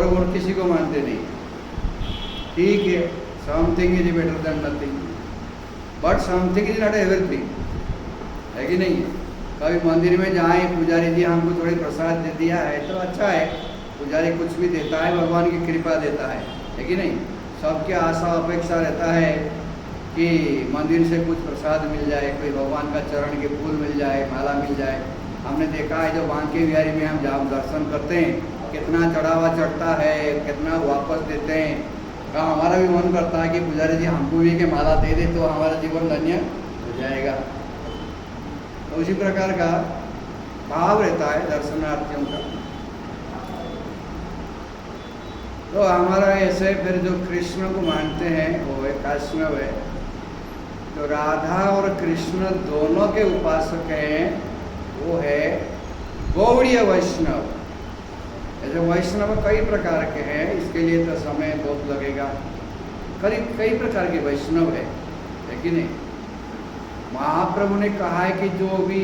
वो किसी को मानते नहीं। ठीक है, something is better than nothing, but something is not everything, है कि नहीं? कभी मंदिर में जाएं, पुजारी जी हमको थोड़ी प्रसाद दे दिया है तो अच्छा है, पुजारी कुछ भी देता है, भगवान की कृपा देता है कि नहीं? सबके आशा अपेक्षा रहता है कि मंदिर से कुछ प्रसाद मिल जाए, कोई भगवान का चरण के फूल मिल जाए, माला मिल जाए। हमने देखा है जब बांके बिहारी में हम जहाँ दर्शन करते हैं, कितना चढ़ावा चढ़ता है, कितना वापस देते हैं। का हमारा भी मन करता है कि पुजारी जी हमको भी के माला दे दे तो हमारा जीवन धन्य हो जाएगा। तो उसी प्रकार का भाव रहता है दर्शनार्थियों का। तो हमारा ऐसे फिर जो कृष्ण को मानते हैं वो है वैष्णव है। तो राधा और कृष्ण दोनों के उपासक हैं, वो है गौड़ीय वैष्णव। ऐसे वैष्णव कई प्रकार के हैं, इसके लिए तो समय बहुत लगेगा। कई प्रकार के वैष्णव है कि नहीं? महाप्रभु ने कहा है कि जो भी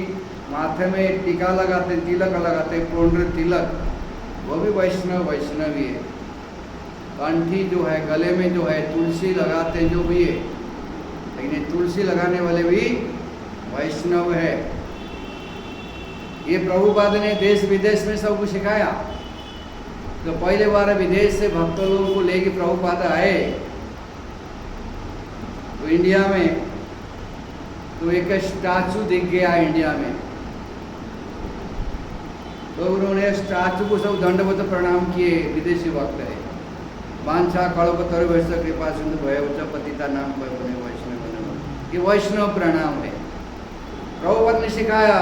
माथे में टीका लगाते, तिलक लगाते, पुण्य तिलक, वो भी वैष्णवी है। कंठी जो है, गले में जो है तुलसी लगाते जो भी है, लेकिन तुलसी लगाने वाले भी वैष्णव है। ये प्रभुपाद ने देश विदेश में सबको सिखाया। तो पहले बार विदेश से भक्त लोगों को लेके प्रभुपाद आए तो इंडिया में, तो एक स्टैचू दिख गया इंडिया में। तो उन्होंने स्टैचू को सब दंडवत प्रणाम किए। विदेशी भक्त है। वांछा कल्पतरु वैष्णव कृपा सिंधु भयवच पतिता नाम वैष्णव, ये वैष्णव प्रणाम है। प्रभुपाद ने सिखाया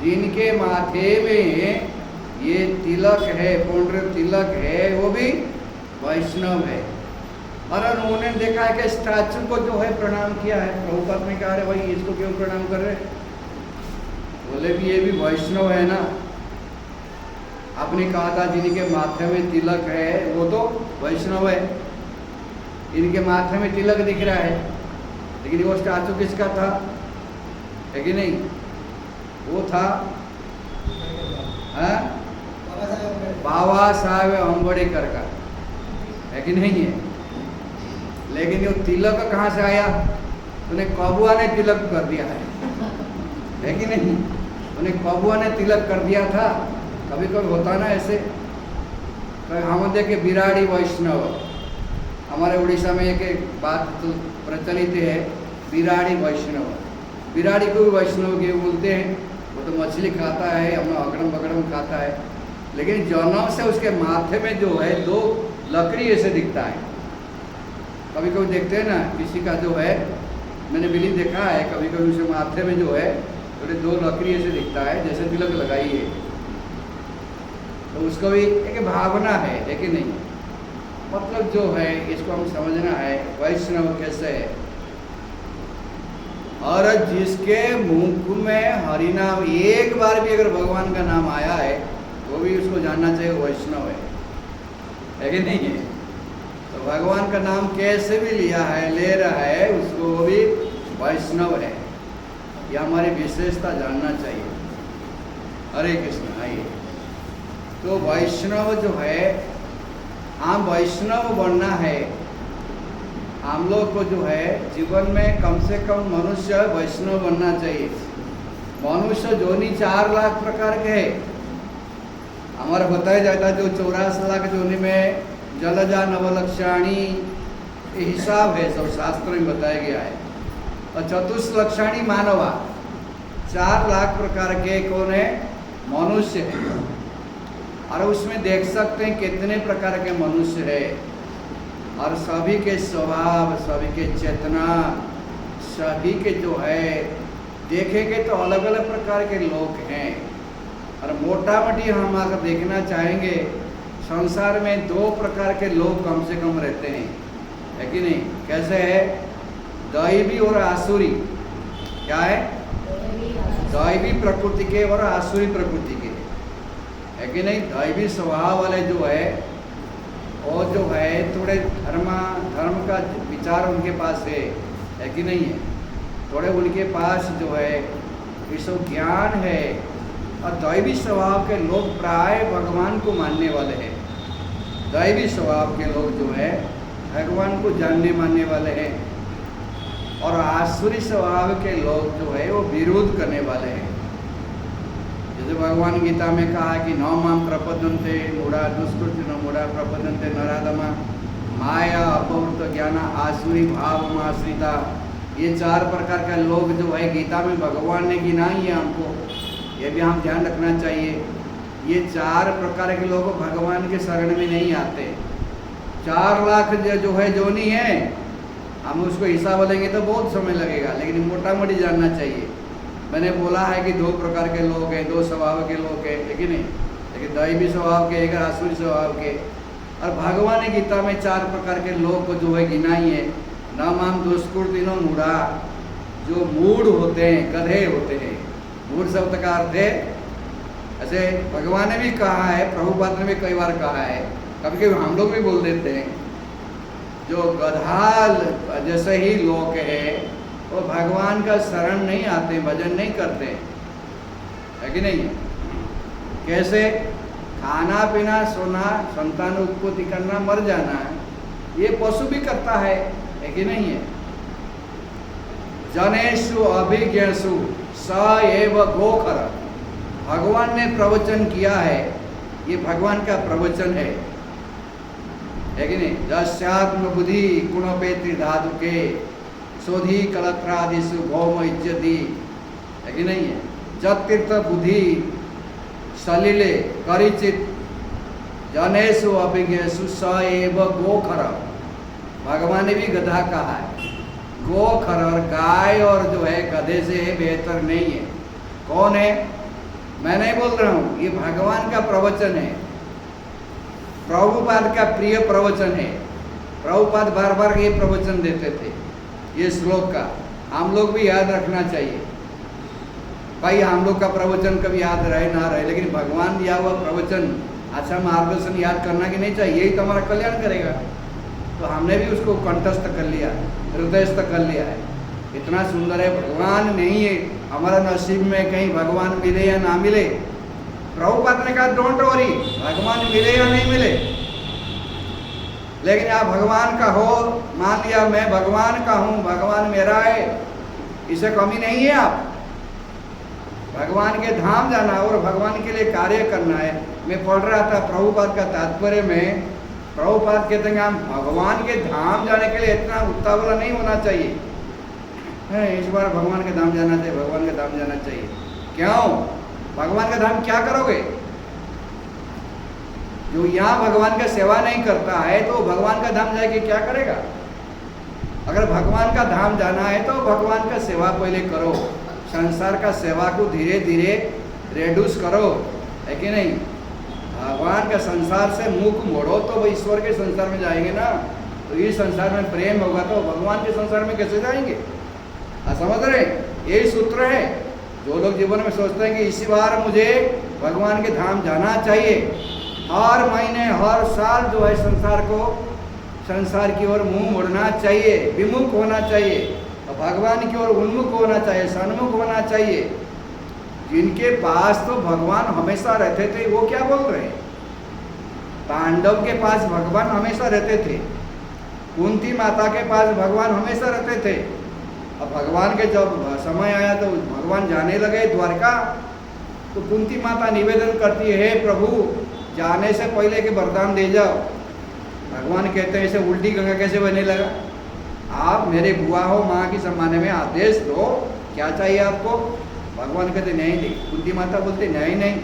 जिनके माथे में ये तिलक है, पुण्य तिलक है, वो भी वैष्णव है। और उन्होंने देखा है कि स्टैचू को जो है प्रणाम किया है। प्रभुपाद ने कहा, भाई इसको क्यों प्रणाम कर रहे? बोले भी ये भी वैष्णव है ना। आपने कहा था जिनके माथे में तिलक है वो तो वैष्णव है। इनके माथे में तिलक दिख रहा है, लेकिन वो स्टैचू किसका था, है कि नहीं? वो था बाबा साहेब अम्बेडकर का, है कि नहीं है? लेकिन वो तिलक कहाँ से आया? उन्हें कबुआ ने तिलक कर दिया है कि नहीं? उन्हें कबुआ ने तिलक कर दिया था। कभी कभी होता ना ऐसे। तो हम देखे बिराड़ी वैष्णव, हमारे उड़ीसा में एक बात तो प्रचलित है, बिराड़ी वैष्णव। बिराड़ी को भी वैष्णव के बोलते हैं। वो तो मछली खाता है, अपना अगड़म बगड़म खाता है, लेकिन जन्म से उसके माथे में जो है दो लकड़ी ऐसे दिखता है। कभी कभी देखते हैं ना किसी का जो है, मैंने बिल्ली देखा है, कभी कभी उसे माथे में जो है तो दो लकड़ी ऐसे दिखता है, जैसे तिलक लगाई है। तो उसको भी एक भावना है कि नहीं? मतलब जो है इसको हम समझना है वैष्णव कैसे है। और जिसके मुख में हरिनाम एक बार भी अगर भगवान का नाम आया है, वो भी उसको जानना चाहिए वैष्णव है कि नहीं है? तो भगवान का नाम कैसे भी लिया है, ले रहा है, उसको वो भी वैष्णव है। यह हमारी विशेषता जानना चाहिए। हरे कृष्ण। आइए, तो वैष्णव जो है, हम वैष्णव बनना है। हम लोग को जो है जीवन में कम से कम मनुष्य वैष्णव बनना चाहिए। मनुष्य जोनी 4 लाख प्रकार के है। हमारा बताया जाता है जो 84 लाख जोनी में जलजा नवलक्षाणी हिसाब है, सब शास्त्र में बताया गया है। और चतुष्लक्षाणी मानवा, 4 लाख प्रकार के कौन है? मनुष्य है। और उसमें देख सकते हैं कितने प्रकार के मनुष्य है, और सभी के स्वभाव, सभी के चेतना, सभी के जो है देखेंगे तो अलग अलग प्रकार के लोग हैं। और मोटा मोटी हम अगर देखना चाहेंगे, संसार में 2 प्रकार के लोग कम से कम रहते हैं, है कि नहीं? कैसे है? दैवी और आसुरी। क्या है? दैवी प्रकृति के और आसुरी प्रकृति के, है कि नहीं? दैवी स्वभाव वाले जो है, और जो है थोड़े धर्म का विचार उनके पास है कि नहीं है? थोड़े उनके पास जो है विश्व ज्ञान है। और दैवी स्वभाव के लोग प्राय भगवान को मानने वाले हैं। दैवी स्वभाव के लोग जो है भगवान को जानने मानने वाले हैं, और आसुरी स्वभाव के लोग जो है वो विरोध करने वाले हैं। जैसे भगवान गीता में कहा कि नौ माम प्रपद्यन्ते मूढ़ा दुष्कृतिनो मूढ़ा प्रपद्यन्ते नराधमा माया अपवृत ज्ञान आसुरी भाव आश्रिता। ये 4 प्रकार के लोग जो है गीता में भगवान ने गिना ही है हमको, ये भी हम ध्यान रखना चाहिए। ये 4 प्रकार के लोग भगवान के शरण में नहीं आते। 4 लाख जो है जोनी है, हम उसको हिसाब बोलेंगे तो बहुत समय लगेगा, लेकिन मोटा मोटी जानना चाहिए। मैंने बोला है कि 2 प्रकार के लोग हैं, 2 स्वभाव के लोग हैं, लेकिन दैवी स्वभाव के, एक आसुरी स्वभाव के। और भगवान ने गीता में 4 प्रकार के लोग को जो है गिनाई है। न माम दुष्कृतिनो मूढ़ा, जो मूढ़ होते हैं, गधे होते हैं। मूढ़ शब्द का अर्थ है, ऐसे भगवान ने भी कहा है, प्रभुपाद ने भी कई बार कहा है, कभी कभी हम लोग भी बोल देते हैं, जो गधा जैसे ही लोग है वो भगवान का शरण नहीं आते, भजन नहीं करते, है कि नहीं? कैसे? खाना पीना, सोना, संतान उत्पत्ति करना, मर जाना, ये पशु भी करता है कि नहीं है? जनेषु अभिज्ञेषु स एव गोखर। भगवान ने प्रवचन किया है, ये भगवान का प्रवचन है कि नहीं? जस्यात्म बुद्धि गुणोपेति धातुके शोधि कलत्रादिषु भौम इज्जति, है कि नहीं है? जतीर्थ बुद्धि सलिले करिचित जनेषु अभिज्ञेषु स एव गोखर। भगवान ने भी गधा कहा है। गोखर और गाय और जो है गधे से बेहतर नहीं है। कौन है? मैं नहीं बोल रहा हूँ, ये भगवान का प्रवचन है, प्रभुपाद का प्रिय प्रवचन है। प्रभुपाद बार बार ये प्रवचन देते थे, ये श्लोक का हम लोग भी याद रखना चाहिए। भाई हम लोग का प्रवचन कभी याद रहे ना रहे, लेकिन भगवान दिया हुआ प्रवचन, अच्छा मार्गदर्शन याद करना कि नहीं चाहिए, यही तो हमारा कल्याण करेगा। तो हमने भी उसको कंठस्थ कर लिया, हृदयस्थ कर लिया है। इतना सुंदर है, भगवान नहीं है हमारा नसीब में कहीं भगवान मिले या ना मिले। प्रभुपाद ने कहा डोंट वरी, भगवान मिले या नहीं मिले, लेकिन आप भगवान का हो, मान लिया मैं भगवान का हूँ, भगवान मेरा है, इसे कमी नहीं है। आप भगवान के धाम जाना और भगवान के लिए कार्य करना है। मैं पढ़ रहा था प्रभुपाद का तात्पर्य में, प्रभुपाद कहते हैं हम भगवान के धाम जाने के लिए इतना उतावला नहीं होना चाहिए। इस बार भगवान के धाम जाना चाहिए, भगवान के धाम जाना चाहिए। क्यों? भगवान का धाम क्या करोगे? जो यहाँ भगवान का सेवा नहीं करता है तो भगवान का धाम जाके क्या करेगा? अगर भगवान का धाम जाना है तो भगवान का सेवा पहले करो, संसार का सेवा को धीरे धीरे रेड्यूस करो, है कि नहीं? भगवान का संसार से मुख मोड़ो तो ईश्वर के संसार में जाएंगे ना। तो इस संसार में प्रेम होगा तो भगवान के संसार में कैसे जाएंगे? समझ रहे? यही सूत्र है। जो लोग जीवन में सोचते हैं कि इसी बार मुझे भगवान के धाम जाना चाहिए, हर महीने हर साल जो है संसार की ओर मुंह मोड़ना चाहिए, विमुख होना चाहिए, और भगवान की ओर उन्मुख होना चाहिए, सन्मुख होना चाहिए। जिनके पास तो भगवान हमेशा रहते थे वो क्या बोल रहे हैं? पांडव के पास भगवान हमेशा रहते थे, कुंती माता के पास भगवान हमेशा रहते थे। अब भगवान के जब समय आया तो भगवान जाने लगे द्वारका, तो कुंती माता निवेदन करती है, हे प्रभु जाने से पहले के वरदान दे जाओ। भगवान कहते हैं ऐसे उल्टी गंगा कैसे बहने लगा? आप मेरे बुआ हो, माँ की सम्मान में आदेश दो, क्या चाहिए आपको? भगवान कहते नहीं नहीं। कुंती माता बोलते नहीं नहीं,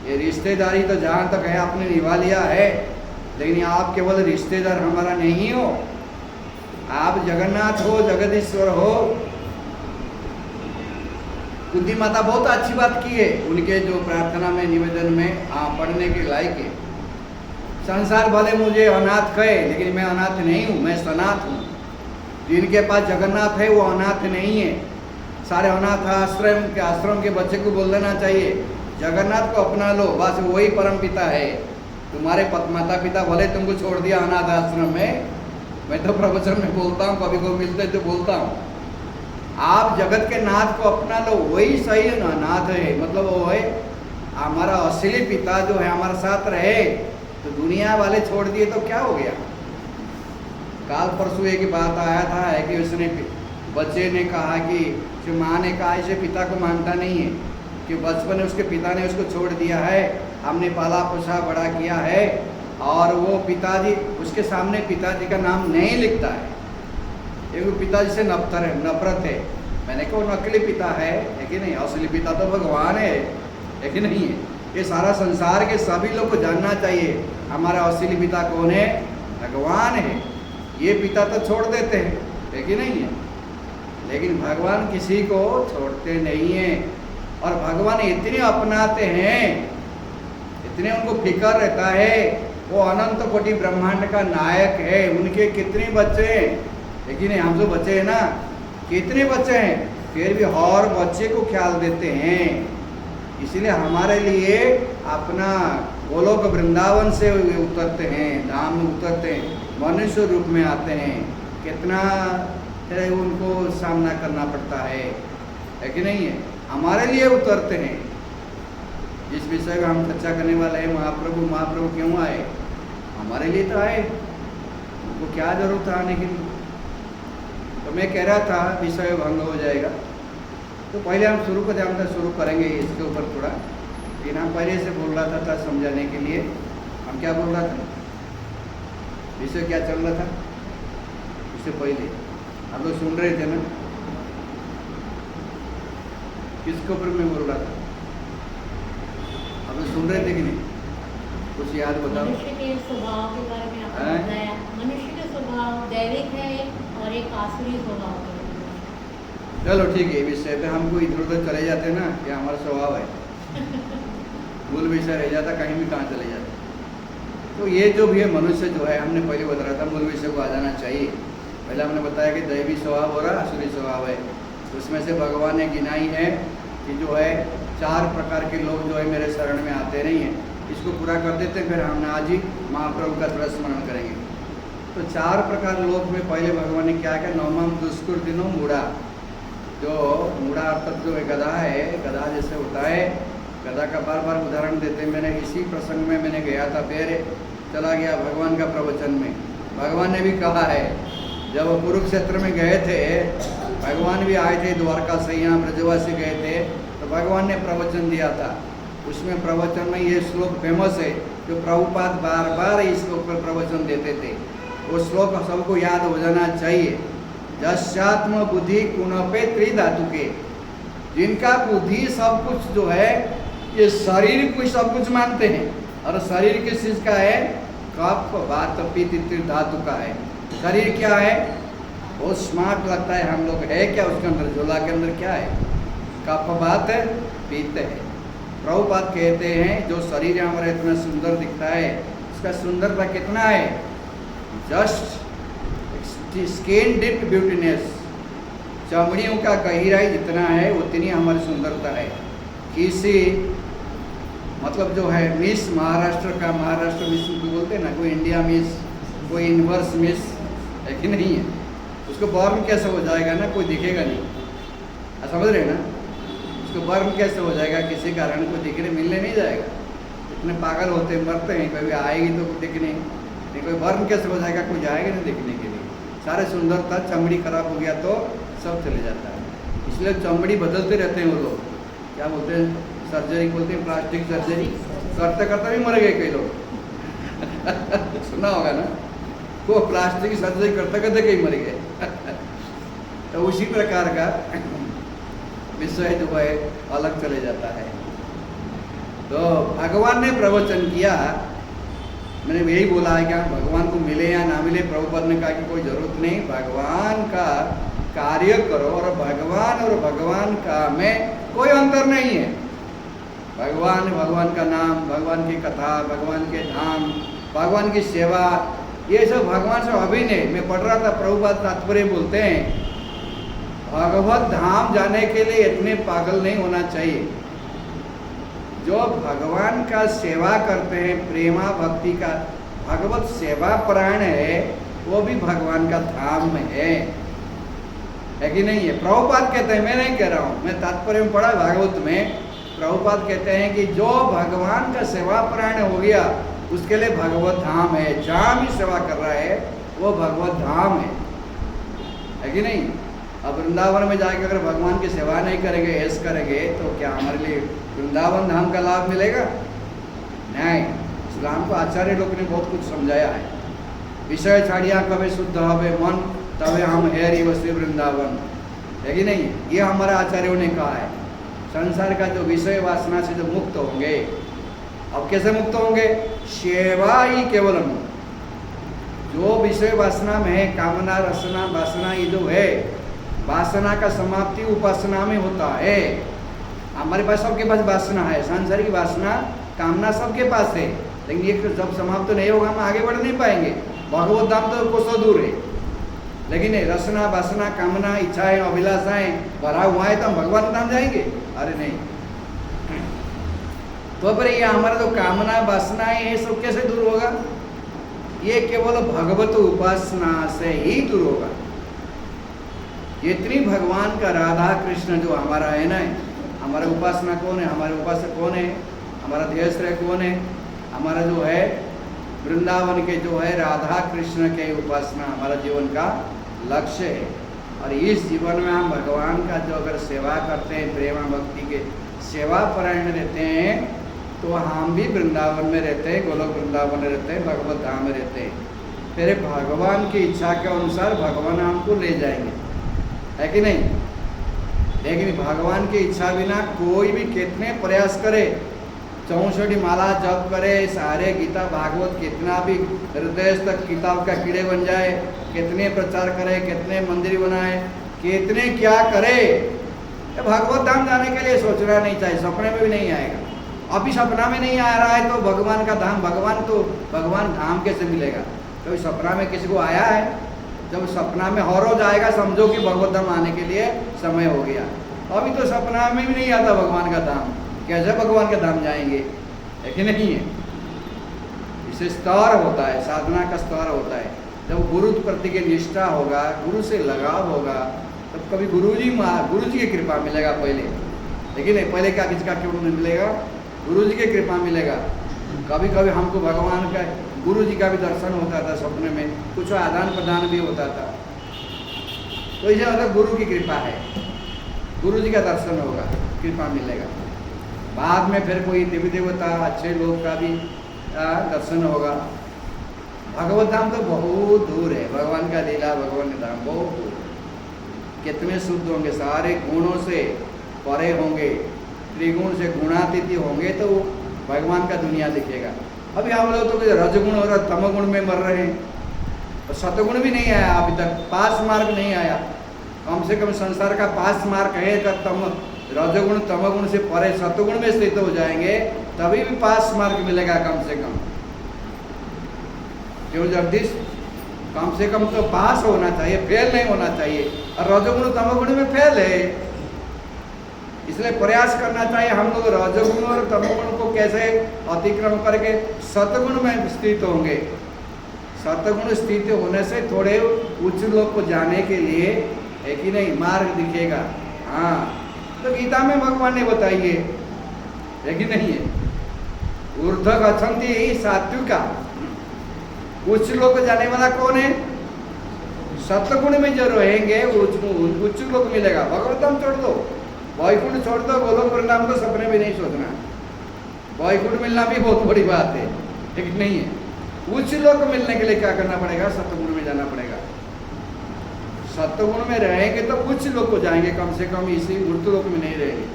ये रिश्तेदारी तो जहाँ तक है आपने निभा लिया है, लेकिन आप केवल रिश्तेदार हमारा नहीं हो, आप जगन्नाथ हो, जगदीश्वर हो। कुंती माता बहुत अच्छी बात की है, उनके जो प्रार्थना में निवेदन में पढ़ने के लायक है। संसार भले मुझे अनाथ कहे, लेकिन मैं अनाथ नहीं हूँ, मैं सनाथ हूँ। जिनके पास जगन्नाथ है वो अनाथ नहीं है। सारे अनाथ आश्रम के बच्चे को बोल देना चाहिए जगन्नाथ को अपना लो, बस वही परम पिता है। तुम्हारे माता पिता भले तुमको छोड़ दिया अनाथ आश्रम में, मैं तो प्रवचन में बोलता हूँ, कभी को मिलते तो बोलता हूँ, आप जगत के नाथ को अपना लो, वही सही नाथ है। मतलब वो है हमारा असली पिता जो है हमारे साथ रहे, तो दुनिया वाले छोड़ दिए तो क्या हो गया। काल परसों एक बात आया था है कि उसने बच्चे ने कहा कि माँ ने कहा इसे पिता को मानता नहीं है कि बचपन में उसके पिता ने उसको छोड़ दिया है, हमने पाला पोसा बड़ा किया है, और वो पिताजी उसके सामने पिताजी का नाम नहीं लिखता है। एक पिताजी से नफरत है। मैंने कहा नकली पिता है कि नहीं, असली पिता तो भगवान है कि नहीं है। ये सारा संसार के सभी लोग को जानना चाहिए हमारा असली पिता कौन है, भगवान है। ये पिता तो छोड़ देते हैं है कि नहीं है, लेकिन भगवान किसी को छोड़ते नहीं हैं। और भगवान इतने अपनाते हैं, इतने उनको फिक्र रहता है। वो अनंत कोटि ब्रह्मांड का नायक है। उनके कितने बच्चे हैं, लेकिन हम जो बच्चे हैं ना, कितने बच्चे हैं, फिर भी हर बच्चे को ख्याल देते हैं। इसलिए हमारे लिए अपना गोलोक वृंदावन से उतरते हैं, धाम में उतरते हैं, मनुष्य रूप में आते हैं। कितना उनको सामना करना पड़ता है कि नहीं है, हमारे लिए उतरते हैं। जिस विषय में हम चर्चा करने वाले हैं, महाप्रभु क्यों आए, हमारे लिए तो आए। उनको क्या जरूरत है आने की। तो मैं कह रहा था विषय भंग हो जाएगा, तो पहले हम शुरू करेंगे इसके ऊपर थोड़ा। लेकिन हम पहले से बोल रहा था समझाने के लिए। हम क्या बोल रहा था, विषय क्या चल रहा था इससे पहले आप लोग सुन रहे थे ना, किसके ऊपर मैं बोल रहा था, आप लोग सुन रहे थे कि नहीं, कुछ याद बताओ। मनुष्य के स्वभाव के बारे में आपने बताया। मनुष्य के स्वभाव दैविक है और एक आसुरी स्वभाव है। चलो ठीक है, विषय पे हमको इधर उधर चले जाते हैं ना, ये हमारा स्वभाव है। मूल विषय रह जाता, कहीं भी कहाँ चले जाते। तो ये जो भी है मनुष्य जो है, हमने पहले बता रहा था मूल विषय को आ जाना चाहिए। पहले हमने बताया कि दैवी स्वभाव और आसुरी स्वभाव है। उसमें से भगवान ने गिनाई है कि जो है 4 प्रकार के लोग जो है मेरे शरण में आते नहीं हैं। इसको पूरा कर देते हैं, फिर हम आज ही महाप्रभु का थोड़ा स्मरण करेंगे। तो 4 प्रकार लोग में पहले भगवान ने क्या किया, नवमम दुष्कृतिनो मूढ़ा। जो मूढ़ा अर्थात जो गधा है, गधा जैसे होता है, गधा का बार बार उदाहरण देते। मैंने इसी प्रसंग में मैंने गया था, फिर चला गया भगवान का प्रवचन में। भगवान ने भी कहा है, जब वो कुरुक्षेत्र में गए थे, भगवान भी आए थे द्वारका से, यहाँ ब्रजवासी गए थे, तो भगवान ने प्रवचन दिया था। उसमें प्रवचन में ये श्लोक फेमस है, जो प्रभुपाद बार बार इस श्लोक पर प्रवचन देते थे। वो श्लोक सबको याद हो जाना चाहिए। जस्यात्म बुद्धि कुणपे त्रिधातु के, जिनका बुद्धि सब कुछ जो है, ये शरीर को सब कुछ मानते हैं, और शरीर किस चीज का है, कफ वात पित्त धातु का है। शरीर क्या है, बहुत स्मार्ट लगता है हम लोग, है क्या उसके अंदर, झोला के अंदर क्या है, कफ वात पित्त है। प्रभुपाद कहते हैं जो शरीर हमारा इतना सुंदर दिखता है, इसका सुंदरता कितना है, जस्ट स्किन डिप ब्यूटीनेस, चमड़ियों का गहराई जितना है उतनी हमारी सुंदरता है। किसी मतलब जो है मिस महाराष्ट्र का, महाराष्ट्र मिस को बोलते हैं ना, कोई इंडिया मिस, कोई यूनिवर्स मिस है कि नहीं है, उसको बर्न कैसे हो जाएगा ना, कोई दिखेगा नहीं। समझ रहे ना, उसको बर्न कैसे हो जाएगा, किसी कारण को दिखने मिलने नहीं जाएगा। इतने पागल होते हैं, मरते हैं, कभी आएगी तो दिखने नहीं, कोई बर्न कैसे हो जाएगा, कोई जाएगा नहीं देखने के लिए। सारे सुंदरता, चमड़ी खराब हो गया तो सब चले जाता है। इसलिए चमड़ी बदलते रहते हैं वो लोग, क्या बोलते हैं, सर्जरी बोलते हैं, प्लास्टिक सर्जरी करते करते भी मर गए कई लोग। सुना होगा ना, वो प्लास्टिक सर्जरी करते करते कई मर गए। तो उसी प्रकार का विषय जो है अलग चले जाता है। तो भगवान ने प्रवचन किया, मैंने यही बोला है कि भगवान को मिले या ना मिले, प्रभुपाद ने कहा कि कोई जरूरत नहीं, भगवान का कार्य करो, और भगवान का में कोई अंतर नहीं है। भगवान का नाम, भगवान की कथा, भगवान के धाम, भगवान की सेवा, ये सब भगवान से अभिन्न है। मैं पढ़ रहा था, प्रभुपाद तात्पर्य बोलते हैं, भगवत धाम जाने के लिए इतने पागल नहीं होना चाहिए। जो भगवान का सेवा करते हैं, प्रेमा भक्ति का भगवत सेवा प्राण है, वो भी भगवान का धाम में है कि नहीं है। प्रभुपाद कहते हैं, मैं नहीं कह रहा हूँ, मैं तात्पर्य में पढ़ा भागवत में, प्रभुपाद कहते हैं कि जो भगवान का सेवा प्राण हो गया, उसके लिए भगवत धाम है। जहाँ भी सेवा कर रहा है वो भगवत धाम है कि नहीं? अब वृंदावन में जाकर अगर भगवान की सेवा नहीं करेंगे, ऐश करेंगे, तो क्या हमारे लिए वृंदावन धाम का लाभ मिलेगा? नहीं। इस्लाम को आचार्य लोग ने बहुत कुछ समझाया है। विषय छाड़िया कभी शुद्ध हवे मन तबे हम हेरी वसी वृंदावन, है कि नहीं? ये हमारे आचार्यों ने कहा है। संसार का जो विषय वासना से जो मुक्त होंगे, अब कैसे मुक्त होंगे? सेवा ही केवलम। जो विषय वासना में है, कामना रसना वासना, ये जो है वासना का समाप्ति उपासना में होता है। हमारे पास सबके पास वासना है, सांसारिक वासना कामना सबके पास है, लेकिन ये जब समाप्त नहीं होगा हम आगे बढ़ नहीं पाएंगे। भगवत धाम तो कोसों दूर है, लेकिन रसना वासना कामना इच्छाएं अभिलाषाएं भरा हुआ है तो हम भगवान धाम जाएंगे? अरे नहीं। तो पर ये हमारा जो कामना वासनाएं ये सब कैसे दूर होगा? ये केवल भगवत उपासना से ही दूर होगा। इतनी भगवान का राधा कृष्ण जो हमारा है ना, हमारा उपासना कौन है? हमारे उपासक कौन है? हमारा ध्येय कौन है? हमारा जो है वृंदावन के जो है राधा कृष्ण के उपासना हमारा जीवन का लक्ष्य है। और इस जीवन में हम भगवान का जो अगर सेवा करते हैं, प्रेम भक्ति के सेवा परायण रहते हैं, तो हम भी वृंदावन में रहते हैं, गोलोक वृंदावन में रहते हैं, भगवत धाम में रहते हैं। फिर भगवान की इच्छा के अनुसार भगवान हमको ले जाएंगे, है कि नहीं? लेकिन भगवान की इच्छा बिना कोई भी कितने प्रयास करे, 64 माला जप करे, सारे गीता भागवत कितना भी हृदय तक किताब का कीड़े बन जाए, कितने प्रचार करे, कितने मंदिर बनाए, कितने क्या करे, भगवत धाम जाने के लिए सोचना नहीं चाहिए। सपने में भी नहीं आएगा। अभी सपना में नहीं आ रहा है तो भगवान का धाम, भगवान धाम कैसे मिलेगा? कभी सपना में किसी को आया है? जब सपना में हर रोज आएगा समझो कि भगवत धाम आने के लिए समय हो गया। अभी तो सपना में भी नहीं आता भगवान का धाम, कैसे भगवान का धाम जाएंगे? है कि नहीं है? इसे स्तर होता है, साधना का स्तर होता है। जब गुरु प्रति की निष्ठा होगा, गुरु से लगाव होगा, तब कभी गुरु जी की कृपा मिलेगा पहले, लेकिन पहले क्या किसका क्यों नहीं मिलेगा? गुरु जी की कृपा मिलेगा। कभी कभी हमको भगवान का गुरु जी का भी दर्शन होता था सपने में, कुछ आदान प्रदान भी होता था। तो इसे मतलब गुरु की कृपा है, गुरु जी का दर्शन होगा, कृपा मिलेगा। बाद में फिर कोई देवी देवता अच्छे लोग का भी दर्शन होगा। भगवत धाम तो बहुत दूर है, भगवान का लीला भगवान का धाम बहुत दूर। कितने शुद्ध होंगे, सारे गुणों से परे होंगे, त्रिगुण से गुणातीत होंगे तो भगवान का दुनिया दिखेगा। अभी हम लोग तो रजगुण और तमगुण में मर रहे हैं, और सतगुण भी नहीं आया अभी तक, पास मार्क नहीं आया। कम से कम संसार का पास मार्क है तब रजगुण तमगुण से परे सतगुण में स्थित हो जाएंगे, तभी भी पास मार्क मिलेगा कम से कम। क्यों जगदीश? कम से कम तो पास होना चाहिए, फेल नहीं होना चाहिए। और रजगुण तमगुण में फेल है, इसलिए प्रयास करना चाहिए हम लोग रजगुण और तमगुण को कैसे अतिक्रम करके सतगुण में स्थित होंगे। सतगुण स्थित होने से थोड़े उच्च लोग को जाने के लिए है कि नहीं मार्ग दिखेगा। हाँ, तो गीता में भगवान ने बताइए, है कि नहीं है? ऊर्ध्व गच्छन्ति सात्विका, उच्च लोग को जाने वाला कौन है? सतगुण में जो रहेंगे उच्च लोग मिलेगा। भगवतम छोड़ दो, वैकुंठ छोड़ दो, गोलोक वृंदावन को सपने में नहीं सोचना। वैकुंठ मिलना भी बहुत बड़ी बात है, लेकिन नहीं है। उच्च लोक मिलने के लिए क्या करना पड़ेगा? सतगुण में जाना पड़ेगा। सतगुण में रहेंगे तो उच्च लोक को जाएंगे, कम से कम इसी ऊर्ध्व लोक में नहीं रहेंगे।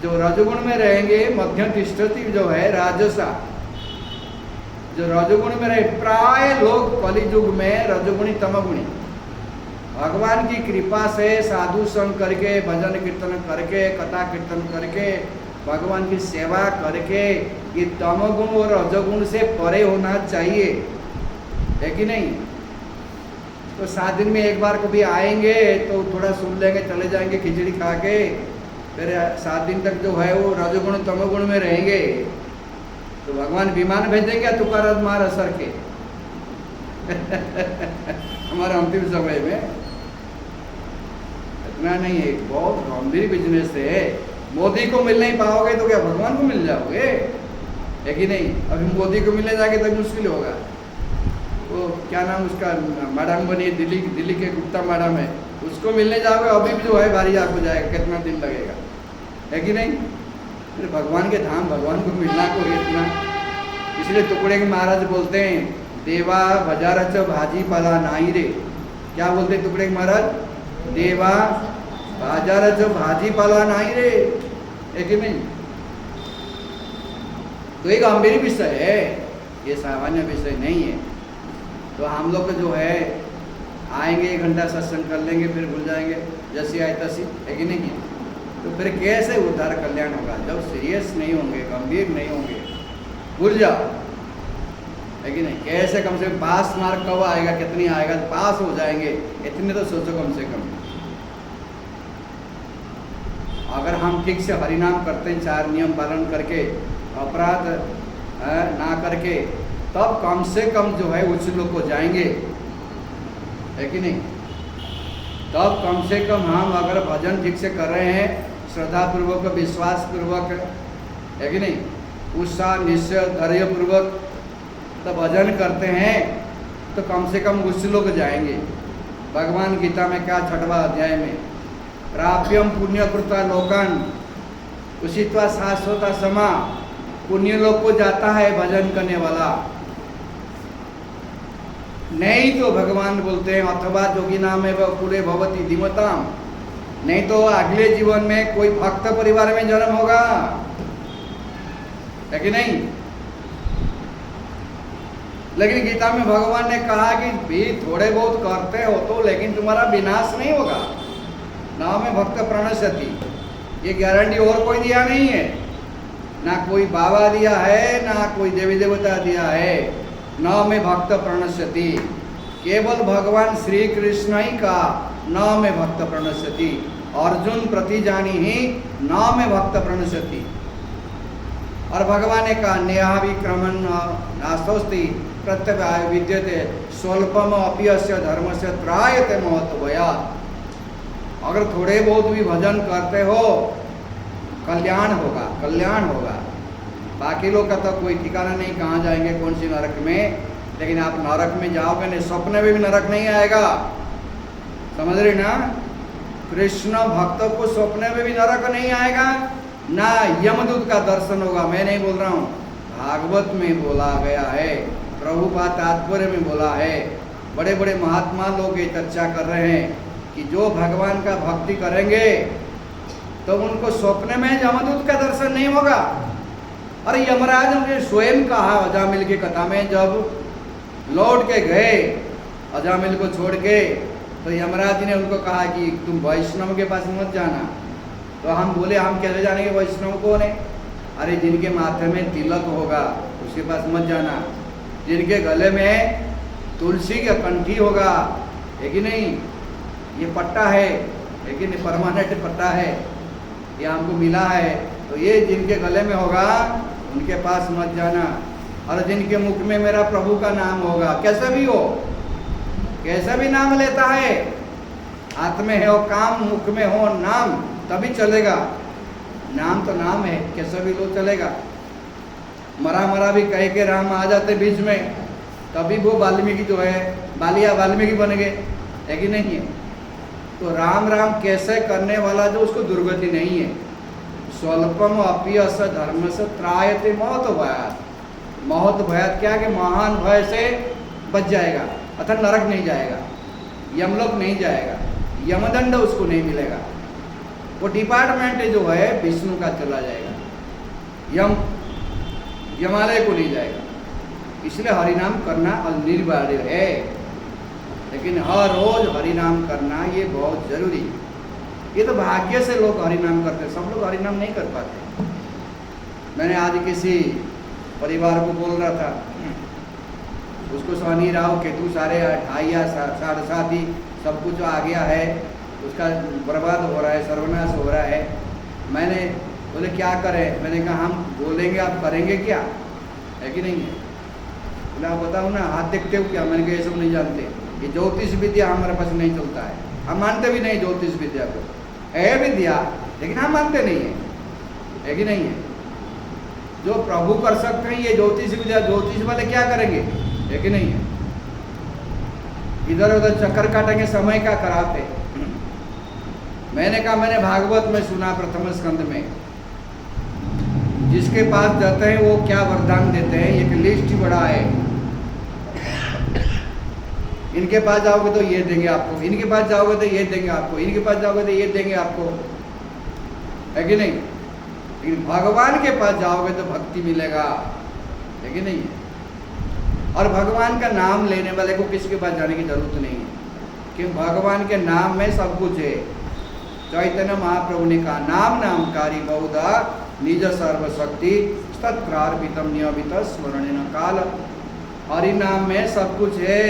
जो रजगुण में रहेंगे, मध्यम तिष्ठति जो है राजसा, जो रजगुण में रहे, प्राय लोग कलि युग में रजगुणी तमगुणी, भगवान की कृपा से साधु संग करके, भजन कीर्तन करके, कथा कीर्तन करके, भगवान की सेवा करके ये तमगुण और रजगुण से परे होना चाहिए, है कि नहीं? तो 7 दिन में एक बार कभी आएंगे तो थोड़ा सुन लेंगे, चले जाएंगे खिचड़ी खा के, फिर 7 दिन तक जो है वो रजगुण तमगुण में रहेंगे। तो भगवान विमान भेजेंगे तुकाराम मार असर के हमारे अंतिम समय में। इतना नहीं है, बहुत गंभीर बिजनेस है। मोदी को मिल नहीं पाओगे तो क्या भगवान को मिल जाओगे? है कि नहीं? अभी मोदी को मिलने जाके तो मुश्किल होगा। वो क्या नाम उसका, मैडम बनी है दिल्ली के गुप्ता मैडम है, उसको मिलने जाओगे अभी भी जो है भारी आग हो जाएगा, कितना दिन लगेगा, है कि नहीं? फिर भगवान के धाम, भगवान को मिलना को इतना, इसलिए टुकड़े के महाराज बोलते हैं देवा बाजारच भाजी पाला नाई रे। क्या बोलते हैं टुकड़े के महाराज? देवा बाजारच भाजी पाला नाई रे, है कि नहीं? तो एक गंभीर विषय है, ये सामान्य विषय नहीं है। तो हम लोग जो है आएंगे, 1 घंटा सत्संग कर लेंगे, फिर भूल जाएंगे, जैसी आए तैसी, है कि नहीं? तो फिर कैसे उद्धार कल्याण होगा? जब सीरियस नहीं होंगे, गंभीर नहीं होंगे, भूल जाओ, है कि नहीं? कैसे कम से कम पास मार्क कब आएगा, कितनी आएगा, पास हो जाएंगे, इतने तो सोचो कम से कम। अगर हम ठीक से हरिनाम करते हैं, 4 नियम पालन करके, अपराध ना करके, तब कम से कम जो है उच्च लोग को जाएंगे, है कि नहीं? तब कम से कम हम अगर भजन ठीक से कर रहे हैं, श्रद्धा पूर्वक, विश्वास पूर्वक, है कि नहीं, उत्साह निश्चय धैर्य पूर्वक तो भजन करते हैं, तो कम से कम उच्च लोग जाएंगे। भगवान गीता में क्या 6वां अध्याय में, प्राप्यम पुण्यकृता लोकन उषित्वा शाश्वता समा, पुण्य लोग को जाता है भजन करने वाला। नहीं तो भगवान बोलते हैं अथवा जोगी नाम है पूरे भवती धीमताम, नहीं तो अगले जीवन में कोई भक्त परिवार में जन्म होगा, है कि नहीं? लेकिन गीता में भगवान ने कहा कि भी थोड़े बहुत करते हो तो, लेकिन तुम्हारा विनाश नहीं होगा। नाम में भक्त प्रणश्यति, ये गारंटी और कोई दिया नहीं है, ना कोई बाबा दिया है, ना कोई देवी देवता दिया है। नाम में भक्त प्रणश्यति, केवल भगवान श्री कृष्ण ही का नाम में भक्त प्रणश्यति। अर्जुन प्रति जानी ही नाम में भक्त प्रणश्यति। और भगवान ने कहा नेहा विक्रमण नास्तोस्ति प्रत्यय विद्यते स्वल्पम अपियस्य धर्मस्य त्रायते महत्वयात्। अगर थोड़े बहुत भी भजन करते हो, कल्याण होगा, कल्याण होगा। बाकी लोग का तो कोई ठिकाना नहीं, कहाँ जाएंगे, कौन सी नरक में, लेकिन आप नरक में जाओगे नहीं, सपने में भी नरक नहीं आएगा, समझ रहे ना? कृष्ण भक्तों को सपने में भी नरक नहीं आएगा, ना यमदूत का दर्शन होगा। मैं नहीं बोल रहा हूँ, भागवत में बोला गया है, प्रभुपाद तात्पर्य में बोला है, बड़े बड़े महात्मा लोग ये चर्चा कर रहे हैं कि जो भगवान का भक्ति करेंगे तो उनको स्वप्न में यमदूत का दर्शन नहीं होगा। अरे यमराज ने स्वयं कहा अजामिल की कथा में, जब लौट के गए अजामिल को छोड़ के, तो यमराज ने उनको कहा कि तुम वैष्णव के पास मत जाना। तो हम बोले हम कैसे जानेंगे वैष्णव कौन है? अरे जिनके माथे में तिलक होगा उसके पास मत जाना, जिनके गले में तुलसी का कंठी होगा, है कि नहीं, ये पट्टा है कि नहीं, परमानेंट पट्टा है, ये हमको मिला है, तो ये जिनके गले में होगा उनके पास मत जाना। और जिनके मुख में मेरा प्रभु का नाम होगा, कैसा भी हो, कैसा भी नाम लेता है, हाथ में है वो काम, मुख में हो नाम, तभी चलेगा। नाम तो नाम है, कैसा भी लो चलेगा। मरा मरा भी कह के राम आ जाते बीच में, तभी वो वाल्मीकि जो है बालिया वाल्मीकि बन गए, है कि नहीं है? तो राम राम कैसे करने वाला जो, उसको दुर्गति नहीं है। स्वल्पम अपियस धर्म से त्रायते मौत भयात। मौत भयात क्या कि महान भय से बच जाएगा, अतः नरक नहीं जाएगा, यमलोक नहीं जाएगा, यमदंड उसको नहीं मिलेगा, वो डिपार्टमेंट जो है विष्णु का चला जाएगा, यमालय को नहीं जाएगा। इसलिए हरिनाम करना अनिवार्य है, लेकिन हर रोज हरिनाम करना ये बहुत जरूरी। ये तो भाग्य से लोग हरिनाम करते हैं, सब लोग हरिनाम नहीं कर पाते। मैंने आज किसी परिवार को बोल रहा था, उसको शनि राहु केतु सारे 28 या 7.5 ही सब कुछ आ गया है, उसका बर्बाद हो रहा है, सर्वनाश हो रहा है। मैंने बोले क्या करें? मैंने कहा हम बोलेंगे, आप करेंगे क्या, है कि नहीं है? बोले आप बताओ ना, हाथ देखते हो क्या? मैंने कहा ये सब नहीं जानते, ये ज्योतिष विद्या हमारे पास नहीं चलता है, हम मानते भी नहीं ज्योतिष विद्या को, है विद्या लेकिन हम मानते नहीं है कि नहीं है? जो प्रभु कर सकते हैं ये ज्योतिष वाले क्या करेंगे, है कि नहीं है? इधर उधर चक्कर काटेंगे, समय का कराते। मैंने कहा मैंने भागवत में सुना प्रथम स्कंद में, जिसके पास जाते हैं वो क्या वरदान देते हैं, एक लिस्ट बड़ा है। इनके पास जाओगे तो ये देंगे आपको, इनके पास जाओगे तो ये देंगे आपको, इनके पास जाओगे तो ये देंगे आपको, है कि नहीं? लेकिन भगवान के पास जाओगे तो भक्ति मिलेगा, है कि नहीं? और भगवान का नाम लेने वाले को किसके पास जाने की जरूरत नहीं है, क्योंकि भगवान के नाम में सब कुछ है। चैतन्य महाप्रभु ने कहा नाम नामकारी बहुधा निज सर्वशक्ति तत्प्रार्पितम नियमित स्मरण काल। हरि नाम में सब कुछ है,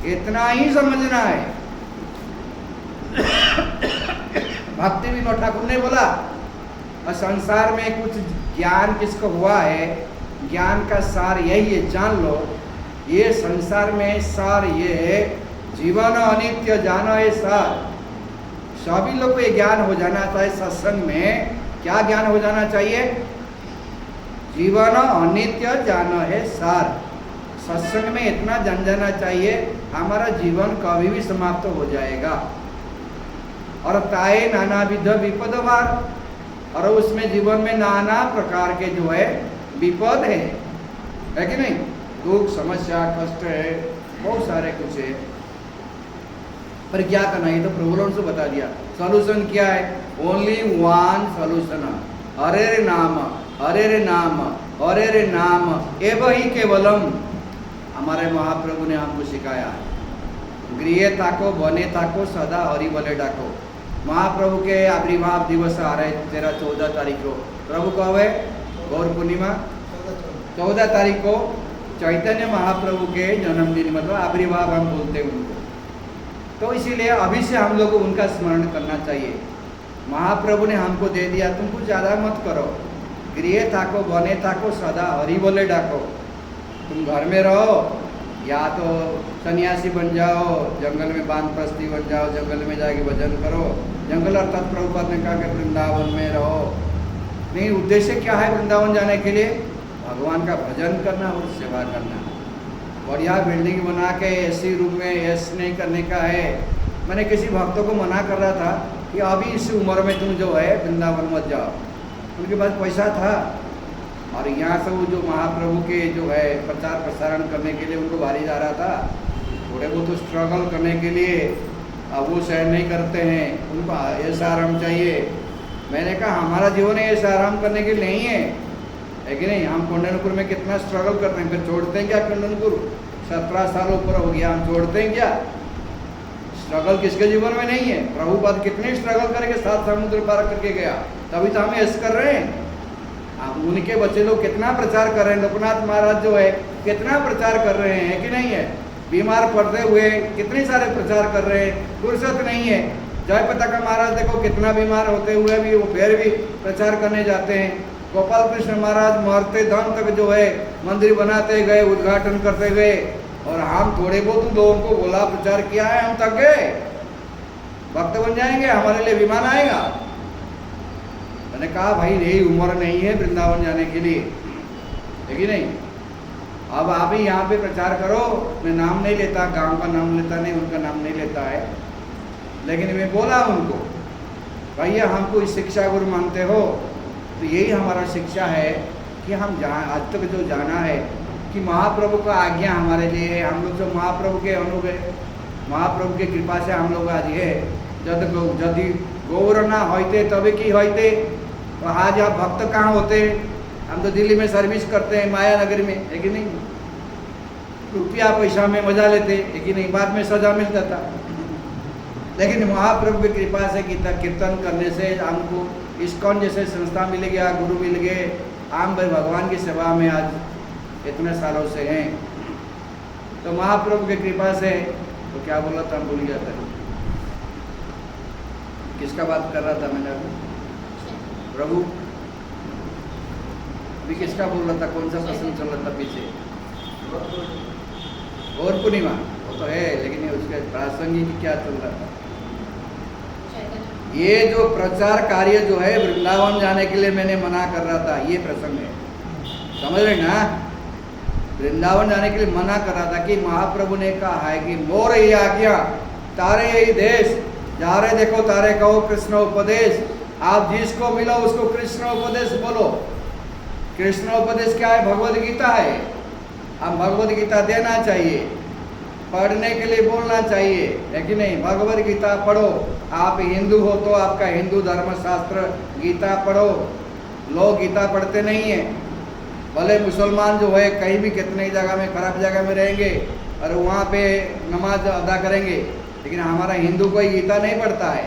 इतना ही समझना है। भक्ति विनोद ठाकुर ने बोला और संसार में कुछ ज्ञान किसको हुआ है, ज्ञान का सार यही है, जान लो। ये संसार में सार ये है, जीवन अनित्य जानो है सार। सभी लोग को ये ज्ञान हो जाना चाहिए। सत्संग में क्या ज्ञान हो जाना चाहिए? जीवन अनित्य जानो है सार। सत्संग में इतना जान जाना चाहिए, हमारा जीवन कभी भी समाप्त हो जाएगा। और ताए नानाविध विपदवार, और उसमें जीवन में नाना प्रकार के जो है विपद है कि नहीं? दुख समस्या कष्ट है, बहुत सारे कुछ है, पर क्या करना, ये तो प्रभु से बता दिया। सॉल्यूशन क्या है? ओनली वन सॉल्यूशन, हरे रे नाम, हरे रे नाम, हरे रे नाम एव ही केवलम। हमारे महाप्रभु ने हमको सिखाया, गृह ताको बने ताको सदा हरि बोले डाको। महाप्रभु के आविर्भाव दिवस आ रहे 13-14 तारीख को। प्रभु कब है? गौर पूर्णिमा 14 तारीख को चैतन्य महाप्रभु के जन्मदिन, मतलब आविर्भाव हम बोलते हैं उनको। तो इसीलिए अभी से हम लोग को उनका स्मरण करना चाहिए। महाप्रभु ने हमको दे दिया, तुम कुछ ज़्यादा मत करो। गृह ताको बने ताको सदा हरि बोले डाको। तुम घर में रहो या तो सन्यासी बन जाओ, जंगल में वानप्रस्थी बन जाओ, जंगल में जाके भजन करो। जंगल अर्थात प्रभुपाद ने कहा कि वृंदावन में रहो। नहीं, उद्देश्य क्या है वृंदावन जाने के लिए? भगवान का भजन करना और सेवा करना। बढ़िया बिल्डिंग बना के एसी रूम में ऐश नहीं करने का है। मैंने किसी भक्तों को मना कर रहा था कि अभी इस उम्र में तुम जो है वृंदावन मत जाओ। उनके पास पैसा था और यहाँ से वो जो महाप्रभु के जो है प्रचार प्रसारण करने के लिए उनको भारी जा रहा था। थोड़े बहुत तो स्ट्रगल करने के लिए, अब वो सहन नहीं करते हैं, उनको ऐसा आराम चाहिए। मैंने कहा हमारा जीवन ऐसा आराम करने के लिए नहीं है कि नहीं? हम कुंडनपुर में कितना स्ट्रगल करते हैं, फिर छोड़ते हैं क्या? कुंडनपुर 17 साल ऊपर हो गया, हम छोड़ते हैं क्या? स्ट्रगल किसके जीवन में नहीं है? प्रभुपाद कितने स्ट्रगल करके 7 समुद्र पार करके गया, तभी तो हम ऐसा कर रहे हैं। अब उनके बच्चे लोग कितना प्रचार कर रहे हैं। लोकनाथ महाराज जो है कितना प्रचार कर रहे हैं कि नहीं है? बीमार पड़ते हुए कितने सारे प्रचार कर रहे हैं, फुर्सत नहीं है। जय पताका महाराज देखो कितना बीमार होते हुए भी वो फिर भी प्रचार करने जाते हैं। गोपाल कृष्ण महाराज मरते दम तक जो है मंदिर बनाते गए, उद्घाटन करते गए, और हम थोड़े बहुत लोगों को बोला, प्रचार किया है, हम थक गए। भक्त बन जाएंगे, हमारे लिए विमान आएगा। मैंने कहा भाई यही उम्र नहीं है वृंदावन जाने के लिए, है कि नहीं? अब आप ही यहाँ पे प्रचार करो। मैं नाम नहीं लेता, गांव का नाम लेता नहीं, उनका नाम नहीं लेता है, लेकिन मैं बोला उनको, भैया हमको इस शिक्षा गुरु मानते हो तो यही हमारा शिक्षा है कि हम जहाँ आज तक जो जाना है कि महाप्रभु का आज्ञा हमारे लिए है। हम लोग जो महाप्रभु के अनुग्रह, महाप्रभु की कृपा से हम लोग आज ये यदि गौर ना होते तभी की होते, तो आज आप भक्त कहाँ होते? हम तो दिल्ली में सर्विस करते हैं, माया नगर में, है कि नहीं? रुपया पैसा में मजा लेते, है कि नहीं? बाद में सजा मिल जाता। लेकिन महाप्रभु की कृपा से कीर्तन करने से हमको इस्कॉन जैसे संस्था मिल गया, गुरु मिल गए, हम भाई भगवान की सेवा में आज इतने सालों से हैं। तो महाप्रभु की कृपा से, तो क्या बोला था, भूल गया था। किसका बात कर रहा था मैंने अभी? प्रभु अभी किसका बोल रहा था? कौन सा प्रश्न चल रहा था पीछे? गौर पूर्णिमा वो तो है, लेकिन उसके प्रासंगिक क्या चल रहा था? ये जो प्रचार कार्य जो है वृंदावन जाने के लिए मैंने मना कर रहा था, ये प्रसंग है, समझ रहे ना। वृंदावन जाने के लिए मना कर रहा था कि महाप्रभु ने कहा है कि मोर ये आज्ञा तारे यही देश, जा रहे देखो तारे कहो कृष्ण उपदेश। आप जिसको मिलो उसको कृष्ण उपदेश बोलो। कृष्ण उपदेश क्या है? भगवद गीता है। हम भगवद गीता देना चाहिए, पढ़ने के लिए बोलना चाहिए, है कि नहीं? भगवद गीता पढ़ो। आप हिंदू हो तो आपका हिंदू धर्मशास्त्र गीता पढ़ो। लोग गीता पढ़ते नहीं है। भले मुसलमान जो है कहीं भी कितने जगह में खराब जगह में रहेंगे और वहाँ पे नमाज अदा करेंगे, लेकिन हमारा हिंदू कोई गीता नहीं पढ़ता है।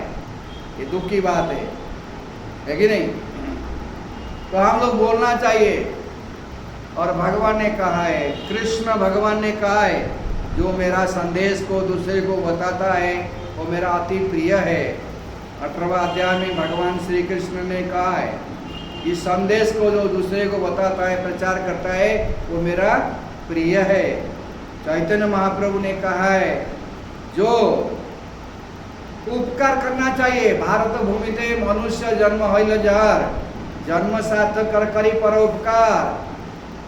ये दुख की बात है कि नहीं? तो हम लोग बोलना चाहिए। और भगवान ने कहा है, कृष्ण भगवान ने कहा है, जो मेरा संदेश को दूसरे को बताता है वो मेरा अति प्रिय है। 18वां अध्याय में भगवान श्री कृष्ण ने कहा है, इस संदेश को जो दूसरे को बताता है, प्रचार करता है, वो मेरा प्रिय है। चैतन्य महाप्रभु ने कहा है, जो उपकार करना चाहिए। भारत भूमि ते मनुष्य जन्म होइल जार, जन्म सार्थक कर करी परोपकार।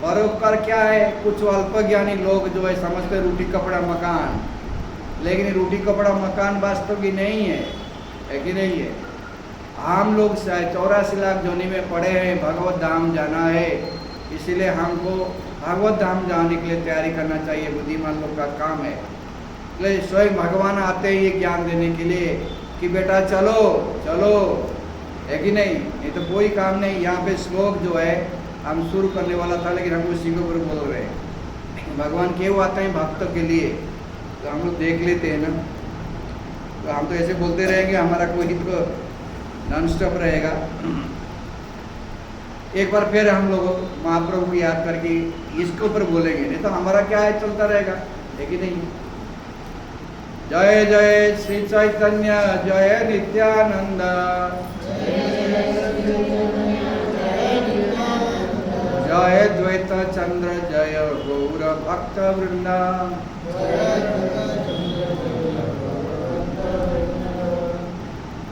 परोपकार क्या है? कुछ अल्पज्ञानी लोग जो है समझते रोटी कपड़ा मकान, लेकिन रोटी कपड़ा मकान वास्तव की नहीं है कि नहीं है? हम लोग 84 लाख जोनी में पड़े हैं, भगवत धाम जाना है, इसीलिए हमको भगवत धाम जाने के लिए तैयारी करना चाहिए। बुद्धिमान लोग का काम है। इसलिए स्वयं भगवान आते हैं ये ज्ञान देने के लिए कि बेटा चलो चलो, है कि नहीं? ये तो कोई काम नहीं। यहाँ पे श्लोक जो है हम शुरू करने वाला था, लेकिन हम उसी के ऊपर बोल रहे हैं। भगवान क्यों आते हैं? भक्तों के लिए। तो हम लोग देख लेते हैं ना, तो हम तो ऐसे बोलते रहेंगे, हमारा कोई तो नॉन स्टॉप रहेगा। एक बार फिर हम लोग महाप्रभु को याद करके इसके ऊपर बोलेंगे, नहीं तो हमारा क्या है, चलता रहेगा, है कि नहीं? जय जय श्री चैतन्य जय नित्यानंद, जय द्वैत चंद्र जय गौर भक्त वृंदा।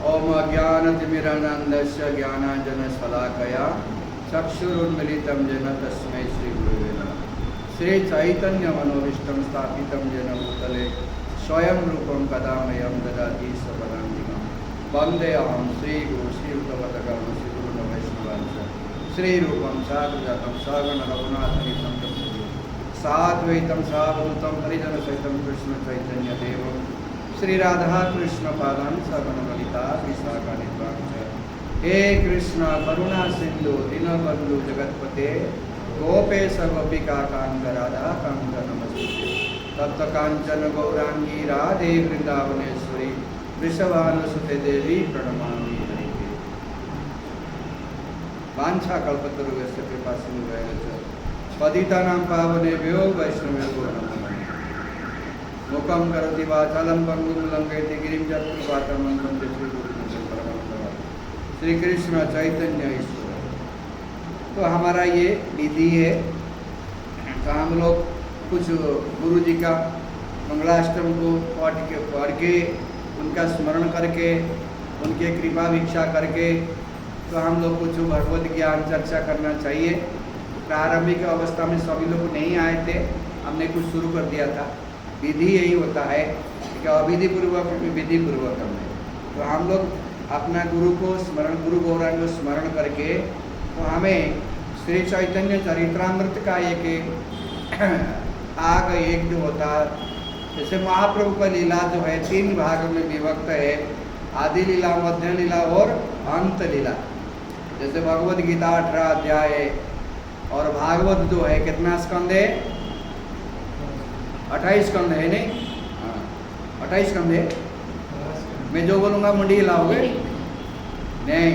ओम ज्ञानतिमिरानन्दस्य ज्ञानाञ्जनशलाकया चक्षुरुन्मिलितं येन तस्मै श्रीगुरुवे नमः। श्री चैतन्य मनोभीष्टं स्थापितं येन भूतले स्वयं रूपं कदा मह्यं ददाति स्वपदान्तिकं। वन्देऽहं श्रीगुरुं श्रीयुतपदकं श्रीगुरुं वैष्णवांश्च श्रीरूपं साग्रजातं सगण रघुनाथान्वितं तम् साद्वैतं सावधूतं परिजनसहितं कृष्ण चैतन्य देवं श्री राधा कृष्ण पादान सगण ललिता विशाखान्वितांश्च। हे कृष्ण करुणा सिंधु दीनबंधु जगत्पते गोपेश गोपिका कांत राधा कांत नमस्ते। तप्त कांचन गौरांगी राधे वृंदावनेश्वरी वृषभानुसुते देवी प्रणमामि हरिप्रिये। वांछा कल्पतरुभ्यश्च कृपा सिन्धुभ्यश्च पतितानां पावनेभ्यो वैष्णवेभ्यो नमः। मुखं करोति वाचालं पंगुं लंघयति गिरिं यत्कृपातमहं वन्दे श्रीगुरुं परमं। श्री कृष्ण चैतन्य ईश्वर। तो हमारा ये विधि है, तो हम लोग कुछ गुरु जी का मंगलाष्टम को पढ़ के उनका स्मरण करके उनके कृपा भिक्षा करके, तो हम लोग कुछ भगवत ज्ञान चर्चा करना चाहिए। प्रारंभिक अवस्था में सभी लोग नहीं आए थे, हमने कुछ शुरू कर दिया था। विधि यही होता है कि अविधि पूर्वक में विधि पूर्वक में, तो हम लोग अपना गुरु को स्मरण, गुरु गौरांग को स्मरण करके, तो हमें श्री चैतन्य चरित्रामृत का एक आग एक जो होता, जैसे महाप्रभु का लीला जो है 3 भाग में विभक्त है, आदि लीला, मध्य लीला और अंत लीला। जैसे भगवद गीता 18 अध्याय है, और भागवत जो है कितना स्कंद है? 28 स्कंद है, नहीं? हाँ 28 स्कंद है। मैं जो बोलूँगा मुंडी हिलाओगे नहीं,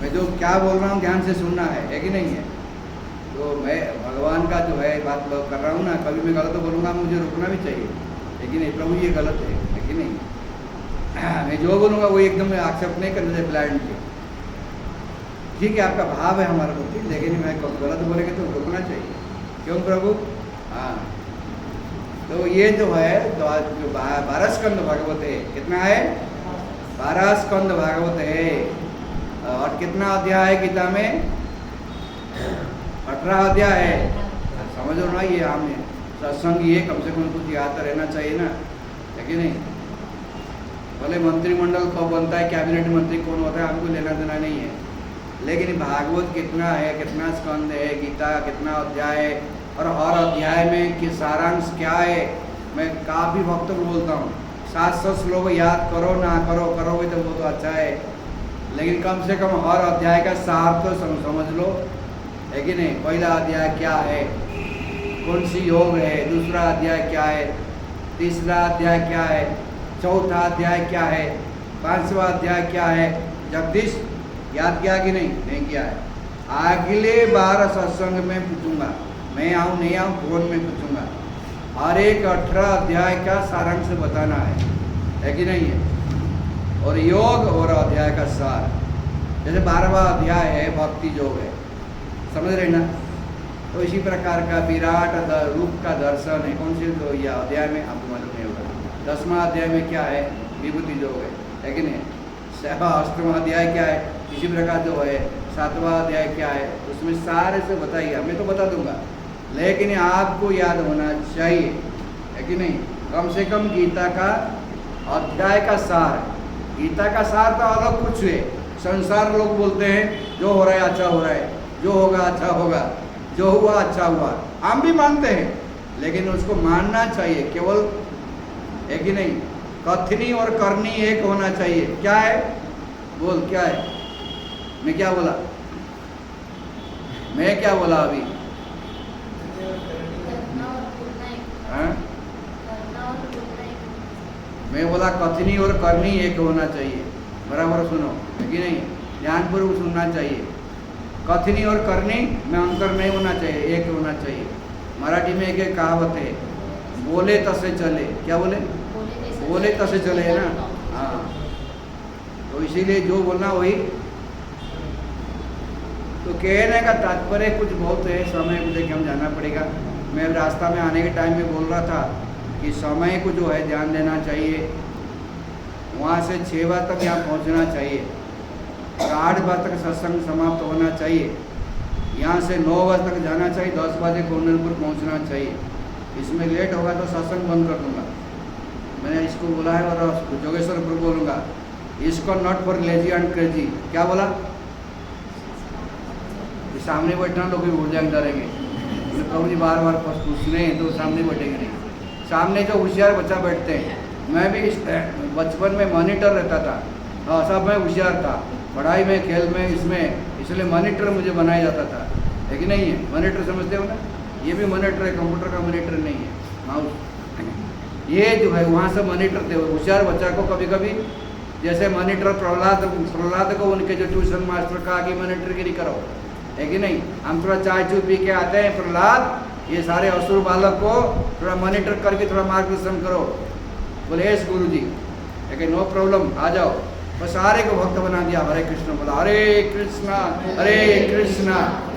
मैं जो क्या बोल रहा हूँ ध्यान से सुनना है कि नहीं है? तो मैं भगवान का जो है बात कर रहा हूँ ना, कभी मैं गलत बोलूँगा मुझे रुकना भी चाहिए, है कि नहीं? प्रभु ये गलत है कि नहीं? मैं जो बोलूँगा वो एकदम एक्सेप्ट नहीं करना चाहिए ब्लाइंड के। ठीक है, आपका भाव है हमारा प्रति, लेकिन मैं गलत बोलेंगे तो रुकना चाहिए। क्यों प्रभु? हाँ, तो ये जो है जो 12 स्कंद भगवत है, कितना है? 12 स्कंद भागवत है। और कितना अध्याय है गीता में? 18 अध्याय है। समझो ना, ये हमें सत्संग ये कम से कम कुछ याद रहना चाहिए ना, है कि नहीं? भले मंत्रिमंडल कब बनता है, कैबिनेट मंत्री कौन होता है, हमको लेना देना नहीं है, लेकिन भागवत कितना है, कितना स्कंद है, गीता कितना अध्याय है, और हर अध्याय में कि सारांश क्या है। मैं काफ़ी वक्त तक बोलता हूँ 700 श्लोक याद करो ना करो, करोगे तो वो तो अच्छा है, लेकिन कम से कम हर अध्याय का सार तो समझ लो, है कि नहीं? पहला अध्याय क्या है, कौन सी योग है, दूसरा अध्याय क्या है, तीसरा अध्याय क्या है, चौथा अध्याय क्या है, 5वां अध्याय क्या है। जगदीश याद किया कि नहीं? नहीं किया है। अगले बार सत्संग में पूछूंगा, मैं आऊँ नहीं आऊँ फोन में पूछूंगा। हर एक 18 अध्याय का सारांश बताना है कि नहीं है? और योग और अध्याय का सार, जैसे 12वां अध्याय है भक्ति योग है, समझ रहे ना? तो इसी प्रकार का विराट रूप का दर्शन है। कौन से तो यह अध्याय में आपको मालूम नहीं होगा। 10वां अध्याय में क्या है? विभूति योग है कि नहीं? 8वां अध्याय क्या है? इसी प्रकार जो है 7वां अध्याय क्या है, उसमें सारे से बताइए। मैं तो बता दूंगा, लेकिन आपको याद होना चाहिए, है कि नहीं? कम से कम गीता का अध्याय का सार। गीता का सार तो अलग कुछ है। संसार लोग बोलते हैं जो हो रहा है अच्छा हो रहा है, जो होगा अच्छा होगा, जो हुआ अच्छा हुआ, हम भी मानते हैं, लेकिन उसको मानना चाहिए केवल, है कि नहीं? कथनी और करनी एक होना चाहिए। क्या है? बोल क्या है? मैं क्या बोला? मैं क्या बोला अभी? हाँ? मैं बोला कथनी और करनी एक होना चाहिए। बराबर सुनो, है कि नहीं? ध्यानपूर्वक सुनना चाहिए। कथनी और करनी में अंतर नहीं होना चाहिए, एक होना चाहिए। मराठी में एक कहावत है, बोले तसे चले। क्या बोले? बोले तसे चले, है ना? हाँ, तो इसीलिए जो बोलना वही। तो कहने का तात्पर्य कुछ बहुत है, समय को देख हम जाना पड़ेगा। मैं रास्ता में आने के टाइम में बोल रहा था कि समय को जो है ध्यान देना चाहिए। वहाँ से 6 बजे तक यहाँ पहुँचना चाहिए और 8 बजे तक सत्संग समाप्त होना चाहिए। यहाँ से 9 बजे तक जाना चाहिए, 10 बजे गोंडलपुर पहुँचना चाहिए। इसमें लेट होगा तो सत्संग बंद कर दूँगा। मैंने इसको बोला है और जोगेश्वर पर बोलूँगा, इसको not for lazy and crazy. क्या बोला? सामने बैठना लोग भी भूल जाएंगे, डरेंगे। प्रभु जी बार बार पूछने हैं तो सामने बैठेंगे नहीं। सामने जो होशियार बच्चा बैठते हैं, मैं भी बचपन में मॉनिटर रहता था। हाँ, सब मैं होशियार था, पढ़ाई में, खेल में, इसमें, इसलिए मॉनिटर मुझे बनाया जाता था, है कि नहीं है? मॉनिटर समझते हो ना? ये भी मॉनिटर है, कंप्यूटर का मॉनिटर नहीं है, माउस। ये जो है वहाँ से मॉनिटर थे। होशियार बच्चा को कभी कभी, जैसे मॉनिटर प्रहलाद को उनके जो ट्यूशन मास्टर कहा कि मॉनिटरगिरी करो, है कि नहीं? हम थोड़ा चाय चू पी के आते हैं, प्रहलाद ये सारे असुर बालक को थोड़ा मॉनिटर करके थोड़ा मार्गदर्शन करो। बोले यस गुरु जी, लेकिन नो प्रॉब्लम, आ जाओ। तो सारे को भक्त बना दिया। हरे कृष्ण बोला, हरे कृष्णा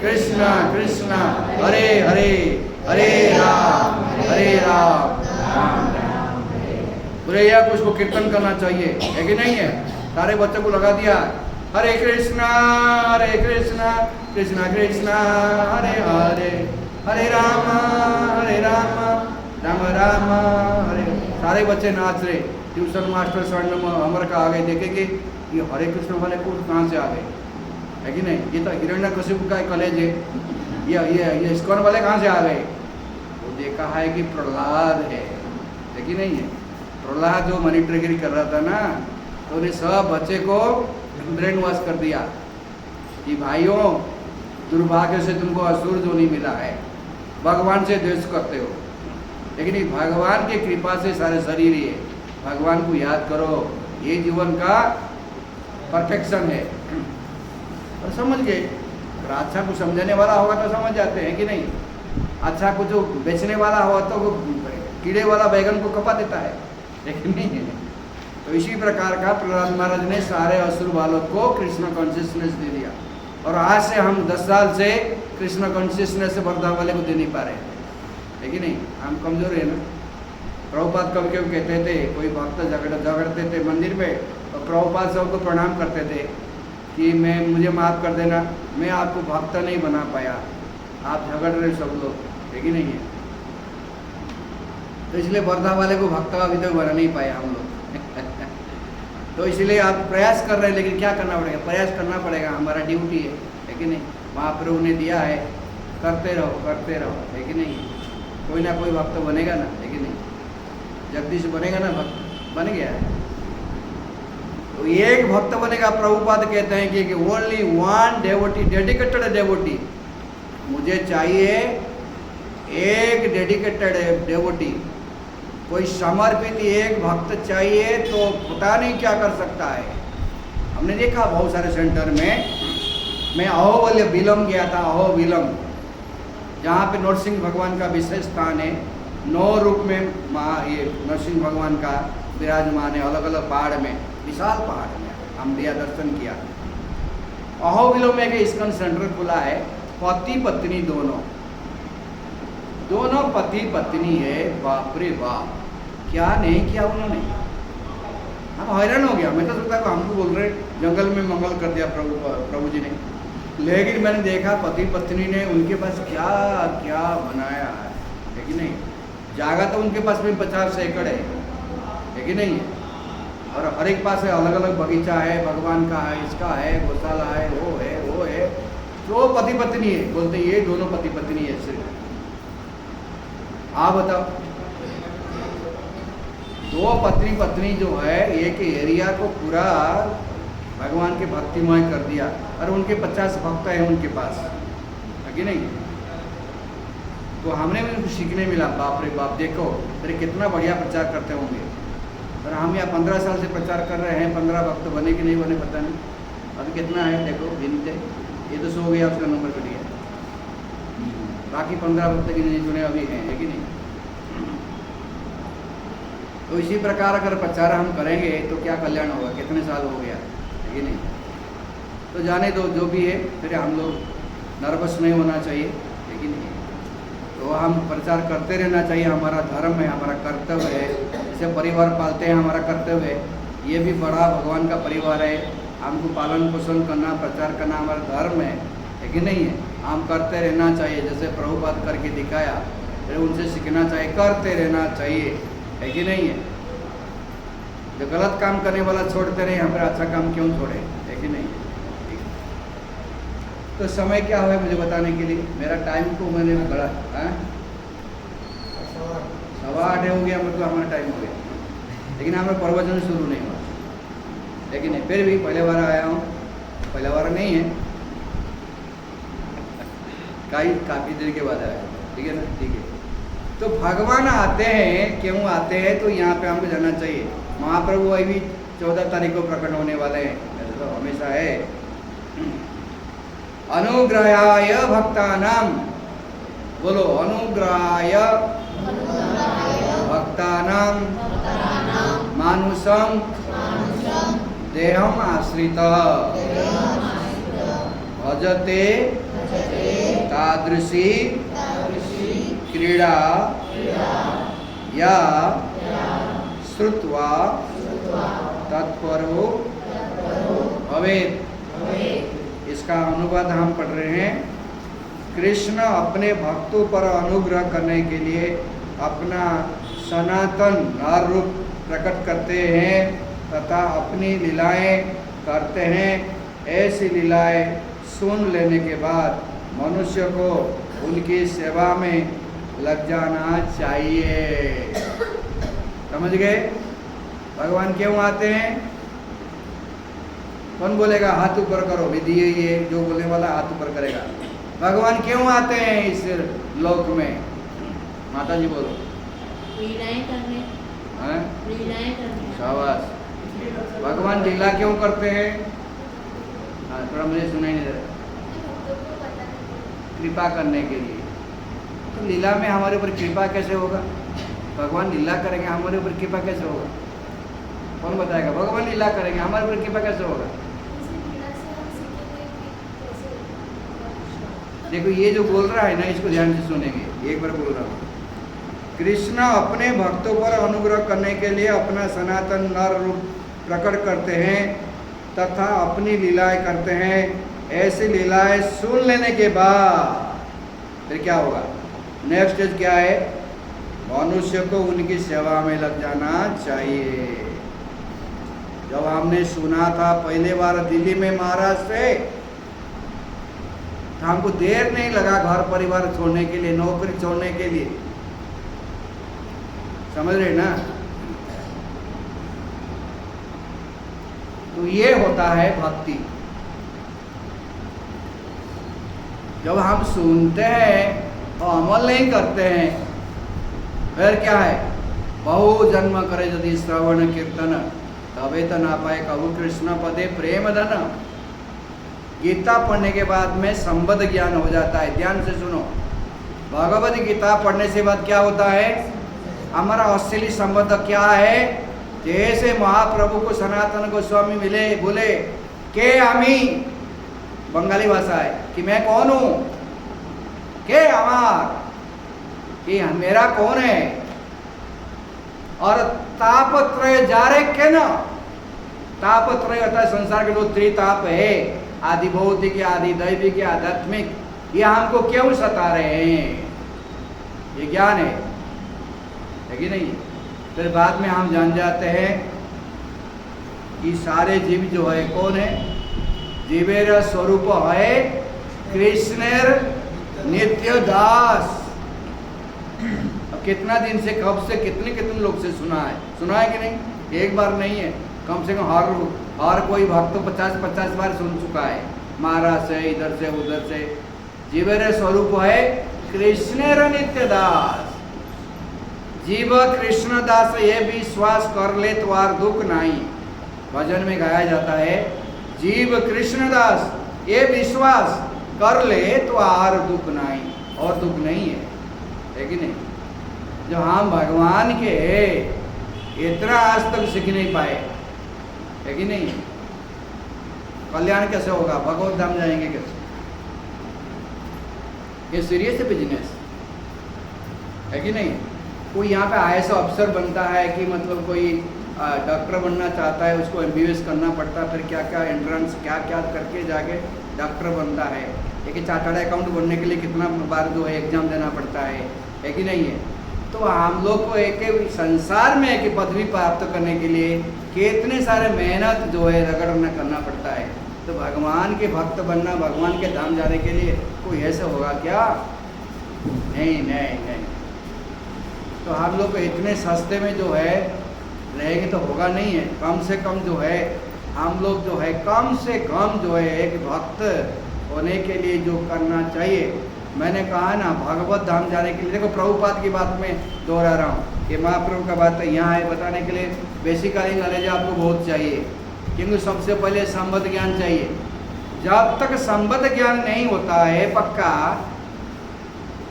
कृष्ण कृष्ण हरे हरे, हरे राम राम राम। बोले या कुछ को कीर्तन करना चाहिए, है कि नहीं है? सारे बच्चों को लगा दिया, हरे कृष्णा कृष्ण कृष्ण हरे हरे, हरे राम राम राम हरे। सारे बच्चे नाच रहे। ट्यूशन मास्टर स्वर्ण अमर का आ गए, देखेंगे ये हरे कृष्ण वाले को कहाँ से आ गए, है कि नहीं? ये तो हिरण्यकशिपु का कॉलेज है, ये इस्कॉन वाले कहाँ से आ गए? वो देखा है कि प्रहलाद है कि नहीं है? प्रहलाद जो मॉनिटरगिरी कर रहा था ना, तो उन्हें सब बच्चे को ब्रेन वॉश कर दिया कि भाइयों, दुर्भाग्य से तुमको असुर जो नहीं मिला है, भगवान से द्वेष करते हो, लेकिन भगवान की कृपा से सारे शरीर ही है। भगवान को याद करो, ये जीवन का परफेक्शन है। और समझ गए? अगर अच्छा को समझाने वाला होगा तो समझ जाते हैं कि नहीं? अच्छा को जो बेचने वाला हुआ तो वो कीड़े वाला बैगन को कपा देता है, लेकिन नहीं है। तो इसी प्रकार का प्रहलाद महाराज ने सारे असुर बालक को कृष्ण कॉन्शियसनेस दे दिया। और आज से हम 10 साल से कृष्ण कॉन्शियसनेस वर्धा वाले को दे नहीं पा रहे, है कि नहीं? हम कमजोर है ना। प्रभुपाद कभी कभी कहते थे, कोई भक्त झगड़ते थे मंदिर में, और प्रभुपाद साहब को प्रणाम करते थे कि मुझे माफ़ कर देना, मैं आपको भक्त नहीं बना पाया, आप झगड़ रहे सब लोग, है कि नहीं है। तो इसलिए वर्धा वाले को भक्त अभी तक बना नहीं पाया हम लोग तो इसलिए आप प्रयास कर रहे हैं, लेकिन क्या करना पड़ेगा, प्रयास करना पड़ेगा, हमारा ड्यूटी है कि नहीं। महाप्रभु ने दिया है, करते रहो, है कि नहीं। कोई ना कोई भक्त बनेगा ना, है कि नहीं। जगदीश बनेगा ना, भक्त बन गया है। तो एक भक्त बनेगा, प्रभुपाद कहते हैं कि only one devotee, dedicated devotee, मुझे चाहिए एक डेडिकेटेड डेवोटी, कोई समर्पित एक भक्त चाहिए, तो पता नहीं क्या कर सकता है। हमने देखा बहुत सारे सेंटर में, मैं अहोबिलम गया था, अहोबिलम, जहाँ पे नरसिंह भगवान का विशेष स्थान है, 9 रूप में ये नरसिंह भगवान का विराजमान है, अलग अलग पहाड़ में, विशाल पहाड़ में हम दिया दर्शन किया। अहोबिलम में एक इस्कॉन सेंटर खुला है, पति पत्नी दोनों पति पत्नी है। बाप रे बाप, क्या नहीं किया उन्होंने, हम हैरान हो गया। मैं तो सोचता कि हमको बोल रहे जंगल में मंगल कर दिया प्रभु जी ने, लेकिन मैंने देखा पति पत्नी ने उनके पास क्या क्या बनाया है कि नहीं। जगह तो उनके पास में 50 एकड़ है कि नहीं, और हर एक पास है, अलग अलग बगीचा है, भगवान का है, इसका है, गौशाला है, वो है, तो पति पत्नी है, बोलते ये दोनों पति पत्नी है सिर्फ। आप बताओ, 2 पत्नी जो है, एक एरिया को पूरा भगवान के भक्तिमय कर दिया, और उनके 50 भक्त हैं उनके पास, है कि नहीं। तो हमने भी उनको सीखने मिला, बाप रे बाप, देखो अरे कितना बढ़िया प्रचार करते होंगे। और हम यहाँ 15 साल से प्रचार कर रहे हैं, 15 भक्त बने कि नहीं बने पता नहीं। अभी कितना है देखो, गिनते, ये तो 100 हो गया, उसका नंबर कट गया, बाकी 15 भक्त की नहीं चुने अभी हैं, है कि नहीं। तो इसी प्रकार अगर प्रचार हम करेंगे तो क्या कल्याण होगा, कितने साल हो गया, है कि नहीं। तो जाने दो, जो भी है, फिर हम लोग नर्वस नहीं होना चाहिए, है कि नहीं। तो हम प्रचार करते रहना चाहिए, हमारा धर्म है, हमारा कर्तव्य है। जैसे परिवार पालते हैं, हमारा कर्तव्य है, ये भी बड़ा भगवान का परिवार है, हमको पालन पोषण करना, प्रचार करना हमारा धर्म है कि नहीं है। हम करते रहना चाहिए, जैसे प्रभुपाद करके दिखाया, फिर उनसे सीखना चाहिए, करते रहना चाहिए, है कि नहीं है। जो गलत काम करने वाला छोड़ते रहे, हमारा अच्छा काम क्यों छोड़े, है कि नहीं। तो समय क्या हुआ मुझे बताने के लिए, मेरा टाइम को मैंने बड़ा 8:15 हो गया, मतलब हमारा टाइम हो गया, लेकिन हमारा प्रवचन शुरू नहीं हुआ, लेकिन नहीं, फिर भी पहले बार आया हूँ, पहले बार नहीं है, काफ़ी देर के बाद आया, ठीक है ना, ठीक है। तो भगवान आते हैं, क्यों आते हैं, तो यहाँ पे हमको जाना चाहिए। महाप्रभु अभी 14 तारीख को प्रकट होने वाले हैं, ऐसा तो हमेशा है। अनुग्रहाय भक्तानाम, बोलो अनुग्रहाय भक्तानाम मानुषम देहम आश्रित भजते तादृशी क्रीड़ा या श्रुत्वा तत्परो भवेत्। इसका अनुवाद हम पढ़ रहे हैं। कृष्ण अपने भक्तों पर अनुग्रह करने के लिए अपना सनातन नर रूप प्रकट करते हैं तथा अपनी लीलाएं करते हैं। ऐसी लीलाएं सुन लेने के बाद मनुष्य को उनकी सेवा में लग जाना चाहिए। समझ गए भगवान क्यों आते हैं? कौन बोलेगा हाथ ऊपर करो, विधि ये जो बोलने वाला हाथ ऊपर करेगा। भगवान क्यों आते हैं इस लोक में? माता जी बोलो। लीलाएं करने। हैं? लीलाएं करने। शाबाश। भगवान लीला क्यों करते हैं? हाँ, थोड़ा मुझे सुनाई नहीं दे रहा। कृपा करने के लिए। तो लीला में हमारे ऊपर कृपा कैसे होगा? भगवान लीला करेंगे, हमारे ऊपर कृपा कैसे होगा? कौन बताएगा? भगवान लीला करेंगे, हमारे ऊपर कृपा कैसे होगा? देखो ये जो बोल रहा है ना, इसको ध्यान से सुनेंगे। एक बार बोल रहा हूँ। कृष्ण अपने भक्तों पर अनुग्रह करने के लिए अपना सनातन नर रूप प्रकट करते हैं तथा अपनी लीलाएं करते हैं। ऐसी लीलाएं सुन लेने के बाद फिर क्या होगा? नेक्स्ट स्टेज क्या है? मनुष्य को उनकी सेवा में लग जाना चाहिए। जब हमने सुना था पहले बार दिल्ली में महाराज से, तो हमको देर नहीं लगा घर परिवार छोड़ने के लिए, नौकरी छोड़ने के लिए। समझ रहे ना? तो ये होता है भक्ति। जब हम सुनते हैं और अमल नहीं करते हैं, फिर क्या है? बहु जन्म करे यदि श्रवण कीर्तन, तबे तो ना पाए कबू कृष्ण पदे प्रेम धन। गीता पढ़ने के बाद में संबद्ध ज्ञान हो जाता है। ध्यान से सुनो, भगवद गीता पढ़ने से बाद क्या होता है? हमारा असली संबंध क्या है? जैसे महाप्रभु को सनातन गोस्वामी मिले, बोले के आमी, बंगाली भाषा है कि मैं कौन हूं, के अमार, कि मेरा कौन है, और तापत्रय जारे के न, तापत्रय होता है संसार के जो त्रिताप है, आदि भौतिक, आदि दैविक, आध्यात्मिक, ये हमको क्यों सता रहे हैं? ये ज्ञान है कि नहीं? फिर बाद में हम जान जाते हैं कि सारे जीव जो है कौन है? जीवेर स्वरूप है कृष्णेर नित्य दास। अब कितना दिन से, कब से, कितने कितने लोग से सुना है कि नहीं? एक बार नहीं है, कम से कम हर कोई भक्त तो 50-50 बार सुन चुका है, महाराज से, इधर से उधर से। जीवेर स्वरूप है कृष्णेर नित्य दास। जीव कृष्ण दास ये विश्वास कर ले तो आर दुख नहीं। भजन में गाया जाता है, जीव कृष्ण दास ये विश्वास कर ले तो आर दुख नहीं, और दुख नहीं है कि नहीं? जो हम भगवान के इतना आज तक सीख नहीं पाए, है कि नहीं? कल्याण कैसे होगा? भगवत धाम जाएंगे कैसे? ये सीरियस है बिजनेस, है कि नहीं? कोई यहाँ पे IAS अफसर बनता है कि मतलब कोई डॉक्टर बनना चाहता है, उसको MBBS करना पड़ता है, फिर क्या क्या एंट्रेंस क्या क्या करके जाके डॉक्टर बनता है। एक चार्टर्ड अकाउंट बनने के लिए कितना बार जो है एग्जाम देना पड़ता है कि नहीं है? तो हम लोग को एक संसार में एक पदवी प्राप्त करने के लिए कितने सारे मेहनत जो है रगड़ना करना पड़ता है। तो भगवान के भक्त बनना, भगवान के धाम जाने के लिए कोई ऐसे होगा क्या? नहीं नहीं नहीं। तो हम लोग को इतने सस्ते में जो है रहेंगे तो होगा नहीं है। कम से कम जो है हम लोग जो है कम से कम जो है एक भक्त होने के लिए जो करना चाहिए। मैंने कहा ना, भगवत धाम जाने के लिए, देखो प्रभुपाद की बात में दोहरा रहा हूँ, ये महाप्रभु का बात है यहाँ है बताने के लिए। बेसिकली नॉलेज आपको बहुत चाहिए, क्योंकि सबसे पहले संबद्ध ज्ञान चाहिए। जब तक संबद्ध ज्ञान नहीं होता है पक्का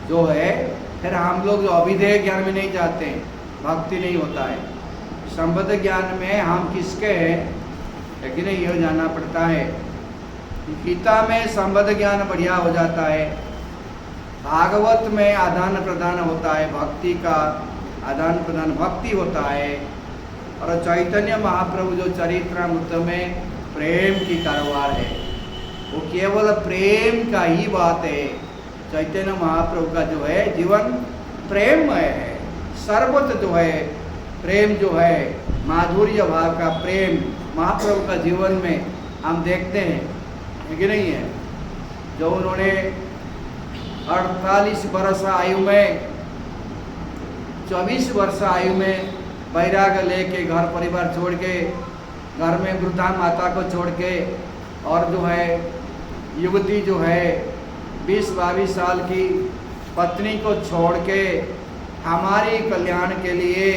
जो है, फिर हम लोग जो अभिधेय ज्ञान में नहीं जाते हैं, भक्ति नहीं होता है। संबद्ध ज्ञान में हम किसके हैं, लेकिन यह जानना पड़ता है। गीता में संबद्ध ज्ञान बढ़िया हो जाता है, भागवत में आदान प्रदान होता है, भक्ति का आदान प्रदान भक्ति होता है। और चैतन्य महाप्रभु जो चरित्रामृत में प्रेम की कारोबार है, वो केवल प्रेम का ही बात है। चैतन्य महाप्रभु का जो है जीवन प्रेममय है, सर्वत्र जो है प्रेम जो है, माधुर्य भाव का प्रेम महाप्रभु का जीवन में हम देखते हैं, है कि नहीं है? जो उन्होंने 48 वर्ष आयु में, 24 वर्ष आयु में वैराग्य लेके घर परिवार छोड़ के, घर में वृद्धा माता को छोड़ के, और जो है युवती जो है 20-22 साल की पत्नी को छोड़ के हमारी कल्याण के लिए,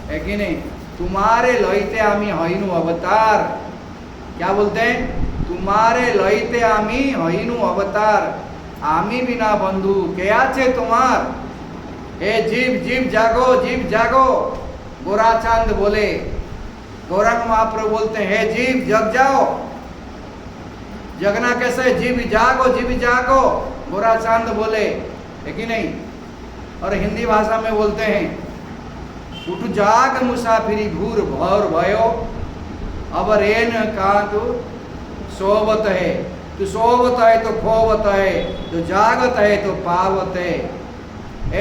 है कि नहीं? तुम्हारे लइते आमी हईनु अवतार, क्या बोलते हैं? तुम्हारे लइते आमी हईनु अवतार, आमी बिना बंधु के आचे तुम्हार। हे जीव जीव जागो, जीव जागो। गोराचांद बोले, गौरांग महाप्रभु बोलते हैं, हे जीव जग जाओ। जगना कैसे? जीव जागो, जीव जागो। गोराचांद बोले, है कि नहीं? और हिंदी भाषा में बोलते हैं, उठ जाग मुसाफिरी भूर भौर भयो, अब रेन कहा तू सोवत है, तू सोवत है तो खोवत है, तो जागत है तो पावत है।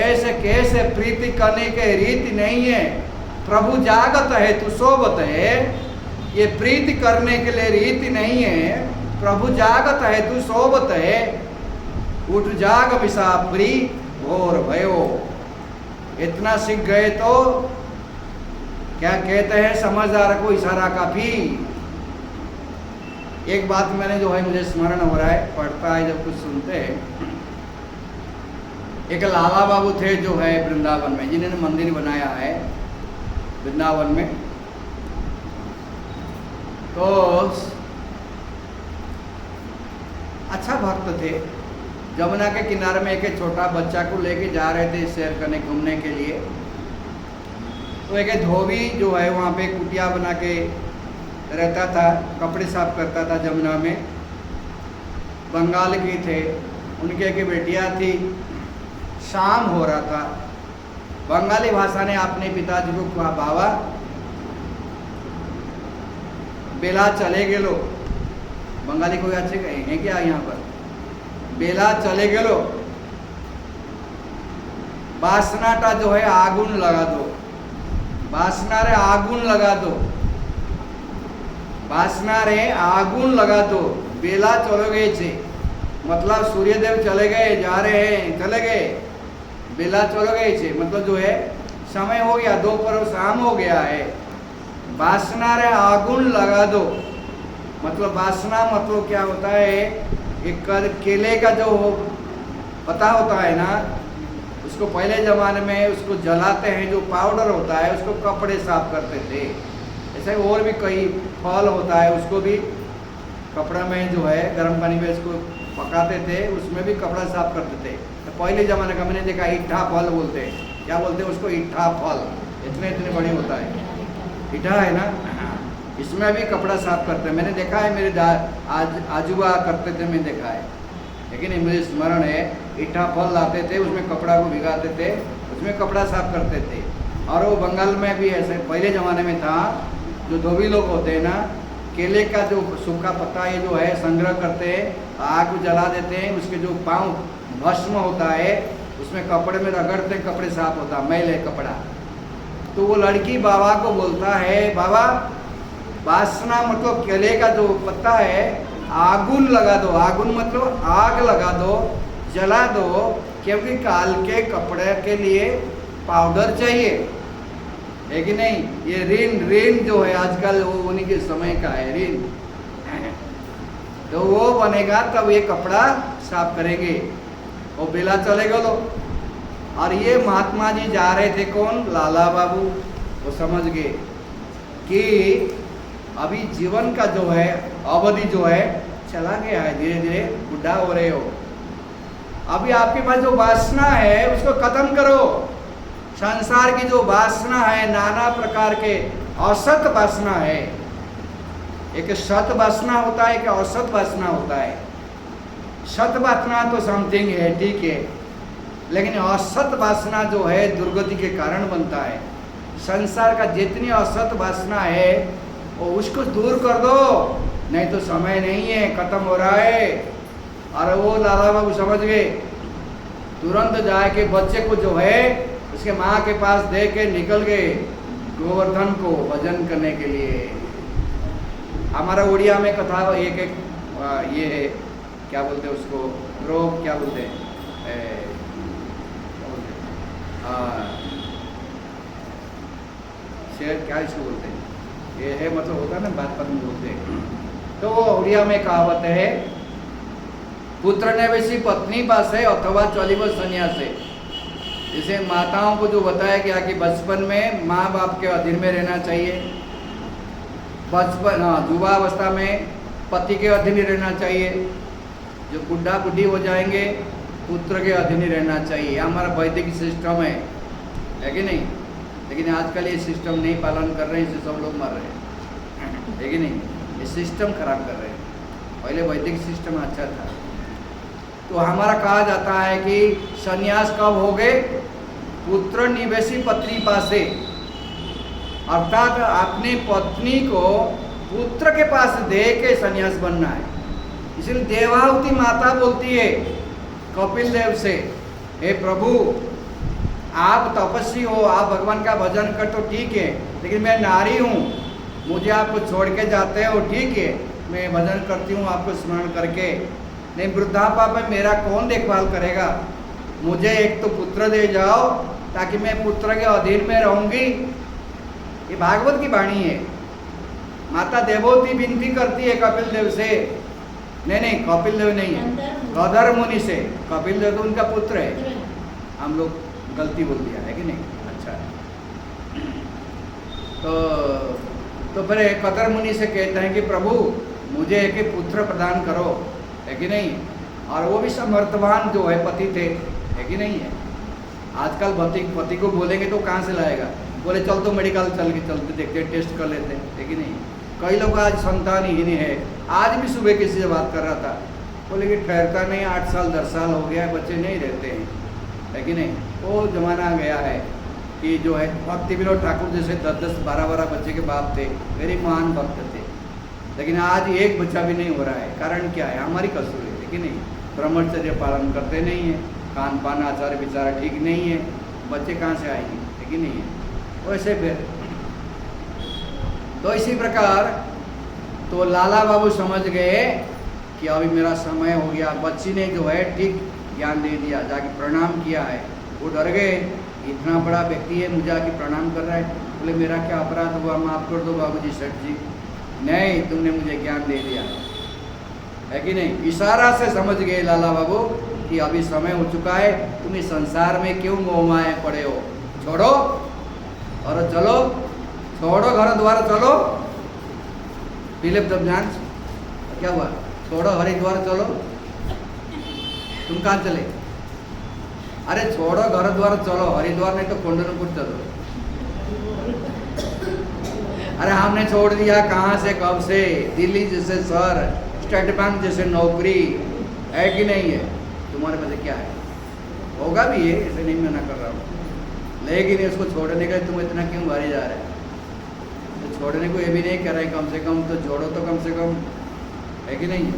ऐसे कैसे प्रीति करने के रीति नहीं है। प्रभु जागत है तू सोवत है, ये प्रीति करने के लिए रीति नहीं है। प्रभु जागत है तू सोवत है, उठ जाग विषा प्री घोर भयो। इतना सीख गए तो क्या कहते हैं, समझदार को इशारा काफी। एक बात मैंने जो है मुझे स्मरण हो रहा है, पढ़ता है जब कुछ सुनते हैं। एक लाला बाबू थे जो है वृंदावन में, जिन्होंने मंदिर बनाया है वृंदावन में। तो अच्छा भक्त थे। जमुना के किनारे में एक छोटा बच्चा को लेके जा रहे थे सैर करने घूमने के लिए। तो एक धोबी जो है वहाँ पे कुटिया बना के रहता था, कपड़े साफ करता था जमुना में। बंगाल की थे, उनके एक बेटिया थी। शाम हो रहा था। बंगाली भाषा ने अपने पिताजी को कहा, बाबा बेला चले गेलो। बंगाली कोई अच्छे कहेंगे क्या यहाँ पर? बेला चले गेलो, बासनाटा जो है आगुन लगा दो। बासना रे आगुन लगा दो, बासना रे आगुन लगा दो। बेला चले गए थे, मतलब सूर्यदेव चले गए, जा रहे हैं, चले गए। बेला चले गए थे मतलब जो है समय हो गया, दोपहर शाम हो गया है। बासना रे आगुन लगा दो, मतलब बासना मतलब क्या होता है, एक केले का जो पता होता है ना, उसको पहले ज़माने में उसको जलाते हैं, जो पाउडर होता है उसको कपड़े साफ करते थे। ऐसे और भी कई फल होता है, उसको भी कपड़ा में जो है गर्म पानी में इसको पकाते थे, उसमें भी कपड़ा साफ करते थे। तो पहले ज़माने का मैंने देखा, ईठा फल बोलते हैं। क्या बोलते हैं उसको? ईठा फल। इतने इतने बड़े होता है, ईठा है ना, इसमें भी कपड़ा साफ करते हैं। मैंने देखा है, मेरे आजूबा करते थे, मैंने देखा है। लेकिन मुझे स्मरण है, ईठा फल लाते थे, उसमें कपड़ा को भिगाते थे, उसमें कपड़ा साफ करते थे। और वो बंगाल में भी ऐसे पहले ज़माने में था। जो धोबी लोग होते हैं ना, केले का जो सूखा पत्ता ये जो है संग्रह करते हैं, आग को जला देते हैं, उसके जो पाँव भस्म होता है उसमें कपड़े में रगड़ते, कपड़े साफ होता, मैल है कपड़ा। तो वो लड़की बाबा को बोलता है, बाबा बासना मतलब केले का जो पत्ता है आगुन लगा दो। आगुन मतलब आग लगा दो, जला दो, क्योंकि काल के कपड़े के लिए पाउडर चाहिए, है कि नहीं। ये ऋण जो है आजकल वो उन्हीं के समय का है ऋण, तो वो बनेगा तब ये कपड़ा साफ करेंगे। वो बेला चले गए लोग। और ये महात्मा जी जा रहे थे, कौन? लाला बाबू। वो समझ गए कि अभी जीवन का जो है अवधि जो है चला गया है, धीरे धीरे बुढ़ा हो रहे हो। अभी आपके पास जो वासना है उसको खत्म करो। संसार की जो वासना है, नाना प्रकार के असत वासना है। एक सत वासना होता है, एक असत वासना होता है। सत वासना तो समथिंग है, ठीक है, लेकिन असत वासना जो है दुर्गति के कारण बनता है। संसार का जितनी असत वासना है वो उसको दूर कर दो, नहीं तो समय नहीं है, खत्म हो रहा है। और वो लाला बाबू समझ गए, तुरंत जाके बच्चे को जो है उसके माँ के पास दे के निकल गए गोवर्धन को भजन करने के लिए। हमारा उड़िया में कथा एक ये है, क्या बोलते हैं उसको, रोग क्या बोलते हैं, शेर क्या इसको बोलते हैं, ये है मतलब होता है ना, बात पत्नी बोलते हैं। तो वो उड़िया में कहावत है, पुत्र ने वैसी पत्नी पास है अथवा चलिव संन्यास है। जैसे माताओं को जो बताया गया कि बचपन में माँ बाप के अधीन में रहना चाहिए, बचपन युवावस्था में पति के अधीन रहना चाहिए, जो बुढ़ा बुढ़ी हो जाएंगे पुत्र के अधीन रहना चाहिए। हमारा वैदिक सिस्टम है कि नहीं। लेकिन आजकल ये सिस्टम नहीं पालन कर रहे हैं, इससे सब लोग मर रहे हैं, है कि नहीं। ये सिस्टम खराब कर रहे हैं। पहले वैदिक सिस्टम अच्छा था। तो हमारा कहा जाता है कि संन्यास कब हो गए? पुत्र निवेशी पत्नी पासे, अर्थात अपनी पत्नी को पुत्र के पास दे के संन्यास बनना है। इसलिए देवाहुति माता बोलती है कपिल देव से, हे प्रभु आप तपस्वी हो, आप भगवान का भजन कर तो ठीक है, लेकिन मैं नारी हूँ, मुझे आपको छोड़ के जाते हो, ठीक है मैं भजन करती हूँ आपको स्मरण करके, नहीं वृद्धापा में मेरा कौन देखभाल करेगा, मुझे एक तो पुत्र दे जाओ ताकि मैं पुत्र के अधीन में रहूंगी। ये भागवत की वाणी है। माता देवोती विनती करती है कपिल देव से, नहीं कपिल देव नहीं है, गदर मुनि से। कपिल देव तो उनका पुत्र है, हम लोग गलती बोल दिया है कि नहीं। अच्छा तो फिर कदर मुनि से कहते हैं कि प्रभु मुझे एक पुत्र प्रदान करो, है कि नहीं। और वो भी समर्थवान जो है पति थे, है कि नहीं है। आजकल पति को बोलेंगे तो कहाँ से लाएगा, बोले चल तो मेडिकल चल के चलते देखते टेस्ट कर लेते, है कि नहीं। कई लोग आज संतान ही नहीं है। आज भी सुबह किसी से बात कर रहा था, बोले कि ठहरता नहीं, 8 साल 10 साल हो गया बच्चे नहीं रहते हैं, है कि नहीं। वो जमाना गया है कि जो है भक्ति विनोद ठाकुर जैसे 10-10 12-12 बच्चे के बाप थे, मेरे महान भक्त थे, लेकिन आज एक बच्चा भी नहीं हो रहा है। कारण क्या है, हमारी कसूर है कि नहीं। ब्रह्मचर्य पालन करते नहीं है, खान पान आचार विचार ठीक नहीं है, बच्चे कहाँ से आएंगे, है कि नहीं है। वैसे फिर तो इसी प्रकार तो लाला बाबू समझ गए कि अभी मेरा समय हो गया। बच्ची ने जो है ठीक ज्ञान दे दिया, जाके प्रणाम किया है। वो डर गए, इतना बड़ा व्यक्ति है मुझे आके प्रणाम कर रहा है, बोले मेरा क्या अपराध हुआ, माफ़ कर दो बाबूजी सेठ जी। नहीं, तुमने मुझे ज्ञान दे दिया, है कि नहीं। इशारा से समझ गए लाला बाबू कि अभी समय हो चुका है, तुम इस संसार में क्यों मोह माए पड़े हो, छोड़ो और चलो, छोड़ो घर द्वार चलो। फिलिप दबजान क्या हुआ, छोड़ो हरिद्वार चलो। तुम कहाँ चले, अरे छोड़ो घर द्वार चलो, हरिद्वार नहीं तो कुंडनपुर चलो। अरे हमने छोड़ दिया, कहाँ से कब से, दिल्ली जैसे शहर, स्टेट बैंक जैसे नौकरी, है कि नहीं है। तुम्हारे पास क्या है, होगा भी है, ऐसे नहीं मना कर रहा हूँ, लेकिन इसको छोड़ने का तुम इतना क्यों भारी जा रहे हैं। तो छोड़ने को ये भी नहीं कर रहे, कम से कम तो जोड़ो तो कम से कम, है कि नहीं।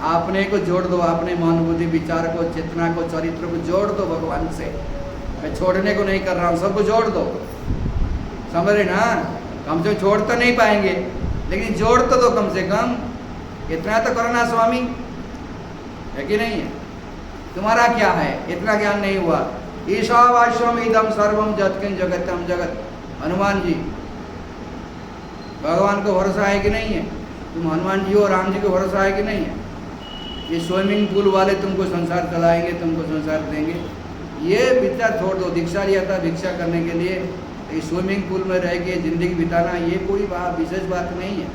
आपने को जोड़ दो, अपने मन बुद्धि विचार को, चेतना को, चरित्र को जोड़ दो भगवान से। मैं छोड़ने को नहीं कर रहा हूँ, सबको जोड़ दो, समझ रहे ना। कम से कम छोड़ तो नहीं पाएंगे, लेकिन जोड़ तो दो कम से कम, इतना तो करो ना स्वामी, है कि नहीं है। तुम्हारा क्या है, इतना ज्ञान नहीं हुआ। ईशावास्यम इदम सर्वम जगत्किं जगतम जगत। हनुमान जी, भगवान को भरोसा है कि नहीं है। तुम हनुमान जी और राम जी को भरोसा है कि नहीं है। ये स्विमिंग पूल वाले तुमको संसार चलाएंगे, तुमको संसार देंगे, ये विचार छोड़ दो। दीक्षा लिया था भिक्षा करने के लिए, ये स्विमिंग पूल में रह के जिंदगी बिताना ये कोई विशेष बात नहीं है।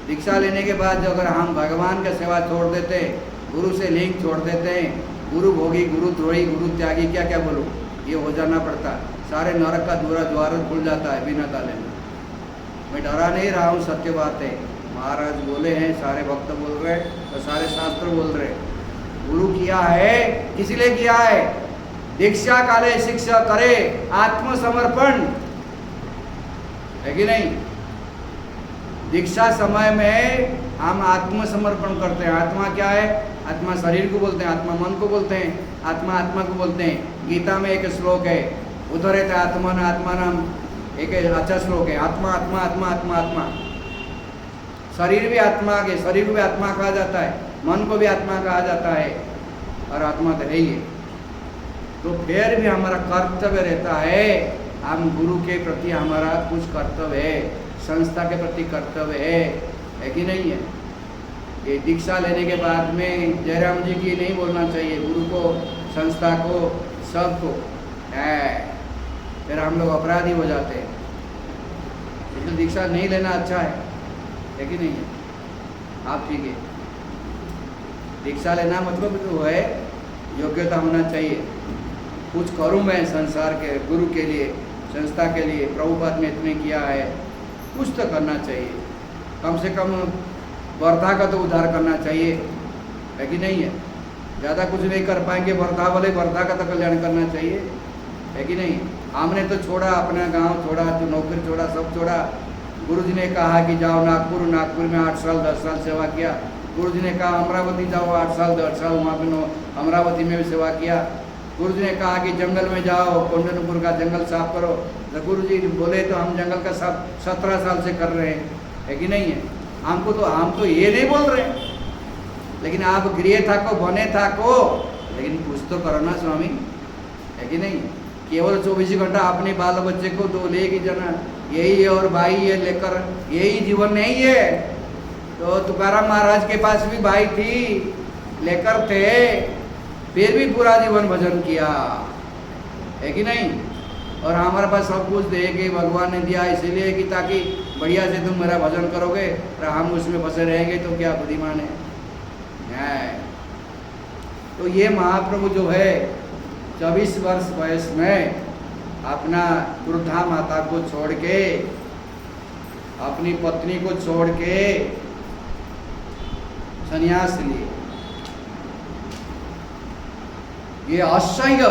दीक्षा लेने के बाद अगर हम भगवान का सेवा छोड़ देते हैं, गुरु से लिंक छोड़ देते हैं, गुरु भोगी, गुरु द्रोही, गुरु त्यागी, क्या क्या बोलो, ये हो जाना पड़ता। सारे नरक का द्वार खुल जाता है बिना ताले में। मैं डरा नहीं रहा हूँ, सत्य बात है। महाराज बोले हैं, सारे भक्त बोल रहे और सारे शास्त्र बोल रहे। गुरु किया है, किस लिए किया है। दीक्षा काले शिक्षा करे आत्मसमर्पण, है कि नहीं। दीक्षा समय में हम आत्मसमर्पण करते हैं। आत्मा क्या है, आत्मा शरीर को बोलते हैं, आत्मा मन को बोलते हैं, आत्मा आत्मा को बोलते हैं। गीता में एक श्लोक है, उधर है आत्मा न आत्मा नाम, एक अच्छा श्लोक है, आत्मा आत्मा आत्मा आत्मा आत्मा। शरीर भी आत्मा के, शरीर को भी आत्मा कहा जाता है, मन को भी आत्मा कहा जाता है, और आत्मा तो है ही है। तो फिर भी हमारा कर्तव्य रहता है, हम गुरु के प्रति हमारा कुछ कर्तव्य है, संस्था के प्रति कर्तव्य है कि नहीं है। ये दीक्षा लेने के बाद में जयराम जी की नहीं बोलना चाहिए, गुरु को, संस्था को, सबको है, फिर हम लोग अपराधी हो जाते हैं। इसलिए दीक्षा नहीं लेना अच्छा है कि नहीं है। आप ठीक है, दीक्षा लेना मतलब तो है योग्यता होना चाहिए। कुछ करूं मैं संसार के, गुरु के लिए, संस्था के लिए, प्रभुपाद ने इतने किया है, कुछ तो करना चाहिए। कम से कम वर्धा का तो उद्धार करना चाहिए, है कि नहीं है। ज़्यादा कुछ नहीं कर पाएंगे, वर्धा वाले वर्धा का तो कल्याण करना चाहिए, है कि नहीं। हमने तो छोड़ा, अपना गांव छोड़ा, तो नौकरी छोड़ा, सब छोड़ा, गुरुजी ने कहा कि जाओ नागपुर, नागपुर में 8 साल 10 साल सेवा किया। गुरुजी ने कहा अमरावती जाओ, 8 साल 10 साल वहाँ पे अमरावती में भी सेवा किया। गुरुजी ने कहा कि जंगल में जाओ, कोंडनपुर का जंगल साफ करो। तो गुरुजी बोले तो हम जंगल का साफ 17 साल से कर रहे हैं, है कि नहीं है? हम तो ये नहीं बोल रहे, लेकिन आप गृह थाको बने थाको, लेकिन कुछ तो करो ना स्वामी, है कि नहीं? केवल 24 घंटा अपने बाल बच्चे को तो लेके जाना यही है, और भाई ये लेकर यही जीवन नहीं है। तो तुकाराम महाराज के पास भी भाई थी, लेकर थे, फिर भी पूरा जीवन भजन किया, है कि नहीं? और हमारे पास सब कुछ दे के भगवान ने दिया इसीलिए कि ताकि बढ़िया से तुम मेरा भजन करोगे और हम उसमें बसे रहेंगे तो क्या बुद्धिमान है। तो ये महाप्रभु जो है 24 वर्ष वयस में अपना वृद्धा माता को छोड़ के, अपनी पत्नी को छोड़ के संन्यास लिए। ये असह्य,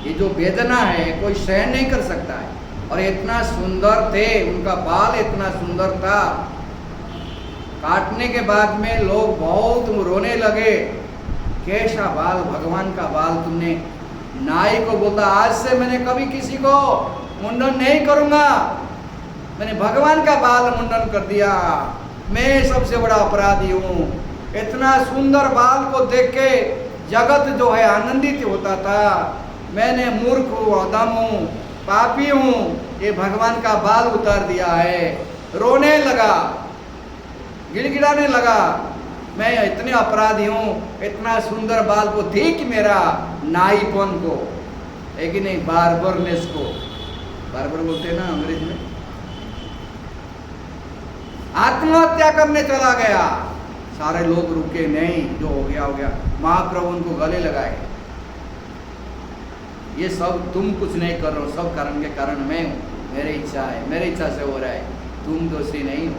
ये जो वेदना है कोई सहन नहीं कर सकता है। और इतना सुंदर थे, उनका बाल इतना सुंदर था, काटने के बाद में लोग बहुत रोने लगे, कैसा बाल, भगवान का बाल तुमने। नाई को बोलता आज से मैंने कभी किसी को मुंडन नहीं करूंगा, मैंने भगवान का बाल मुंडन कर दिया, मैं सबसे बड़ा अपराधी हूँ। इतना सुंदर बाल को देख के जगत जो है आनंदित होता था। मैंने मूर्ख हूँ, अधम हूँ, पापी हूँ, ये भगवान का बाल उतार दिया है। रोने लगा, गिड़गिड़ाने लगा, मैं इतने अपराधी हूँ, इतना सुंदर बाल को देख मेरा नाईपन को, है कि नहीं, बार्बरनेस को, बार्बर बोलते हैं ना अंग्रेज में। आत्महत्या करने चला गया। सारे लोग रुके नहीं, जो हो गया हो गया। महाप्रभु उनको गले लगाए, ये सब तुम कुछ नहीं कर रहे हो, सब कारण के कारण मैं हूँ, मेरी इच्छा है, मेरी इच्छा से हो रहा है, तुम दोषी नहीं हो।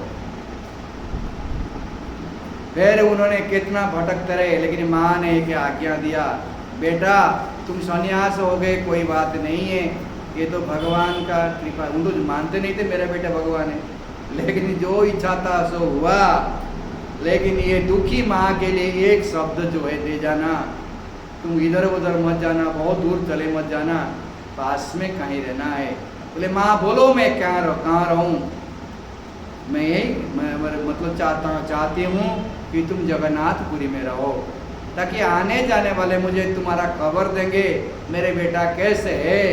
फिर उन्होंने कितना भटकते रहे, लेकिन माँ ने एक आज्ञा दिया, बेटा तुम सन्यास हो गए कोई बात नहीं है, ये तो भगवान का कृपा। उनको मानते नहीं थे मेरा बेटा भगवान है, लेकिन जो इच्छा था सो हुआ। लेकिन ये दुखी माँ के लिए एक शब्द जो है दे जाना, तुम इधर उधर मत जाना, बहुत दूर चले मत जाना, पास में कहीं रहना है। बोले माँ बोलो मैं कहाँ रहूँ, मैं यही मतलब चाहती हूँ कि तुम जगन्नाथपुरी में रहो, ताकि आने जाने वाले मुझे तुम्हारा खबर देंगे मेरे बेटा कैसे है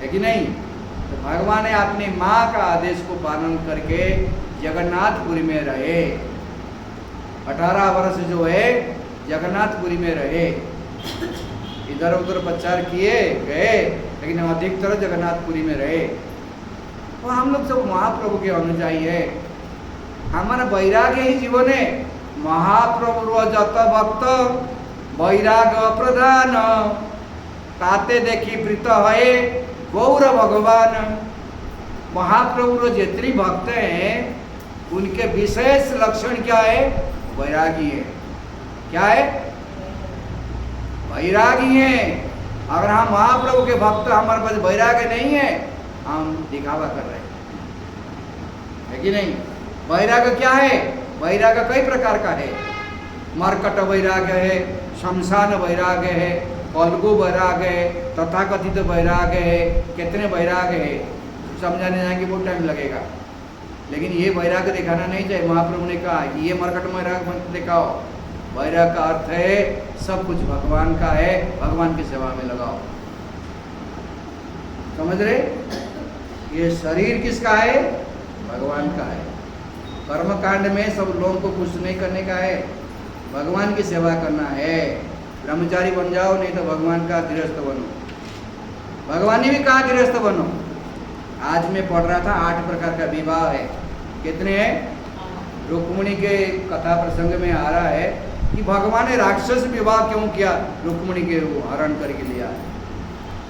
कि नहीं। तो भगवान ने अपनी माँ का आदेश को पालन करके जगन्नाथपुरी में रहे। 18 वर्ष जो है जगन्नाथपुरी में रहे, इधर उधर प्रचार किए गए, लेकिन अधिकतर जगन्नाथपुरी में रहे। तो हम लोग सब महाप्रभु के अनुयायी है, हमारा वैराग्य ही जीवन है। महाप्रभु जत भक्त वैराग्य प्रधान, ताते देखी प्रीत है गौर भगवान। महाप्रभु जितनी भक्त हैं उनके विशेष लक्षण क्या है? वैरागी है। क्या है? वैरागी है। अगर हम महाप्रभु के भक्त, हमारे पास वैराग्य नहीं है, हम दिखावा कर रहे हैं, है कि नहीं। वैराग्य क्या है? वैराग्य कई प्रकार का है। मरकट वैराग्य है, शमशान वैराग्य है, फल्गु वैराग्य है, तथाकथित वैराग्य है, कितने वैराग्य है, समझाने जाएंगे बहुत टाइम लगेगा। लेकिन ये वैराग्य दिखाना नहीं चाहिए। महाप्रभु ने कहा ये मरकट वैराग्य मत दिखाओ। वैराग्य का अर्थ है सब कुछ भगवान का है, भगवान की सेवा में लगाओ। समझ रहे? ये शरीर किसका है? भगवान का है। कर्म कांड में सब लोगों को कुछ नहीं करने का है, भगवान की सेवा करना है। ब्रह्मचारी बन जाओ, नहीं तो भगवान का गृहस्थ बनो। भगवान ने भी कहा गृहस्थ बनो। आज मैं पढ़ रहा था 8 प्रकार का विवाह है। कितने हैं? रुक्मिणी के कथा प्रसंग में आ रहा है कि भगवान ने राक्षस विवाह क्यों किया, रुक्मिणी के हरण करके लिया।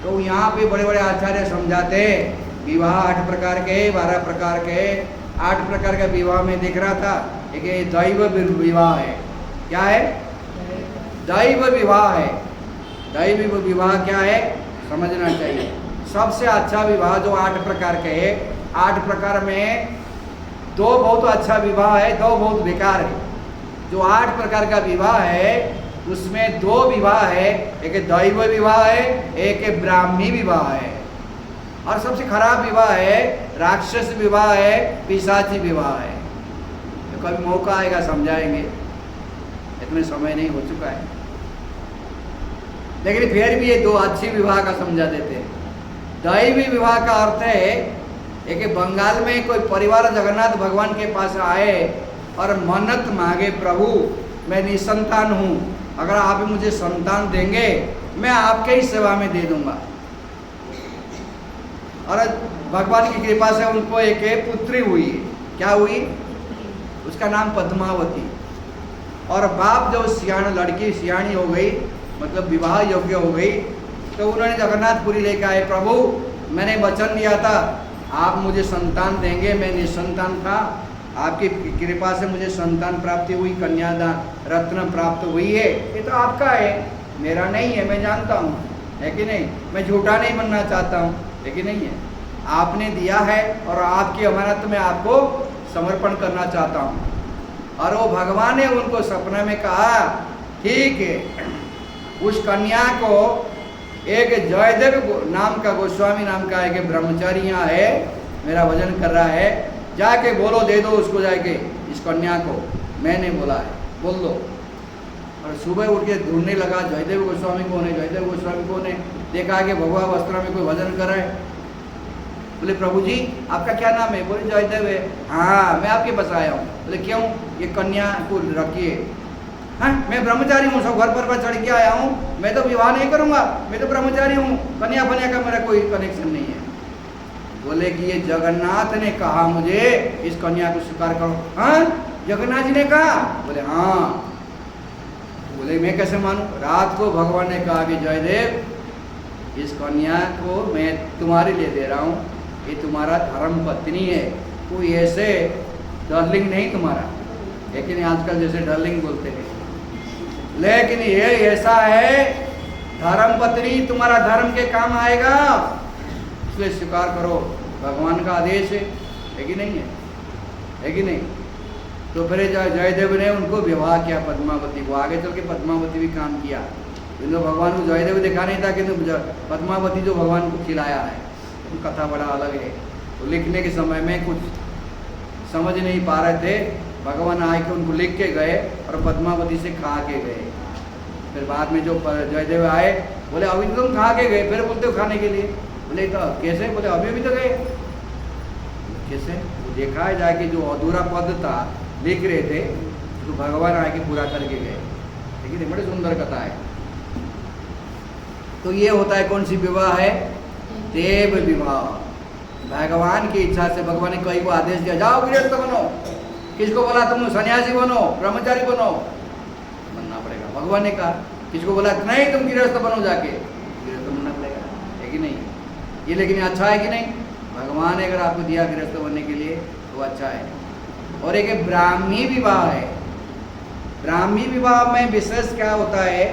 तो यहाँ पे बड़े बड़े आचार्य समझाते हैं विवाह 8 प्रकार के, 12 प्रकार के। 8 प्रकार का विवाह में दिख रहा था एक दैव विवाह है। क्या है? दैव विवाह है। दैव विवाह क्या है समझना चाहिए। सबसे अच्छा विवाह जो 8 प्रकार के है, 8 प्रकार में 2 बहुत अच्छा विवाह है, 2 बहुत बेकार है। जो 8 प्रकार का विवाह है उसमें 2 विवाह है, एक दैव विवाह है, एक ब्राह्मी विवाह है, और सबसे खराब विवाह है राक्षस विवाह है, पिशाची विवाह है। तो कभी मौका आएगा समझाएंगे, इतने समय नहीं हो चुका है, लेकिन फिर भी ये 2 अच्छी विवाह का समझा देते हैं। दैवी विवाह का अर्थ है एक बंगाल में कोई परिवार जगन्नाथ भगवान के पास आए और मन्नत मांगे, प्रभु मैं निसंतान हूँ, अगर आप मुझे संतान देंगे मैं आपके ही सेवा में दे दूंगा। और भगवान की कृपा से उनको एक पुत्री हुई। क्या हुई? उसका नाम पद्मावती। और बाप जो लड़की सियाणी हो गई, मतलब विवाह योग्य हो गई, तो उन्होंने जगन्नाथपुरी लेकर आए, प्रभु मैंने वचन दिया था आप मुझे संतान देंगे, मैं निसंतान था, आपकी कृपा से मुझे संतान प्राप्ति हुई, कन्यादान रत्न प्राप्त हुई है, ये तो आपका है, मेरा नहीं है, मैं जानता हूँ, है कि नहीं? मैं झूठा नहीं बनना चाहता हूँ, है कि नहीं है? आपने दिया है और आपकी अमानत में आपको समर्पण करना चाहता हूँ। और वो भगवान ने उनको सपना में कहा, ठीक है, उस कन्या को एक जयदेव नाम का, गोस्वामी नाम का एक ब्रह्मचारी यहाँ है, मेरा भजन कर रहा है, जाके बोलो, दे दो उसको, जाके इस कन्या को, मैंने बोला है, बोल दो। और सुबह उठ के ढूंढने लगा जयदेव गोस्वामी कौन है, जयदेव गोस्वामी कौन है। देखा कि भगवा वस्त्र में कोई भजन कर रहा है। बोले प्रभु जी आपका क्या नाम है? बोले जयदेव है। हाँ मैं आपके पास आया हूँ। बोले क्यों? ये कन्या को रखिए। हाँ मैं ब्रह्मचारी हूँ, सब घर पर चढ़ के आया हूँ, मैं तो विवाह नहीं करूँगा, मैं तो ब्रह्मचारी हूँ, कन्या बनिया का मेरा कोई कनेक्शन नहीं है। बोले कि ये जगन्नाथ ने कहा मुझे इस कन्या को स्वीकार करो। हाँ जगन्नाथ जी ने कहा? बोले हाँ। बोले मैं कैसे मानूं? रात को भगवान ने कहा कि जयदेव इस कन्या को मैं तुम्हारे लिए दे रहा हूँ, ये तुम्हारा धर्म पत्नी है, कोई ऐसे डार्लिंग नहीं तुम्हारा, लेकिन आजकल जैसे डार्लिंग बोलते हैं, लेकिन ये ऐसा है धर्म पत्नी, तुम्हारा धर्म के काम आएगा, इसलिए स्वीकार करो, भगवान का आदेश है कि नहीं है कि नहीं? तो फिर जयदेव ने उनको विवाह किया पद्मावती को। आगे चल के पद्मावती भी काम किया, किंतु भगवान को जयदेव देखा नहीं था, किंतु पद्मावती जो भगवान को खिलाया है, तो कथा बड़ा अलग है। तो लिखने के समय में कुछ समझ नहीं पा रहे थे, भगवान आए के उनको लिख के गए और पद्मावती से खा के गए। फिर बाद में जो जयदेव आए, बोले अभी तुम खा के गए, फिर बोलते हो खाने के लिए। बोले तो कैसे? बोले अभी भी तो गए। कैसे? वो देखा है जाके जो अधूरा पद था लिख रहे थे, तो भगवान आके पूरा करके गए। लेकिन बड़ी सुंदर कथा है। तो ये होता है कौन सी विवाह है? देव विवाह। भगवान की इच्छा से भगवान ने कई को आदेश दिया, जाओ गृहस्थ बनो। किसको बोला तुम सन्यासी बनो, ब्रह्मचारी बनो? बनना पड़ेगा। भगवान ने कहा। किसको बोला नहीं तुम गृहस्थ बनो, जाके गृहस्थ बनना पड़ेगा, है कि नहीं? ये लेकिन अच्छा है कि नहीं? भगवान ने अगर आपको दिया गृहस्थ बनने के लिए तो अच्छा है। और एक ब्राह्मी विवाह है। ब्राह्मी विवाह में विशेष क्या होता है?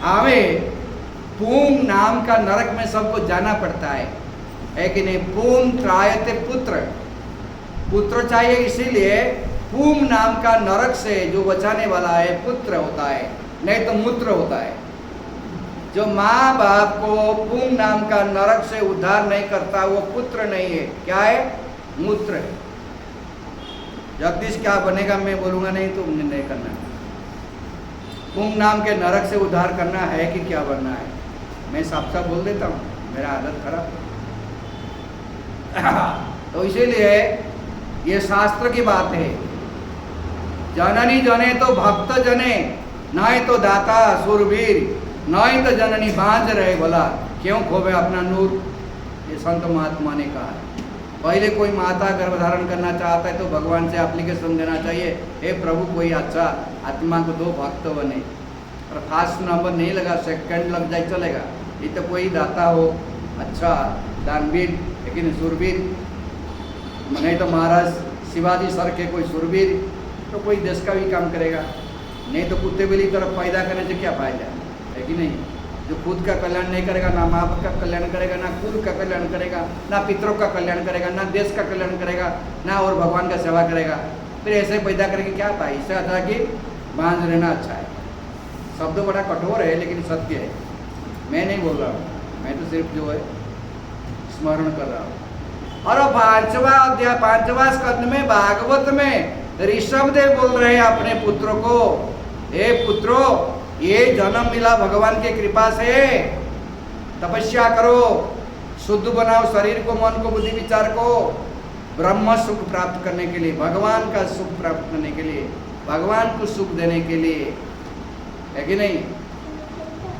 हमें पूम नाम का नरक में सबको जाना पड़ता है कि नहीं? पूम त्रायते पुत्र, पुत्र चाहिए, इसीलिए पूम नाम का नरक से जो बचाने वाला है पुत्र होता है, नहीं तो मूत्र होता है। जो माँ बाप को पूम नाम का नरक से उद्धार नहीं करता वो पुत्र नहीं है। क्या है? मूत्र है। जगदीश क्या बनेगा मैं बोलूँगा नहीं, तो नहीं करना है। पूम नाम के नरक से उद्धार करना है कि क्या बनना है? मैं साफ साफ बोल देता हूँ, मेरा आदत खराब है। तो इसीलिए ये शास्त्र की बात है। जननी जने तो भक्त जने, नहीं तो दाता सुरवीर, नहीं तो जननी बांझ रहे भला, क्यों खोवे अपना नूर? ये संत महात्मा ने कहा है। पहले कोई माता गर्भधारण करना चाहता है तो भगवान से एप्लीकेशन देना चाहिए, हे प्रभु कोई अच्छा आत्मा को दो, भक्त बने। और फर्स्ट नंबर नहीं लगा, सेकंड लग जाए चलेगा। ये तो कोई दाता हो, अच्छा दानवीर, लेकिन सुरवीर नहीं तो महाराज शिवाजी सर के कोई सुरवीर, तो कोई देश का भी काम करेगा। नहीं तो कुत्ते बिल्ली तरफ पैदा करने से क्या फायदा है कि नहीं? जो खुद का कल्याण नहीं करेगा, ना माँ बाप का कल्याण करेगा, ना कुल का कल्याण करेगा, ना पितरों का कल्याण करेगा, ना देश का कल्याण करेगा, ना और भगवान का सेवा करेगा, फिर ऐसे पैदा करके क्या पाए? इससे अच्छा कि बांझ रहना अच्छा है। शब्द बड़ा कठोर है लेकिन सत्य है, मैं नहीं बोल रहा हूँ, मैं तो सिर्फ जो है स्मरण कर रहा हूँ। और 5वां अध्याय 5वां स्कंद में भागवत में ऋषभदेव बोल रहे हैं अपने पुत्र को, हे पुत्रो, ये जन्म मिला भगवान की कृपा से, तपस्या करो, शुद्ध बनाओ शरीर को, मन को, बुद्धि विचार को, ब्रह्म सुख प्राप्त करने के लिए, भगवान का सुख प्राप्त करने के लिए, भगवान को सुख देने के लिए, है कि नहीं?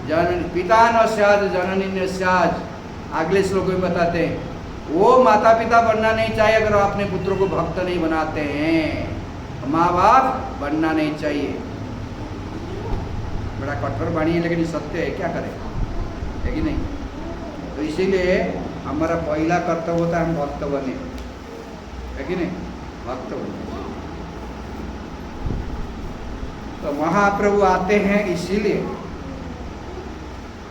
जन पिता न स्याज जननी न स्याज, अगले श्लोक में बताते हैं, वो माता पिता बनना नहीं चाहिए अगर अपने पुत्रों को भक्त नहीं बनाते हैं। माँ बाप बनना नहीं चाहिए। बड़ा कठोर वाणी है लेकिन सत्य है, क्या करें, है कि नहीं? तो इसीलिए हमारा पहला कर्तव्य होता है हम भक्त बने, है कि नहीं? भक्त बने। तो महाप्रभु आते हैं इसीलिए,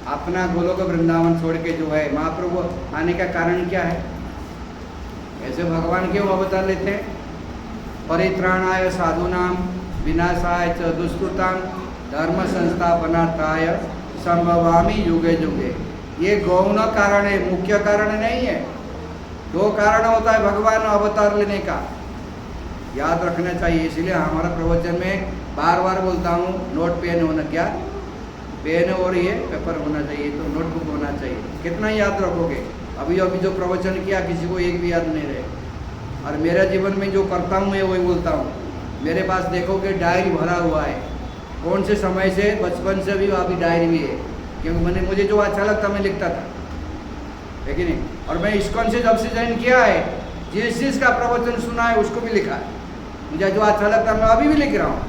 अपना गोलोक वृंदावन छोड़ के जो है, महाप्रभु आने का कारण क्या है? ऐसे भगवान क्यों अवतार लेते हैं? परित्राणाय साधूनाम विनाशाय च दुष्कृताम धर्म संस्थापनार्थाय संभवामि युगे युगे। ये गौण कारण है, मुख्य कारण नहीं है। 2 कारण होता है भगवान अवतार लेने का, याद रखना चाहिए। इसलिए हमारा प्रवचन में बार बार बोलता हूँ, नोट पेन होना, क्या पेन और ये पेपर होना चाहिए, तो नोटबुक होना चाहिए। कितना याद रखोगे? अभी अभी जो प्रवचन किया किसी को एक भी याद नहीं रहे। और मेरे जीवन में जो करता हूँ मैं वही बोलता हूँ। मेरे पास देखोगे डायरी भरा हुआ है, कौन से समय से, बचपन से भी अभी डायरी भी है, क्योंकि मुझे जो अच्छा लगता मैं लिखता था, है कि नहीं? और मैं इस्कॉन से जब से ज्वाइन किया है, जिस चीज़ का प्रवचन सुना है उसको भी लिखा है। मुझे जो अच्छा लगता है मैं अभी भी लिख रहा हूँ।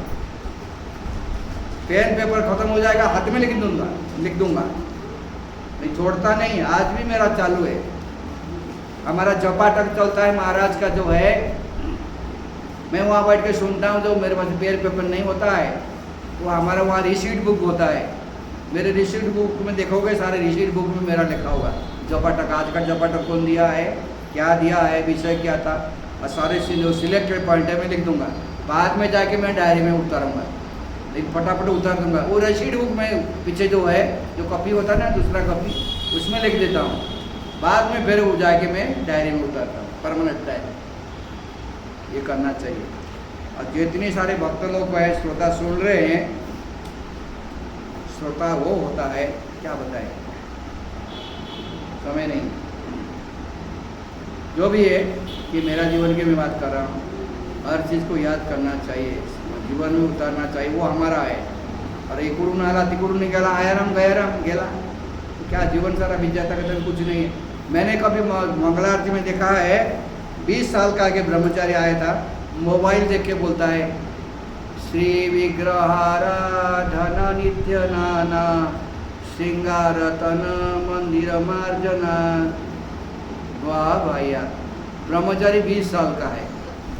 पेन पेपर खत्म हो जाएगा, हाथ में लिख दूंगा, नहीं छोड़ता नहीं। आज भी मेरा चालू है। हमारा जपाटक चलता है महाराज का जो है, मैं वहाँ बैठ के सुनता हूँ। जो मेरे पास पेन पेपर नहीं होता है तो हमारा वहाँ रिसीट बुक होता है। मेरे रिसीट बुक में देखोगे, सारे रिसीट बुक में मेरा लिखा होगा जपाटक, आज का जपाटक कौन दिया है, क्या दिया है, विषय क्या था, और सारे जो सिलेक्टेड पॉइंट है मैं लिख दूंगा। बाद में जाके मैं डायरी में उतारूंगा, लेकिन फटाफट उतार दूंगा। वो रिसीट बुक में पीछे जो है, जो कॉपी होता है ना, दूसरा कॉपी, उसमें लिख देता हूँ। बाद में फिर वो जाके मैं डायरी में उतारता हूँ, परमानेंट डायरी। ये करना चाहिए। और जितने सारे भक्त लोग है, श्रोता सुन रहे हैं, श्रोता वो होता है, क्या बताएं, समय नहीं, जो भी है कि मेरा जीवन की मैं बात कर रहा हूँ, हर चीज़ को याद करना चाहिए, जीवन में उतारना चाहिए, वो हमारा है। और इकडून आला तिकडून निघाला, आयाराम गयाराम गेला, तो क्या जीवन सारा बीत जाता है? कभी कुछ नहीं है। मैंने कभी मंगला आरती में देखा है, 20 साल का आगे ब्रह्मचारी आया था, मोबाइल देख के बोलता है, श्री विग्रहाराधन नित्य नाना श्रृंगार तन मंदिर मार्जना। वाह भैया, ब्रह्मचारी 20 साल का है।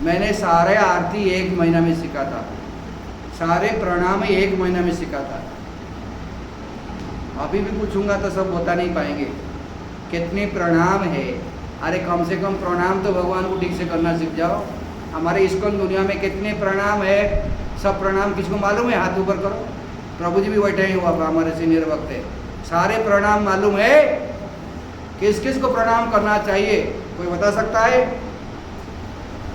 मैंने सारे आरती 1 महीना में सीखा था, सारे प्रणाम 1 महीना में सीखा था। अभी भी पूछूंगा तो सब बता नहीं पाएंगे कितने प्रणाम है। अरे कम से कम प्रणाम तो भगवान को ठीक से करना सीख जाओ। हमारे इस्कॉन दुनिया में कितने प्रणाम है, सब प्रणाम किसको मालूम है? हाथ ऊपर करो। प्रभु जी भी बैठे हैं, हुआ हमारे सीनियर वक्त है, सारे प्रणाम मालूम है। किस किस को प्रणाम करना चाहिए, कोई बता सकता है?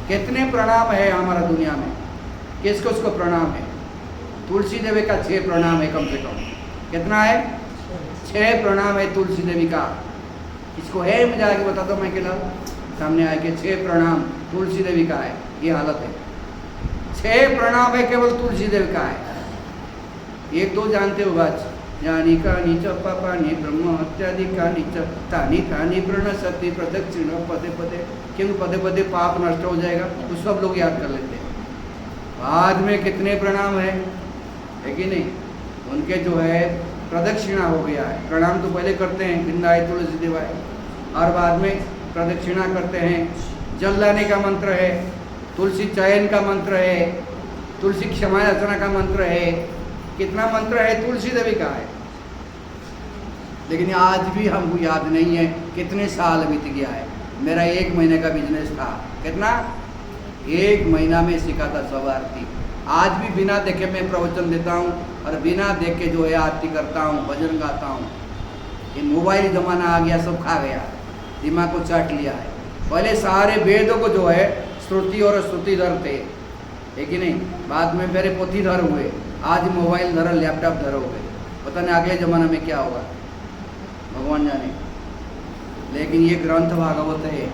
कितने प्रणाम है हमारा दुनिया में, किस किस को प्रणाम है? तुलसी देवी का 6 प्रणाम है कम से कम। कितना है? 6 प्रणाम है तुलसी देवी का। किसको है? मुझे आगे बता दो, मैं अकेला सामने आए कि 6 प्रणाम तुलसी देवी का है। ये हालत है, 6 प्रणाम है केवल तुलसी देवी का है। 1-2 जानते हो बात, यानी का नीच पापानी ब्रह्म इत्यादि का नीच तानी तानी प्रणसति प्रदक्षिण पदे पदे, क्योंकि पदे पदे पाप नष्ट हो जाएगा, तो सब लोग याद कर लेते हैं। बाद में कितने प्रणाम है कि नहीं? उनके जो है प्रदक्षिणा हो गया है। प्रणाम तो पहले करते हैं, वृंदाय तुलसी देवाय, और बाद में प्रदक्षिणा करते हैं। जल लाने का मंत्र है, तुलसी चयन का मंत्र है, तुलसी क्षमा याचना का मंत्र है। कितना मंत्र है? तुलसी देवी का है। लेकिन आज भी हमको याद नहीं है कितने साल बीत गया है। मेरा 1 महीने का बिजनेस था, कितना 1 महीना में सीखा था सब आरती। आज भी बिना देखे मैं प्रवचन देता हूँ और बिना देख के जो है आरती करता हूँ, भजन गाता हूँ। ये मोबाइल ज़माना आ गया, सब खा गया, दिमाग को चाट लिया है। पहले सारे वेदों को जो है श्रुति और श्रुतिधर थे, है कि नहीं? बाद में मेरे पोथीधर हुए, आज मोबाइल धर, लैपटॉप धर हो गए। पता नहीं अगले ज़माना में क्या होगा, भगवान जाने। लेकिन ये ग्रंथ भागवत है,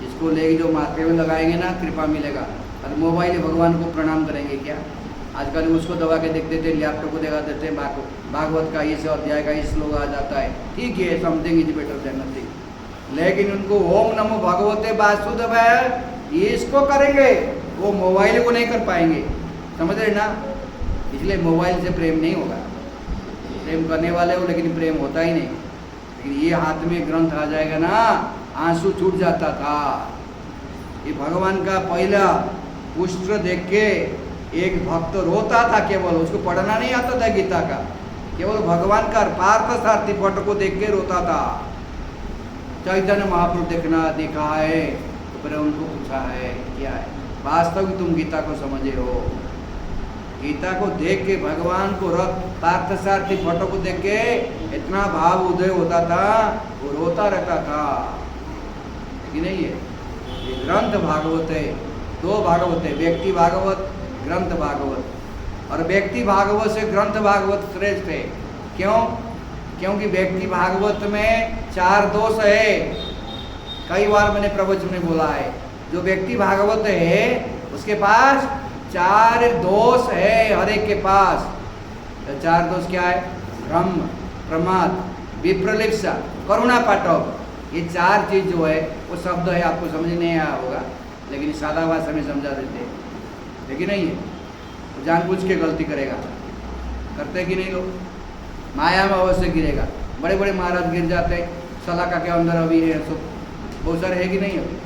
इसको लेके जो माथे में लगाएंगे ना कृपा मिलेगा। और मोबाइल भगवान को प्रणाम करेंगे क्या? आजकल उसको दबा के देख देते, लैपटॉप को दिखा देते, भागवत का इस अध्याय का इस श्लोक आ जाता है, ठीक है, something is better than nothing. लेकिन उनको ओम नमो भगवते वासुदेवाय इसको करेंगे, वो मोबाइल को नहीं कर पाएंगे, समझ रहे ना? इसलिए मोबाइल से प्रेम नहीं होगा। प्रेम करने वाले हो लेकिन प्रेम होता ही नहीं। लेकिन ये हाथ में ग्रंथ आ जाएगा ना, आंसू छूट जाता था। ये भगवान का पहला पुष्ट देख के एक भक्त रोता था, केवल उसको पढ़ना नहीं आता था गीता का, केवल भगवान का पार्थ सारथी पट को देख के रोता था। चैतन्य महाप्रभु देखा है तो फिर उनको पूछा है क्या है वास्तव तुम गीता को समझे हो? गीता को देख के भगवान को पार्थ सारथी फोटो को देख के इतना भाव उदय होता था, वो रोता रहता था कि नहीं है? ये ग्रंथ भागवत है, 2 भागवत है, व्यक्ति भागवत, ग्रंथ भागवत। और व्यक्ति भागवत से ग्रंथ भागवत श्रेष्ठ है। क्यों? क्योंकि व्यक्ति भागवत में 4 दोष है। कई बार मैंने प्रवचन में बोला है, जो व्यक्ति भागवत है उसके पास 4 दोष है, हर एक के पास। तो 4 दोष क्या है? भ्रम, प्रमाद, विप्रलिप्सा, करुणा पाठक। ये 4 चीज जो है वो शब्द है, आपको समझ नहीं आया होगा, लेकिन सादा भाषा में समझा देते हैं, लेकिन नहीं है तो जानबूझ के गलती करेगा, करते कि नहीं लोग? माया में अवश्य गिरेगा। बड़े बड़े महाराज गिर जाते हैं, सलाका के अंदर अभी है, सब बहुत सारे है कि नहीं? अभी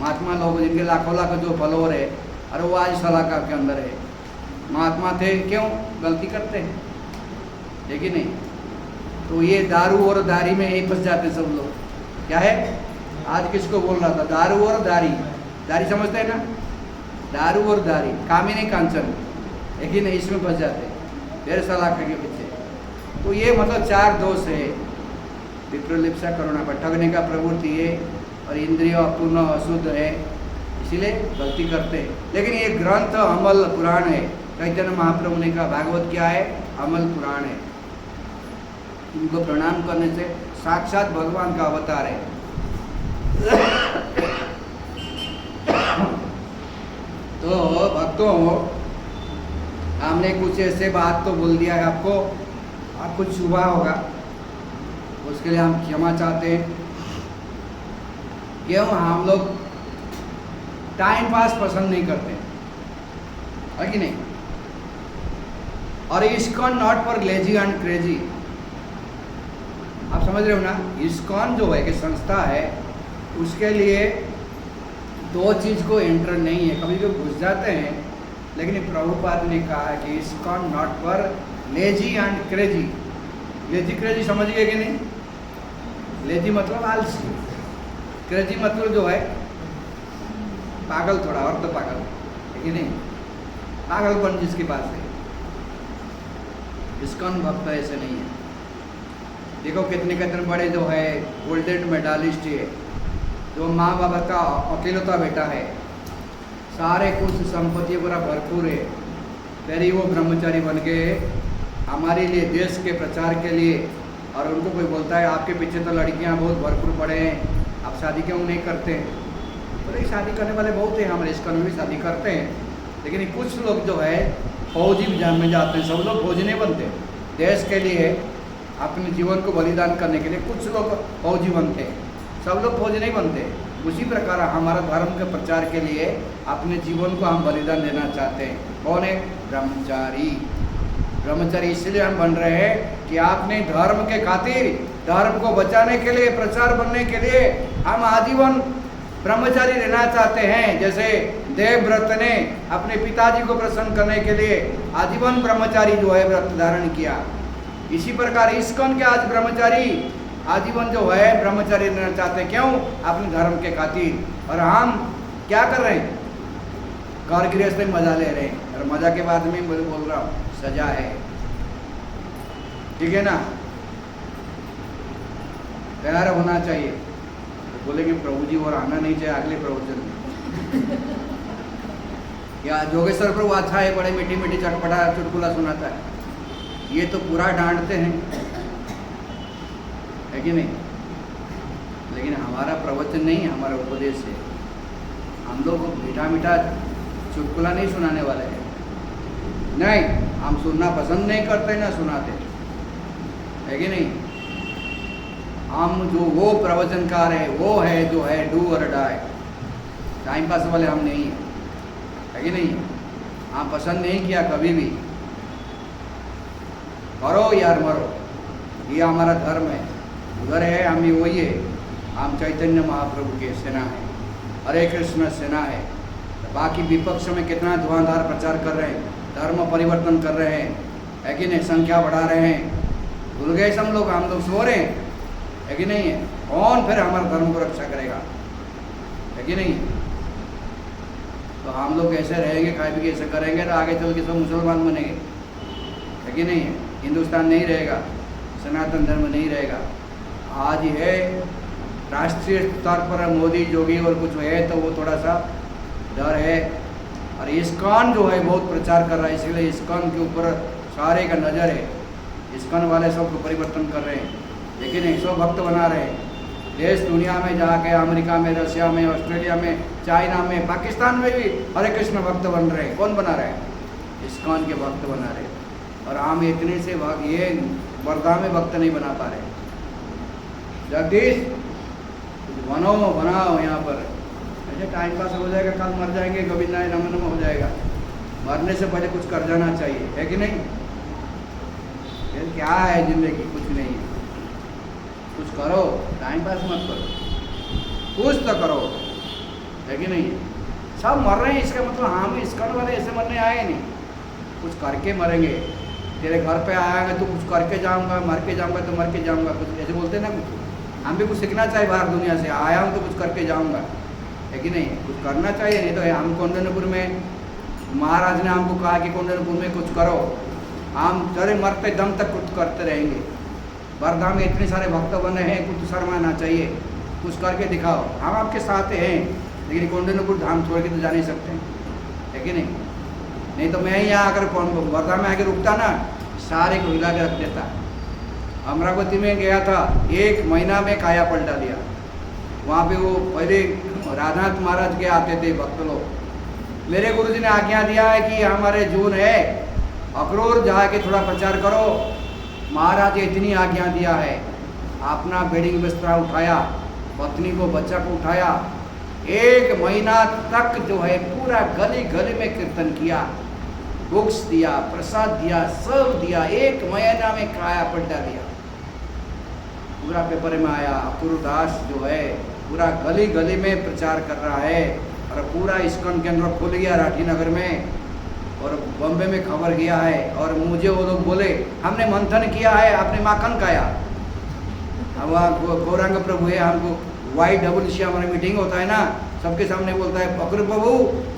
महात्मा लोग जिनके लाखों लाख जो फॉलोअर है, अरे वो आज सलाका के अंदर है। महात्मा थे, क्यों? गलती करते हैं, है कि नहीं? तो ये दारू और दारी में यही फंस जाते सब लोग। क्या है? आज किसको बोल रहा था? दारू और दारी। दारी समझते हैं ना? दारू और दारी, कामिनी कांचन, है कि नहीं? इसमें फंस जाते हैं फिर सलाका के पीछे। तो ये मतलब 4 दोष है, विप्रलिप्सा, करुणा पर ठगने का प्रवृत्ति है, और इंद्रिय अपूर्ण अशुद्ध है, इसीलिए गलती करते हैं। लेकिन ये ग्रंथ अमल पुराण है। चैतन्य महाप्रभु ने कहा भागवत क्या है? अमल पुराण है। इनको प्रणाम करने से साक्षात भगवान का अवतार है। तो भक्तों, हमने कुछ ऐसे बात तो बोल दिया है आपको, आप कुछ छुआ होगा, उसके लिए हम क्षमा चाहते हैं। क्यों? हम लोग टाइम पास पसंद नहीं करते, है कि नहीं? और ISKCON not for lazy and crazy. आप समझ रहे हो ना? इस्कॉन जो है कि संस्था है, उसके लिए 2 चीज़ को एंटर नहीं है। कभी कभी घुस जाते हैं, लेकिन प्रभुपाद ने कहा कि ISKCON not for lazy and crazy. Lazy crazy समझ गए कि नहीं? लेजी मतलब आलसी, क्रेजी मतलब जो है पागल, थोड़ा और तो पागल, है कि नहीं? पागलपन जिसके पास है। इस्कॉन भक्त ऐसे नहीं है। देखो कितने कितने बड़े जो है गोल्डन मेडालिस्ट है, जो माँ बाबा का अकेलौता बेटा है, सारे कुछ संपत्ति पूरा भरपूर है, फिर ही वो ब्रह्मचारी बन के हमारे लिए, देश के प्रचार के लिए। और उनको कोई बोलता है आपके पीछे तो लड़कियां बहुत भरपूर पड़े हैं, आप शादी क्यों नहीं करते? तो शादी करने वाले बहुत हैं, हमारे इस्कॉन में भी शादी करते हैं, लेकिन कुछ लोग जो है फौजी में जाते हैं। सब लोग फौजी नहीं बनते, देश के लिए अपने जीवन को बलिदान करने के लिए कुछ लोग फौजी बनते हैं, सब लोग फौजी नहीं बनते। उसी प्रकार हमारा धर्म के प्रचार के लिए अपने जीवन को हम बलिदान देना चाहते हैं। कौन है? ब्रह्मचारी। ब्रह्मचारी इसलिए हम बन रहे हैं कि आपने धर्म के खातिर, धर्म को बचाने के लिए, प्रचार बनने के लिए हम आजीवन ब्रह्मचारी रहना चाहते हैं। जैसे देवव्रत ने अपने पिताजी को प्रसन्न करने के लिए आजीवन ब्रह्मचारी जो है व्रत धारण किया, इसी प्रकार इस्कॉन के आज ब्रह्मचारी आजीवन जो है ब्रह्मचर्य रहना चाहते हैं। क्यों? अपने धर्म के खातिर। और हम क्या कर रहे हैं? घर गृहस्थ में मजा ले रहे हैं, और मजा के बाद में बोल रहा हूँ सजा है। ठीक है ना? तैयार होना चाहिए। तो बोलेंगे प्रभु जी और आना नहीं चाहिए अगले प्रवचन में। या जोगेश्वर प्रभु अच्छा है, बड़े मीठी मीठी चटपटा चुटकुला सुनाता है, ये तो पूरा डांटते हैं, है कि नहीं? लेकिन हमारा प्रवचन नहीं, हमारा उपदेश है। हम लोग मीठा मीठा चुटकुला नहीं सुनाने वाले हैं, नहीं। हम सुनना पसंद नहीं करते ना सुनाते, है कि नहीं? हम जो वो प्रवचनकार है वो है जो है डू और डाई, टाइम पास वाले हम नहीं है कि नहीं? हम पसंद नहीं किया कभी भी, करो यार मरो, ये हमारा धर्म है। उधर है हम ही वही है, हम चैतन्य महाप्रभु के सेना है, हरे कृष्ण सेना है। तो बाकी विपक्ष में कितना धुआंधार प्रचार कर रहे हैं, धर्म परिवर्तन कर रहे हैं, है कि नहीं? संख्या बढ़ा रहे हैं। भूल गए हम लोग सो रहे हैं, है कि नहीं है? कौन फिर हमारे धर्म को रक्षा करेगा, है कि नहीं? तो हम लोग ऐसे रहेंगे, खाए पी के ऐसे करेंगे तो आगे चल के सब मुसलमान बनेंगे, है कि नहीं है? हिंदुस्तान नहीं रहेगा, सनातन धर्म नहीं रहेगा। आज है राष्ट्रीय स्तर पर मोदी योगी और कुछ है तो वो थोड़ा सा डर है। और इस्कॉन जो है बहुत प्रचार कर रहा है, इसलिए इस्कॉन के ऊपर सारे का नज़र है। इस्कॉन वाले सबको परिवर्तन कर रहे हैं, लेकिन एक सौ भक्त बना रहे हैं। देश दुनिया में जाके अमेरिका में, रशिया में, ऑस्ट्रेलिया में, चाइना में, पाकिस्तान में भी हरे कृष्ण भक्त बन रहे हैं। कौन बना रहे हैं? इस्कॉन के भक्त बना रहे हैं। और हम इतने से ये वर्धा में भक्त नहीं बना पा रहे। जगदीश बनाओ यहाँ पर, ऐसे टाइम पास हो जाएगा, कल मर जाएंगे, गोविंदाय नमः नमः हो जाएगा। मरने से पहले कुछ कर जाना चाहिए, है कि नहीं? ये क्या है जिंदगी? कुछ नहीं है। कुछ करो, टाइम पास मत करो, कुछ तो करो, है कि नहीं? सब मर रहे हैं, इसका मतलब हम इस्कॉन वाले ऐसे मरने आए नहीं, कुछ करके मरेंगे। तेरे घर पे आएगा तो कुछ करके जाऊंगा, मर के जाऊंगा तो मर के जाऊंगा, कुछ ऐसे बोलते ना। कुछ हम भी कुछ सीखना चाहिए, बाहर दुनिया से आया हूँ तो कुछ करके जाऊंगा, है कि नहीं? कुछ करना चाहिए। नहीं तो हम कौंडन्यपुर में महाराज ने हमको कहा कि कौंडन्यपुर में कुछ करो, हम चले मरते दम तक कुछ करते रहेंगे। वर्धा में इतने सारे भक्त बने हैं, कुछ शर्माना चाहिए, कुछ करके दिखाओ। हम आपके साथ हैं, लेकिन कौंडन्यपुर धाम छोड़ के तो जा नहीं सकते, है कि नहीं? नहीं तो मैं यहाँ अगर वर्धा में आके रुकता ना, सारे को हिला के रख देता। अमरावती में गया था, 1 महीना में काया पलटा दिया। वहाँ पे वो पहले राधानाथ महाराज के आते थे भक्त लोग। मेरे गुरुजी ने आज्ञा दिया है कि हमारे जून है अखरोर जाके थोड़ा प्रचार करो। महाराज ने इतनी आज्ञा दिया है, अपना बेडिंग बिस्तरा उठाया, पत्नी को बच्चा को उठाया, 1 महीना तक जो है पूरा गली गली में कीर्तन किया, बुक्स दिया, प्रसाद दिया, सब दिया। 1 महीना में काया पलटा दिया। पूरा पेपर में आया, गुरुदास जो है पूरा गली गली में प्रचार कर रहा है। और पूरा इस्कॉन केंद्र खुल गया राठी नगर में, और बॉम्बे में खबर गया है। और मुझे वो लोग बोले हमने मंथन किया है, आपने माखन खाया। अब वहाँ गौरांग प्रभु है, हमको YWC हमारी मीटिंग होता है ना, सबके सामने बोलता है फकर प्रभु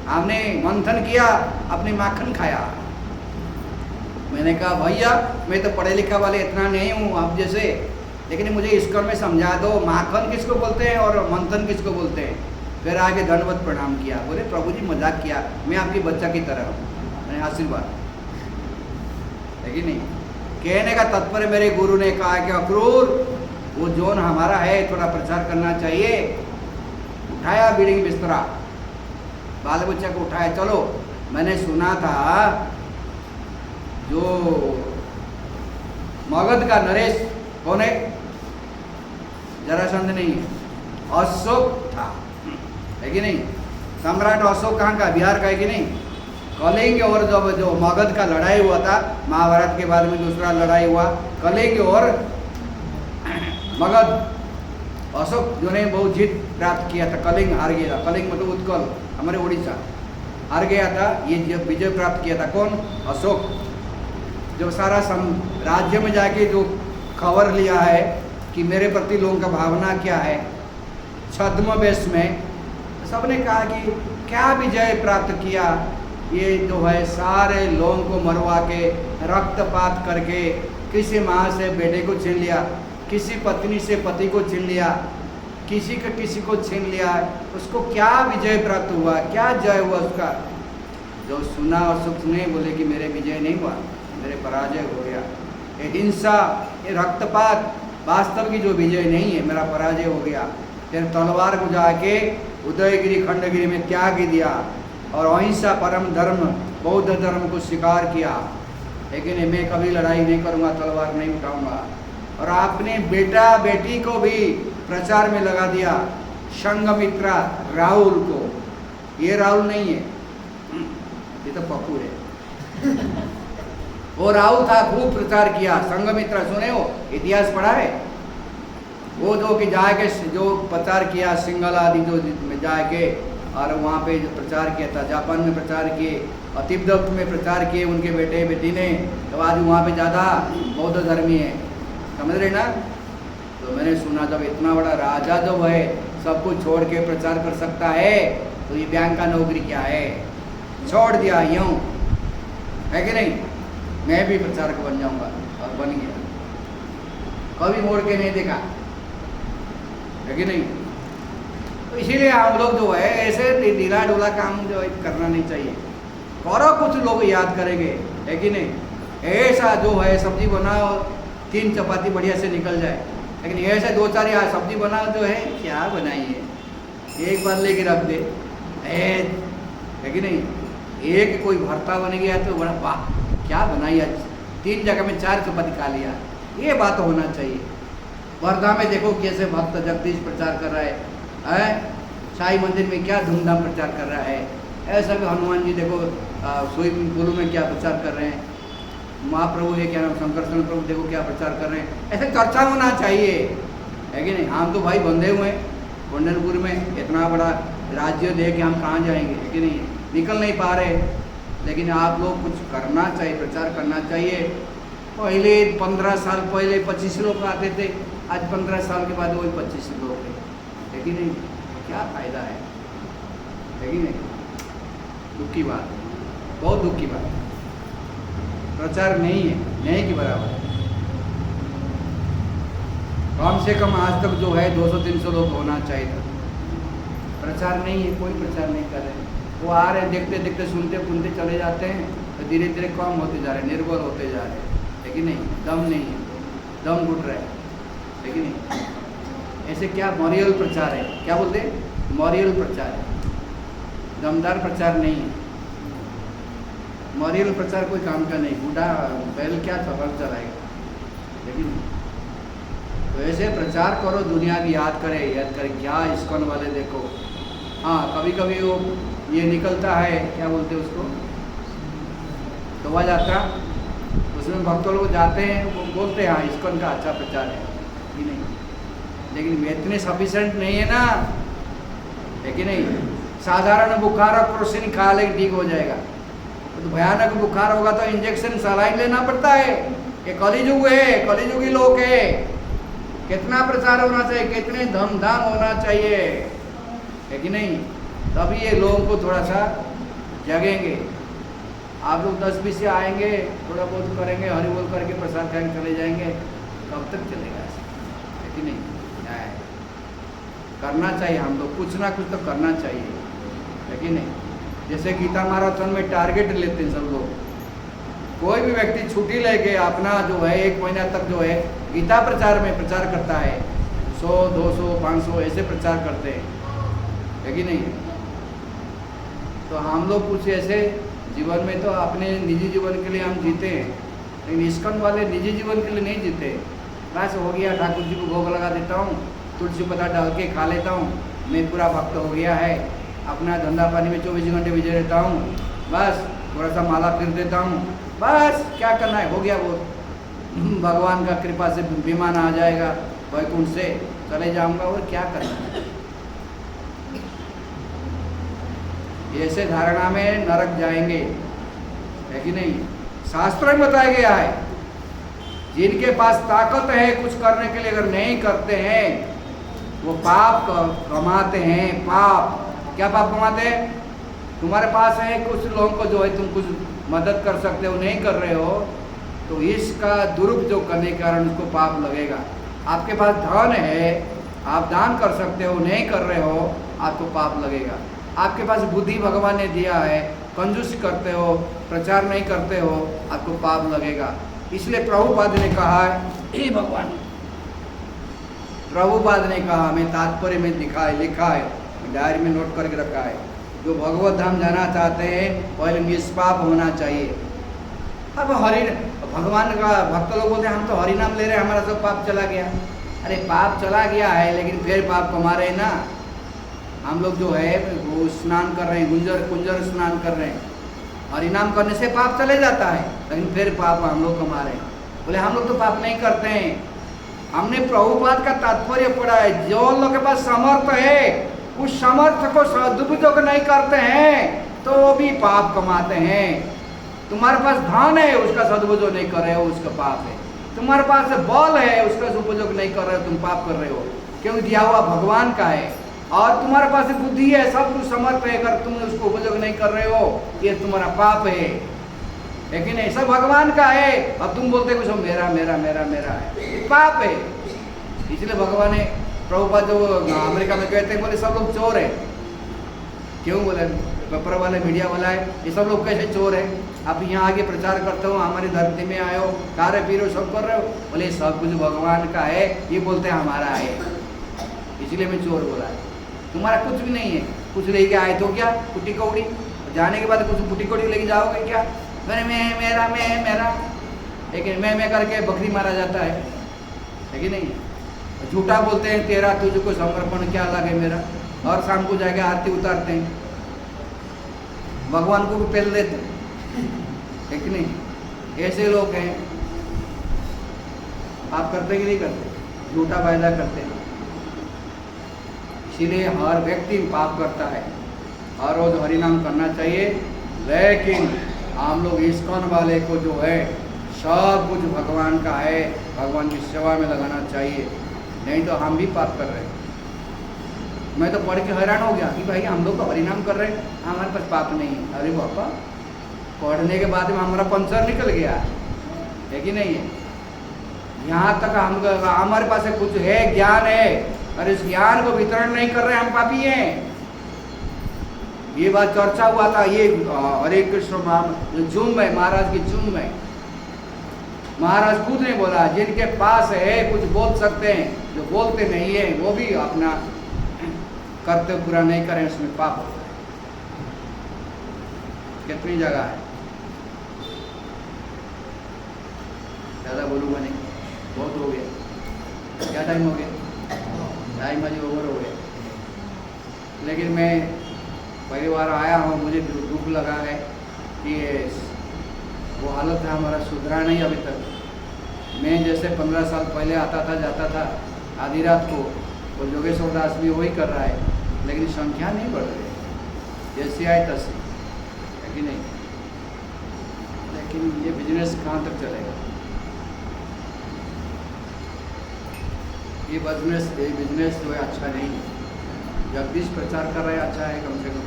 हमने मंथन किया, आपने माखन खाया। मैंने कहा भैया मैं तो पढ़े लिखा वाले इतना नहीं हूँ आप जैसे, लेकिन मुझे इस्कॉन में समझा दो माखन किसको बोलते हैं और मंथन किसको बोलते हैं। फिर आगे दंडवत प्रणाम किया, बोले प्रभु जी मजाक किया, मैं आपकी बच्चा की तरह हूँ, मैंने आशीर्वाद, है कि नहीं? कहने का तात्पर्य मेरे गुरु ने कहा कि अक्रूर वो जोन हमारा है, थोड़ा प्रचार करना चाहिए। उठाया बीडिंग बिस्तरा, बाल बच्चा को उठाया, चलो। मैंने सुना था जो मगध का नरेश कौन है? जरासंध नहीं, अशोक था, है कि नहीं? सम्राट अशोक कहाँ का? बिहार का, है कि नहीं? कलिंग और जब जो मगध का लड़ाई हुआ था, महाभारत के बाद में दूसरा लड़ाई हुआ, कलिंग और मगध, अशोक जो ने बहुत जीत प्राप्त किया था। कलिंग हार गया था, कलिंग मतलब उत्कल हमारे उड़ीसा हार गया था, ये विजय प्राप्त किया था कौन? अशोक। जो सारा राज्य में जाके जो खबर लिया है कि मेरे प्रति लोगों का भावना क्या है। छद्मवेश में सबने कहा कि क्या विजय प्राप्त किया, ये जो है सारे लोगों को मरवा के रक्तपात करके किसी माँ से बेटे को छीन लिया, किसी पत्नी से पति को छीन लिया, किसी का किसी को छीन लिया, उसको क्या विजय प्राप्त हुआ, क्या जय हुआ उसका। जो सुना और सुख सुने बोले कि मेरे विजय नहीं हुआ, मेरे पराजय हो गया। ये हिंसा, ये रक्तपात वास्तव की जो विजय नहीं है, मेरा पराजय हो गया। फिर तलवार को जाके उदयगिरी खंडगिरी में त्याग दिया और अहिंसा परम धर्म बौद्ध धर्म को स्वीकार किया। लेकिन मैं कभी लड़ाई नहीं करूँगा, तलवार नहीं उठाऊंगा। और आपने बेटा बेटी को भी प्रचार में लगा दिया, संघमित्रा राहुल को। ये राहुल नहीं है, ये तो पप्पू है। वो राहुल था, खूब प्रचार किया। संघमित्रा सुने हो, इतिहास पढ़ा है। वो जो कि जाके जो प्रचार किया सिंगल आदि जो में जाके और वहाँ पे जो प्रचार किया था, जापान में प्रचार किए और तिब्बत में प्रचार किए उनके बेटे बेटी ने। तो आज वहाँ पे ज़्यादा बौद्ध धर्मी है, समझ रहे ना। तो मैंने सुना जब इतना बड़ा राजा जो है सब कुछ छोड़ के प्रचार कर सकता है, तो ये बैंक का नौकरी क्या है, छोड़ दिया यूँ, है कि नहीं। मैं भी प्रचारक बन जाऊँगा, और बन गया, कभी मोड़ के नहीं देखा, है कि नहीं। तो इसीलिए हम लोग जो है ऐसे ढीला ढोला काम जो है करना नहीं चाहिए। करो कुछ लोग याद करेंगे, है कि नहीं। ऐसा जो है सब्जी बनाओ, 3 चपाती बढ़िया से निकल जाए, लेकिन ऐसे 2-4 यार सब्जी बनाओ जो है क्या बनाई है, एक बार लेके रख दे, है कि नहीं। एक कोई भरता बन गया तो बड़ा वाह क्या बनाई आज, 3 जगह में 4 चपाती खा लिया, ये बात होना चाहिए। वर्धा में देखो कैसे भक्त जगदीश प्रचार कर रहा है, साई मंदिर में क्या धूमधाम प्रचार कर रहा है। ऐसा भी हनुमान जी देखो स्विमिंग पूल में क्या प्रचार कर रहे हैं। महाप्रभु ये क्या नाम शंकरचंद्र प्रभु देखो क्या प्रचार कर रहे हैं। ऐसे चर्चा होना चाहिए, है कि नहीं। हम तो भाई बंधे हुए हैं कुंडलपुर में, इतना बड़ा राज्य दे के हम कहाँ जाएंगे, है कि नहीं, निकल नहीं पा रहे। लेकिन आप लोग कुछ करना चाहिए, प्रचार करना चाहिए। पहले 15 साल पहले 25 लोग आते थे, आज 15 साल के बाद वही 25 लोग हैं, है कि नहीं। क्या फायदा है कि नहीं। दुख की बात, बहुत दुख की बात। प्रचार नहीं है, नहीं के बराबर। कम से कम आज तक जो है 200-300 लोग होना चाहिए था। प्रचार नहीं है, कोई प्रचार नहीं कर रहे। वो आ रहे देखते देखते सुनते सुनते चले जाते हैं, तो धीरे धीरे कम होते जा रहे, निर्बल होते जा रहे, लेकिन नहीं, दम नहीं है, दम घुट रहा है, लेकिन नहीं। ऐसे क्या मॉरियल प्रचार है, क्या बोलते हैं, मॉरियल प्रचार है, दमदार प्रचार नहीं है। मॉरियल प्रचार कोई काम का नहीं, बूढ़ा बैल क्या सफर चलाएगा, लेकिन तो ऐसे प्रचार करो, दुनिया की याद करे क्या इस्कॉन वाले देखो। हाँ कभी कभी वो ये निकलता है, क्या बोलते हैं उसको, शोभा यात्रा, उसमें भक्तों लोग जाते हैं, वो बोलते हैं हाँ इस्कॉन का अच्छा प्रचार है कि नहीं, लेकिन इतने सफिशेंट नहीं है ना, है कि नहीं। साधारण बुखार और क्रोसिन खा ले ठीक हो जाएगा, तो भयानक बुखार होगा तो इंजेक्शन सलाइन लेना पड़ता है। ये कलिजुग है, कलिजुगी लोग है। कितना प्रचार होना चाहिए, कितने धूमधाम होना चाहिए, है कि नहीं, तभी ये लोगों को थोड़ा सा जगेंगे। आप लोग 10-20 से आएंगे, थोड़ा बहुत करेंगे, हरि बोल करके प्रसाद खाएंगे चले जाएंगे, कब तक चलेगा, है कि नहीं। करना चाहिए, हम लोग कुछ ना कुछ तो करना चाहिए, है कि नहीं। जैसे गीता मैराथन में टारगेट लेते हैं सब लोग, कोई भी व्यक्ति छुट्टी लेके अपना जो है 1 महीना तक जो है गीता प्रचार में प्रचार करता है, 100, 200, 500 ऐसे प्रचार करते हैं, है कि नहीं। तो हम लोग कुछ ऐसे जीवन में तो अपने निजी जीवन के लिए हम जीते हैं, लेकिन इस्कॉन वाले निजी जीवन के लिए नहीं जीते। बस हो गया, ठाकुर जी को भोग लगा देता हूँ, तुलसी पत्ता डाल के खा लेता हूँ, मैं पूरा भक्त हो गया है, अपना धंधा पानी में 24 घंटे बिजी रहता हूँ, बस थोड़ा सा माला फिर देता हूँ, बस क्या करना है, हो गया वो। भगवान का कृपा से विमान आ जाएगा वैकुंठ से, चले जाऊँगा, और क्या करना है। ऐसे धारणा में नरक जाएंगे, है कि नहीं। शास्त्र में बताया गया है, जिनके पास ताकत है कुछ करने के लिए, अगर नहीं करते हैं वो पाप कमाते हैं। पाप, क्या पाप कमाते हैं? तुम्हारे पास है कुछ लोगों को जो है तुम कुछ मदद कर सकते हो, नहीं कर रहे हो, तो इसका दुरुपयोग करने के कारण उसको पाप लगेगा। आपके पास धन है, आप दान कर सकते हो, नहीं कर रहे हो, आपको पाप लगेगा। आपके पास बुद्धि भगवान ने दिया है, कंजूस करते हो, प्रचार नहीं करते हो, आपको पाप लगेगा। इसलिए प्रभुपाद ने कहा है, हे भगवान, प्रभुपाद ने कहा, हमें तात्पर्य में लिखा है, डायरी में नोट करके रखा है, जो भगवत धाम जाना चाहते हैं पहले निष्पाप होना चाहिए। अब भगवान का भक्त लोग बोलते हैं हम तो हरि नाम ले रहे हैं, हमारा सब पाप चला गया। अरे पाप चला गया है, लेकिन फिर पाप कमा रहे हैं ना। हम लोग जो है वो स्नान कर रहे हैं, कुंजर स्नान कर रहे हैं, हरि नाम करने से पाप चले जाता है, लेकिन फिर पाप हम लोग कमा रहे हैं। बोले हम लोग तो पाप नहीं करते हैं। हमने प्रभुपाद का तात्पर्य पढ़ा है, जो लोग के पास समर्थ है उस समर्थ को सदुपयोग नहीं करते हैं तो वो भी पाप कमाते हैं। तुम्हारे पास धन है, उसका सदुपयोग नहीं कर रहे हो, उसका पाप है। तुम्हारे पास बल है, उसका उपयोग नहीं कर रहे हो, तुम पाप कर रहे हो, क्योंकि दिया हुआ भगवान का है। और तुम्हारे पास बुद्धि है, सब कुछ समर्थ है, अगर तुम उसको उपयोग नहीं कर रहे हो, ये तुम्हारा पाप है। लेकिन ऐसा भगवान का है, अब तुम बोलते कुछ मेरा मेरा मेरा मेरा है, ये पाप है। इसलिए भगवान ने प्रभुपाद जो अमेरिका में कहते हैं, बोले सब लोग चोर है। क्यों? बोले पेपर वाले, मीडिया वाला है, ये सब लोग कैसे चोर है? आप यहाँ आगे प्रचार करते हो, हमारी धरती में आए हो, कार्य पी रहे हो, सब कर रहे हो। बोले सब कुछ भगवान का है, ये बोलते हैं हमारा है, इसलिए मैं चोर बोला है। तुम्हारा कुछ भी नहीं है, कुछ लेके आए तो क्या कुटी कौड़ी, जाने के बाद कुछ कुटी कौड़ी लेके जाओगे क्या? मैंने मैं मेरा, लेकिन मैं करके बकरी मारा जाता है कि नहीं? झूठा बोलते हैं तेरा तुझको समर्पण क्या लगे मेरा, और शाम को जाके आरती उतारते हैं, भगवान को भी पेल देते हैं, कि नहीं? ऐसे लोग हैं। आप करते कि नहीं करते? झूठा वायदा करते हैं। इसीलिए हर व्यक्ति पाप करता है, हर रोज हरिनाम करना चाहिए। लेकिन हम लोग इस्कॉन वाले को जो है सब कुछ भगवान का है, भगवान की सेवा में लगाना चाहिए, नहीं तो हम भी पाप कर रहे हैं। मैं तो पढ़ के हैरान हो गया कि भाई हम लोग तो हरिनाम कर रहे हैं, हमारे पास पाप नहीं है। अरे बापा, पढ़ने के बाद में हमारा पंचर निकल गया है कि नहीं है? यहाँ तक हमारे पास कुछ है, ज्ञान है, और इस ज्ञान को वितरण नहीं कर रहे, हम पापी हैं। ये बात चर्चा हुआ था, ये हरे कृष्ण जूम है, महाराज की जूम है। महाराज खुद ने बोला जिनके पास है कुछ बोल सकते हैं, जो बोलते नहीं है वो भी अपना कर्तव्य पूरा नहीं करें, उसमें पाप होता है। कितनी जगह है, ज़्यादा बोलूँगा नहीं, बहुत हो गया। क्या टाइम हो गया? टाइम अभी ओवर हो गया। लेकिन मैं पहली बार आया हूँ, मुझे दुख लगा है कि वो हालत है हमारा सुधरा नहीं अभी तक। मैं जैसे 15 साल पहले आता था, जाता था आधी रात को, और योगेश्वर दास भी वही कर रहा है, लेकिन संख्या नहीं बढ़ रही, जैसी आए तैसी, है कि नहीं? लेकिन ये बिजनेस कहाँ तक चलेगा? ये बिजनेस जो है अच्छा नहीं है। जगदीश प्रचार कर रहे हैं, अच्छा है, कम से कम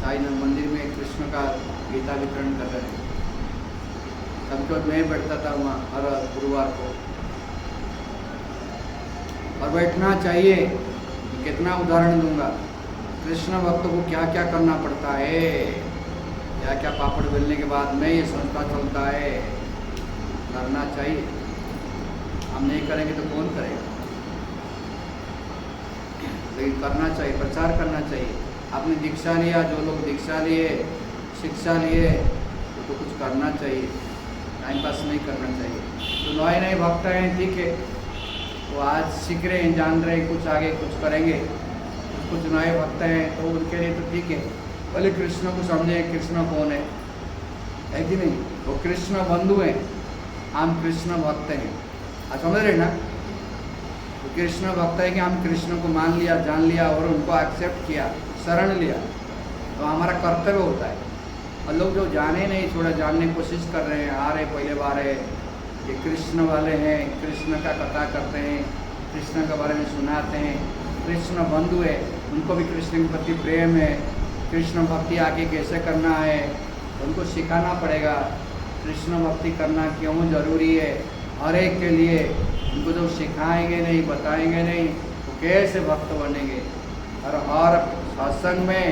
साईनाथ मंदिर में कृष्ण का गीता वितरण कर रहे हैं। कभी कभी मैं बैठता था वहाँ हर गुरुवार को, और बैठना चाहिए। कितना उदाहरण दूंगा, कृष्ण भक्तों को क्या क्या करना पड़ता है, क्या क्या पापड़ बेलने के बाद में ये संस्था चलता है, करना चाहिए। हम नहीं करेंगे तो कौन करेगा? लेकिन करना चाहिए, प्रचार करना चाहिए। आपने दीक्षा लिया, जो लोग दीक्षा लिए, शिक्षा लिए, तो कुछ करना चाहिए, टाइम पास नहीं करना चाहिए। तो नए नए भक्त हैं, ठीक है, वो आज सीख रहे हैं, जान रहे हैं, कुछ आगे कुछ करेंगे। कुछ नए भक्त हैं तो उनके लिए तो ठीक है, पहले कृष्ण को समझे, कृष्ण कौन है कि नहीं? वो कृष्ण बंधु हैं, हम कृष्ण भक्त हैं। आप समझ रहे ना? तो कृष्ण भक्त है कि हम कृष्ण को मान लिया, जान लिया, और उनको एक्सेप्ट किया, शरण लिया, तो हमारा कर्तव्य होता है। और लोग जो जाने नहीं, थोड़ा जानने की कोशिश कर रहे हैं, आ रहे पहले बार है, ये कृष्ण वाले हैं, कृष्ण का कथा करते हैं, कृष्ण के बारे में सुनाते हैं, कृष्ण बंधु है, उनको भी कृष्ण के प्रति प्रेम है, कृष्ण भक्ति आगे कैसे करना है उनको सिखाना पड़ेगा। कृष्ण भक्ति करना क्यों जरूरी है हर एक के लिए, उनको जो सिखाएंगे नहीं, बताएंगे नहीं तो कैसे भक्त बनेंगे। और हर सत्संग में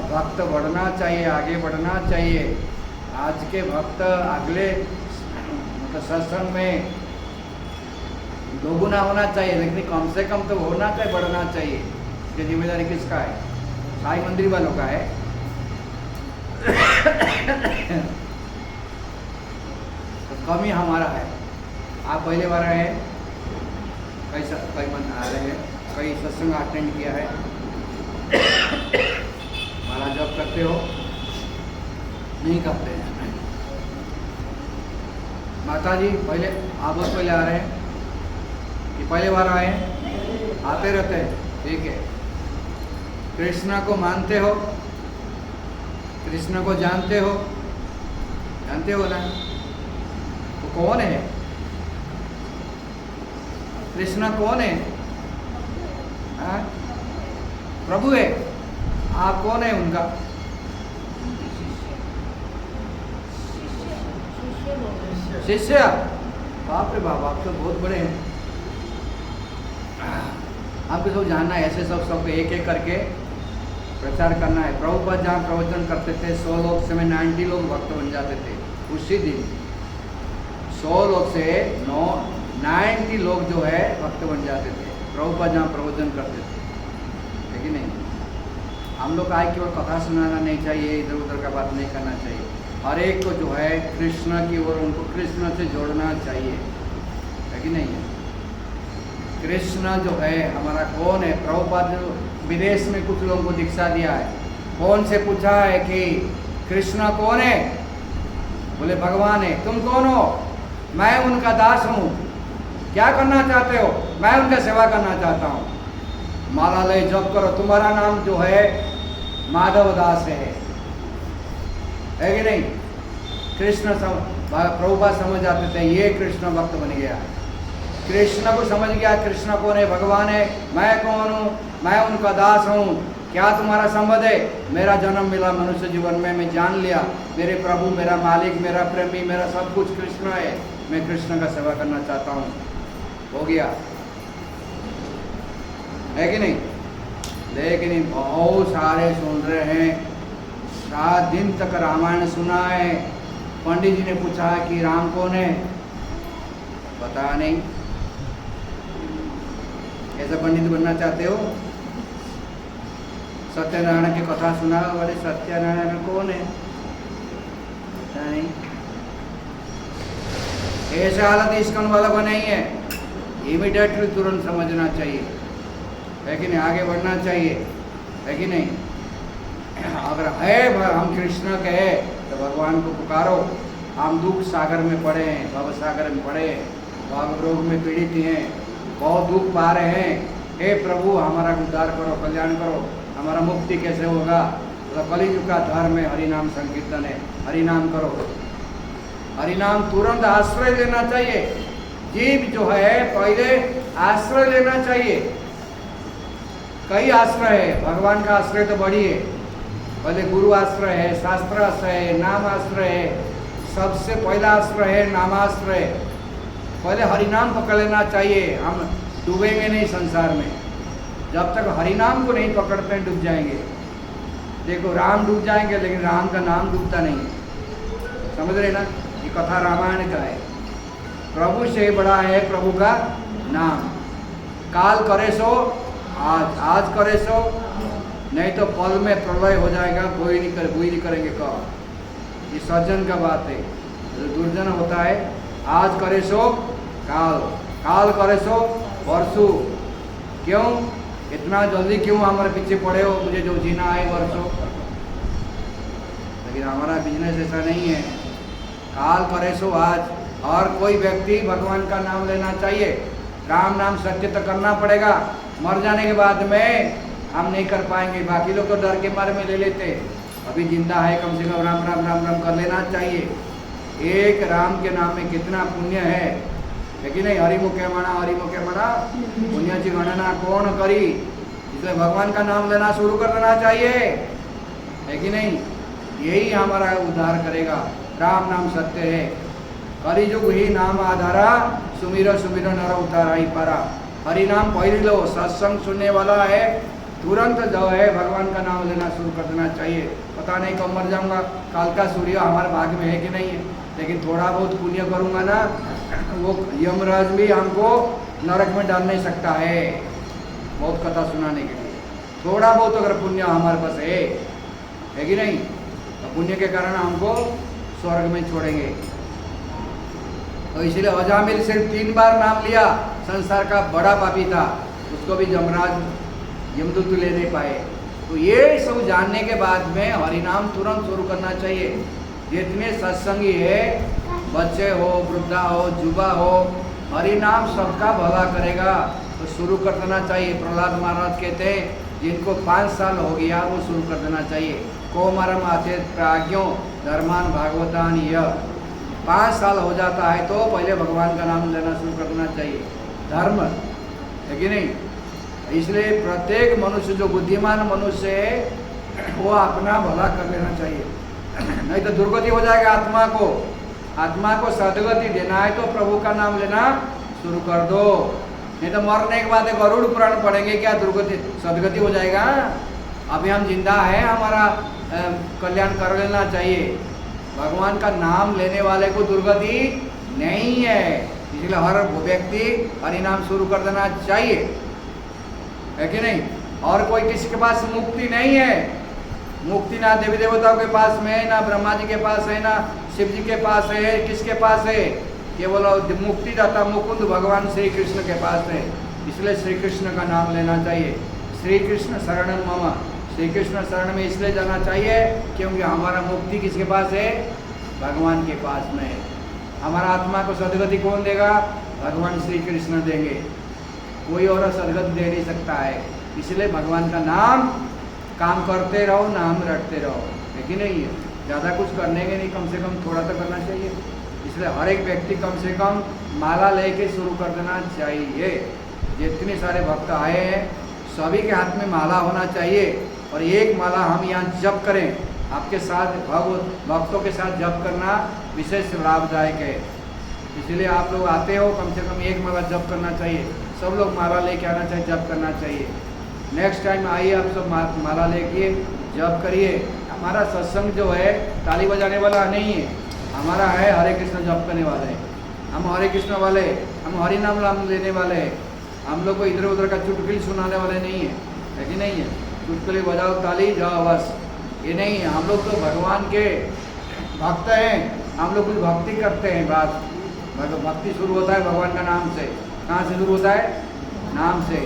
भक्त बढ़ना चाहिए, आगे बढ़ना चाहिए। आज के भक्त अगले मतलब सत्संग में दोगुना होना चाहिए, लेकिन कम से कम तो होना चाहिए, बढ़ना चाहिए। इसकी जिम्मेदारी किसका है? साई मंदिर वालों का है। तो कमी हमारा है। आप पहले बार आए हैं, कई मन आ रहे हैं, कई सत्संग अटेंड किया है, माला जप करते हो? नहीं करते हैं। माता जी पहले आप बहुत पहले आ रहे हैं कि पहले बार आए हैं? आते रहते हैं, ठीक है। कृष्ण को मानते हो, कृष्ण को जानते हो, जानते हो ना? वो कौन है? कृष्ण कौन है? हाँ? प्रभु है। आप कौन है उनका? शिष्य। बाप रे बाप, आप तो बहुत बड़े हैं। आपको सब जानना है, ऐसे सब एक एक करके प्रचार करना है। प्रभुपाद जहाँ प्रवचन करते थे 100 लोग से 90 लोग भक्त बन जाते थे उसी दिन। 100 लोग से 90 लोग जो है भक्त बन जाते थे प्रभुपाद जहाँ प्रवचन करते थे, है कि नहीं? हम लोग आए केवल कथा सुनाना नहीं चाहिए, इधर उधर का बात नहीं करना चाहिए। हर एक को जो है कृष्ण की ओर, उनको कृष्ण से जोड़ना चाहिए, है कि नहीं? कृष्ण जो है हमारा कौन है? प्रभुपाद जो विदेश में कुछ लोगों को दीक्षा दिया है, कौन से पूछा है कि कृष्ण कौन है? बोले भगवान है। तुम कौन हो? मैं उनका दास हूँ। क्या करना चाहते हो? मैं उनका सेवा करना चाहता हूँ। माला ले जप करो, तुम्हारा नाम जो है माधव दास है कि नहीं? कृष्ण प्रभुपाद समझ जाते थे ये कृष्ण भक्त बन गया, कृष्ण को समझ गया कृष्ण कौन है, भगवान है। मैं कौन हूँ? मैं उनका दास हूँ। क्या तुम्हारा संबंध है? मेरा जन्म मिला मनुष्य जीवन में, मैं जान लिया मेरे प्रभु, मेरा मालिक, मेरा प्रेमी, मेरा सब कुछ कृष्ण है। मैं कृष्ण का सेवा करना चाहता हूँ। हो गया, है कि नहीं? लेकिन बहुत सारे सुन रहे हैं, 7 दिन तक रामायण सुना है। पंडित जी ने पूछा कि राम कौन है? पता नहीं। ऐसा पंडित बनना चाहते हो? सत्यनारायण की कथा सुना, बोले सत्यनारायण कौन है? पता नहीं। ऐसे हालत इस्कॉन वाला को नहीं है। इमीडिएटली तुरंत समझना चाहिए, है कि नहीं? आगे बढ़ना चाहिए, है कि नहीं? अगर है हम कृष्ण के है तो भगवान को पुकारो। हम दुख सागर में पड़े हैं, भव सागर में पड़े हैं, भाव रोग में पीड़ित हैं, बहुत दुख पा रहे हैं। हे प्रभु हमारा उद्धार करो, कल्याण करो, हमारा मुक्ति कैसे होगा? तो कलियुग का धर्म है, हरिनाम संकीर्तन है, हरिनाम करो। हरिनाम तुरंत आश्रय लेना चाहिए। जीव जो है पहले आश्रय लेना चाहिए। कई आश्रय है, भगवान का आश्रय तो बड़ी है। पहले गुरु आश्रय है, शास्त्र आश्रय है, नाम आश्रय है। सबसे पहला आश्रय है नामाश्रय। पहले हरिनाम पकड़ लेना चाहिए। हम डूबेंगे नहीं संसार में, जब तक हरिनाम को नहीं पकड़ते हैं डूब जाएंगे। देखो राम डूब जाएंगे, लेकिन राम का नाम डूबता नहीं। समझ रहे ना? ये कथा रामायण का है। प्रभु से बड़ा है प्रभु का नाम। काल करे सो आज, आज करे सो नहीं तो पल में प्रलय हो जाएगा। कोई नहीं करेंगे कब। ये सज्जन का बात है। जो दुर्जन होता है, आज करे सो काल, काल करे सो परसों। क्यों इतना जल्दी क्यों हमारे पीछे पड़े हो? मुझे जो जीना है वर्षों। लेकिन हमारा बिजनेस ऐसा नहीं है। काल करे सो आज। और कोई व्यक्ति भगवान का नाम लेना चाहिए। राम नाम सत्य तो करना पड़ेगा। मर जाने के बाद में हम नहीं कर पाएंगे। बाकी लोग तो डर के मारे में ले लेते। अभी जिंदा है, कम से कम राम राम राम राम कर लेना चाहिए। एक राम के नाम में कितना पुण्य है कि नहीं? हरिमुखे म्हणा पुण्याची गणना कौन करी? इसलिए भगवान का नाम लेना शुरू कर देना चाहिए, है कि नहीं? यही हमारा उद्धार करेगा। राम नाम सत्य है, कलिजुग ही नाम आधारा, सुमिरो सुमिरो नर उतारा ही पारा। हरि नाम पहले लो, सत्संग सुनने वाला है तुरंत जो है भगवान का नाम लेना शुरू कर देना चाहिए। पता नहीं कब मर जाऊंगा, काल का सूर्य हमारे भाग्य में है कि नहीं है, लेकिन थोड़ा बहुत पुण्य करूंगा ना, वो यमराज भी हमको नरक में डाल नहीं सकता है, बहुत कथा सुनाने के लिए। थोड़ा बहुत अगर पुण्य हमारे पास है कि नहीं, तो पुण्य के कारण हमको स्वर्ग में छोड़ेंगे। तो इसलिए अजामिल सिर्फ 3 बार नाम लिया, संसार का बड़ा पापी था, उसको भी यमराज यमदूत ले नहीं पाए। तो ये सब जानने के बाद में हरिनाम तुरंत शुरू करना चाहिए। जितने सत्संगी है, बच्चे हो, वृद्धा हो, युवा हो, हरिनाम सबका भला करेगा, तो शुरू कर देना चाहिए। प्रहलाद महाराज कहते हैं जिनको 5 साल हो गया वो शुरू कर देना चाहिए। कोमरम आचेत प्राज्ञो धर्मान भागवतान यह 5 साल हो जाता है तो पहले भगवान का नाम लेना शुरू कर देना चाहिए। धर्म है कि नहीं? इसलिए प्रत्येक मनुष्य जो बुद्धिमान मनुष्य है वो अपना भला कर लेना चाहिए, नहीं तो दुर्गति हो जाएगा। आत्मा को सदगति देना है तो प्रभु का नाम लेना शुरू कर दो, नहीं तो मरने के बाद गरुड़ पुराण पढ़ेंगे क्या दुर्गति सदगति हो जाएगा? अभी हम जिंदा है, हमारा कल्याण कर लेना चाहिए। भगवान का नाम लेने वाले को दुर्गति नहीं है, इसलिए हर व्यक्ति हरिनाम शुरू कर देना चाहिए, है कि नहीं? और कोई किसी के पास मुक्ति नहीं है, मुक्ति ना देवी देवताओं के पास में है, ना ब्रह्मा जी के पास है, ना शिव जी के पास है। किसके पास है? केवल मुक्ति दाता मुकुंद भगवान श्री कृष्ण के पास है। इसलिए श्री कृष्ण का नाम लेना चाहिए। श्री कृष्ण शरणम मम, श्री कृष्ण शरण में इसलिए जाना चाहिए क्योंकि हमारा मुक्ति किसके पास है? भगवान के पास में है। हमारा आत्मा को सदगति कौन देगा? भगवान श्री कृष्ण देंगे, कोई और सदगति दे नहीं सकता है। इसलिए भगवान का नाम काम करते रहो, नाम रटते रहो, है कि नहीं है? ज़्यादा कुछ करने के नहीं, कम से कम थोड़ा तो करना चाहिए। इसलिए हर एक व्यक्ति कम से कम माला लेके शुरू कर देना चाहिए। जितने सारे भक्त आए हैं सभी के हाथ में माला होना चाहिए, और एक माला हम यहाँ जप करें। आपके साथ भक्तों के साथ जप करना विशेष लाभदायक है। इसलिए आप लोग आते हो, कम से कम एक माला जप करना चाहिए। सब लोग माला लेके आना चाहिए, जप करना चाहिए। नेक्स्ट टाइम आइए आप सब माला लेके जप करिए। हमारा सत्संग जो है ताली बजाने वाला नहीं है, हमारा है हरे कृष्ण जप करने वाले। हम हरे कृष्ण वाले, हम हरि नाम लेने वाले हैं। हम लोग को इधर उधर का चुटकुली सुनाने वाले नहीं है कि नहीं है? चुटकुली बजाओ, ताली जाओ, बस ये नहीं है। हम लोग तो भगवान के भक्त हैं, हम लोग कुछ भक्ति करते हैं। बस भक्ति शुरू होता है भगवान का नाम से। कहाँ से शुरू होता है? नाम से।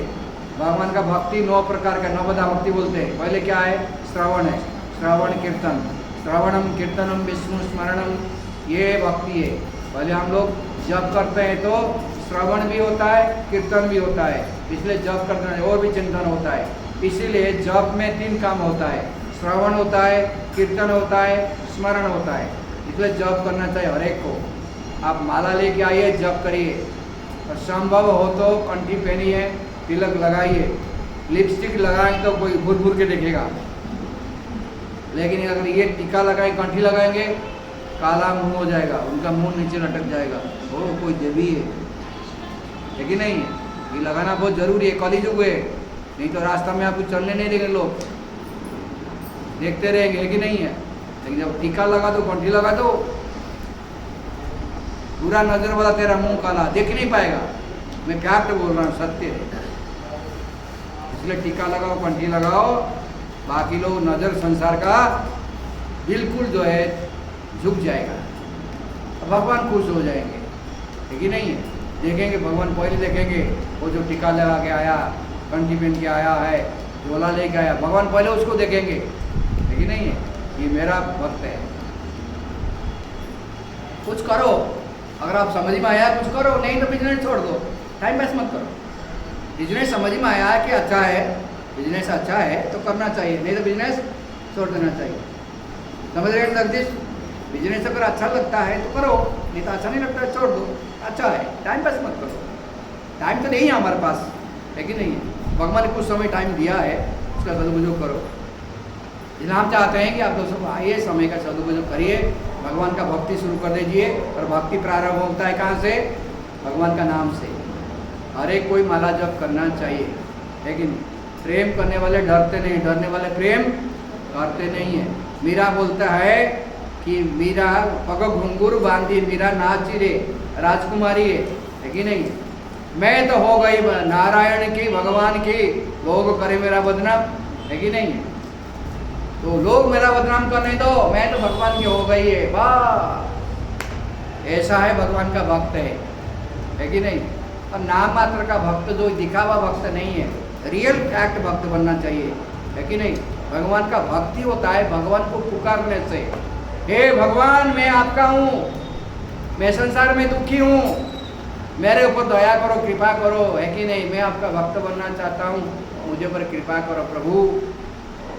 भगवान का भक्ति 9 प्रकार का, 9 भक्ति बोलते हैं। पहले क्या है? श्रवण है, श्रवण कीर्तन, श्रवणम कीर्तनम विष्णु स्मरणम, ये भक्ति है। पहले हम लोग जप करते हैं तो श्रवण भी होता है, कीर्तन भी होता है, इसलिए जप करना है, और भी चिंतन होता है। इसीलिए जप में 3 काम होता है, श्रवण होता है, कीर्तन होता है, स्मरण होता है। इसलिए जप करना चाहिए हर एक को। आप माला लेके आइए, जप करिए, और संभव हो तो कंठी पहनिए, तिलक लगाइए। लिपस्टिक लगाएं तो कोई घूर घूर के देखेगा, लेकिन अगर ये टीका लगाए, कंठी लगाएंगे, काला मुंह हो जाएगा, उनका मुंह नीचे लटक जाएगा, वो कोई देवी है कि नहीं? ये लगाना बहुत जरूरी है, कलिजुग है, नहीं तो रास्ता में आपको चलने नहीं देंगे, लोग देखते रहेंगे, है कि नहीं है? लेकिन जब टीका लगा दो, कंठी लगा दो, पूरा नजर वाला तेरा मुंह काला, देख नहीं पाएगा। मैं प्यार से बोल रहा हूँ, सत्य है। इसलिए टीका लगाओ, कंठी लगाओ, बाकी लोग नजर संसार का बिल्कुल जो है झुक जाएगा, भगवान खुश हो जाएंगे, है कि नहीं है? देखेंगे भगवान, पहले देखेंगे वो जो टीका लगा के आया, कंठी पहन के आया है, झोला लेके आया, भगवान पहले उसको देखेंगे, है कि नहीं है? ये मेरा भक्त है। कुछ करो, अगर आप समझ में आया कुछ करो, नहीं तो बिजनेस छोड़ दो, टाइम वेस्ट मत करो। बिजनेस समझ में आया कि अच्छा है, बिजनेस अच्छा है तो करना चाहिए, नहीं तो बिजनेस छोड़ देना चाहिए। समझ रहे हैं जगदीश? बिजनेस अगर अच्छा लगता है तो करो, नहीं तो अच्छा नहीं लगता है छोड़ दो। अच्छा है, टाइम पास मत करो। टाइम तो नहीं है हमारे पास, है कि नहीं है? भगवान ने कुछ समय टाइम दिया है, उसका सदुपयोग करो। इसलिए हम चाहते हैं कि आप दोस्तों को आइए, समय का सदुपयोग करिए, भगवान का भक्ति शुरू कर दीजिए। और भक्ति प्रारंभ होता है कहाँ से? भगवान का नाम से। हर एक कोई माला जप करना चाहिए, है कि नहीं? प्रेम करने वाले डरते नहीं, डरने वाले प्रेम करते नहीं है। मीरा बोलता है कि मीरा पग घुंघरू बांधी, मीरा नाची रे राजकुमारी है कि नहीं? मैं तो हो गई नारायण की, भगवान की, लोग करे मेरा बदनाम, है कि नहीं? तो लोग मेरा बदनाम करने दो, मैं तो भगवान की हो गई है, वाह! ऐसा है भगवान का भक्त है कि नहीं? और नाम मात्र का भक्त, जो दिखावा भक्त नहीं है, रियल फैक्ट भक्त बनना चाहिए, है कि नहीं? भगवान का भक्ति होता है भगवान को पुकारने से। हे भगवान, मैं आपका हूँ, मैं संसार में दुखी हूँ, मेरे ऊपर दया करो, कृपा करो, है कि नहीं? मैं आपका भक्त बनना चाहता हूँ, मुझे पर कृपा करो प्रभु।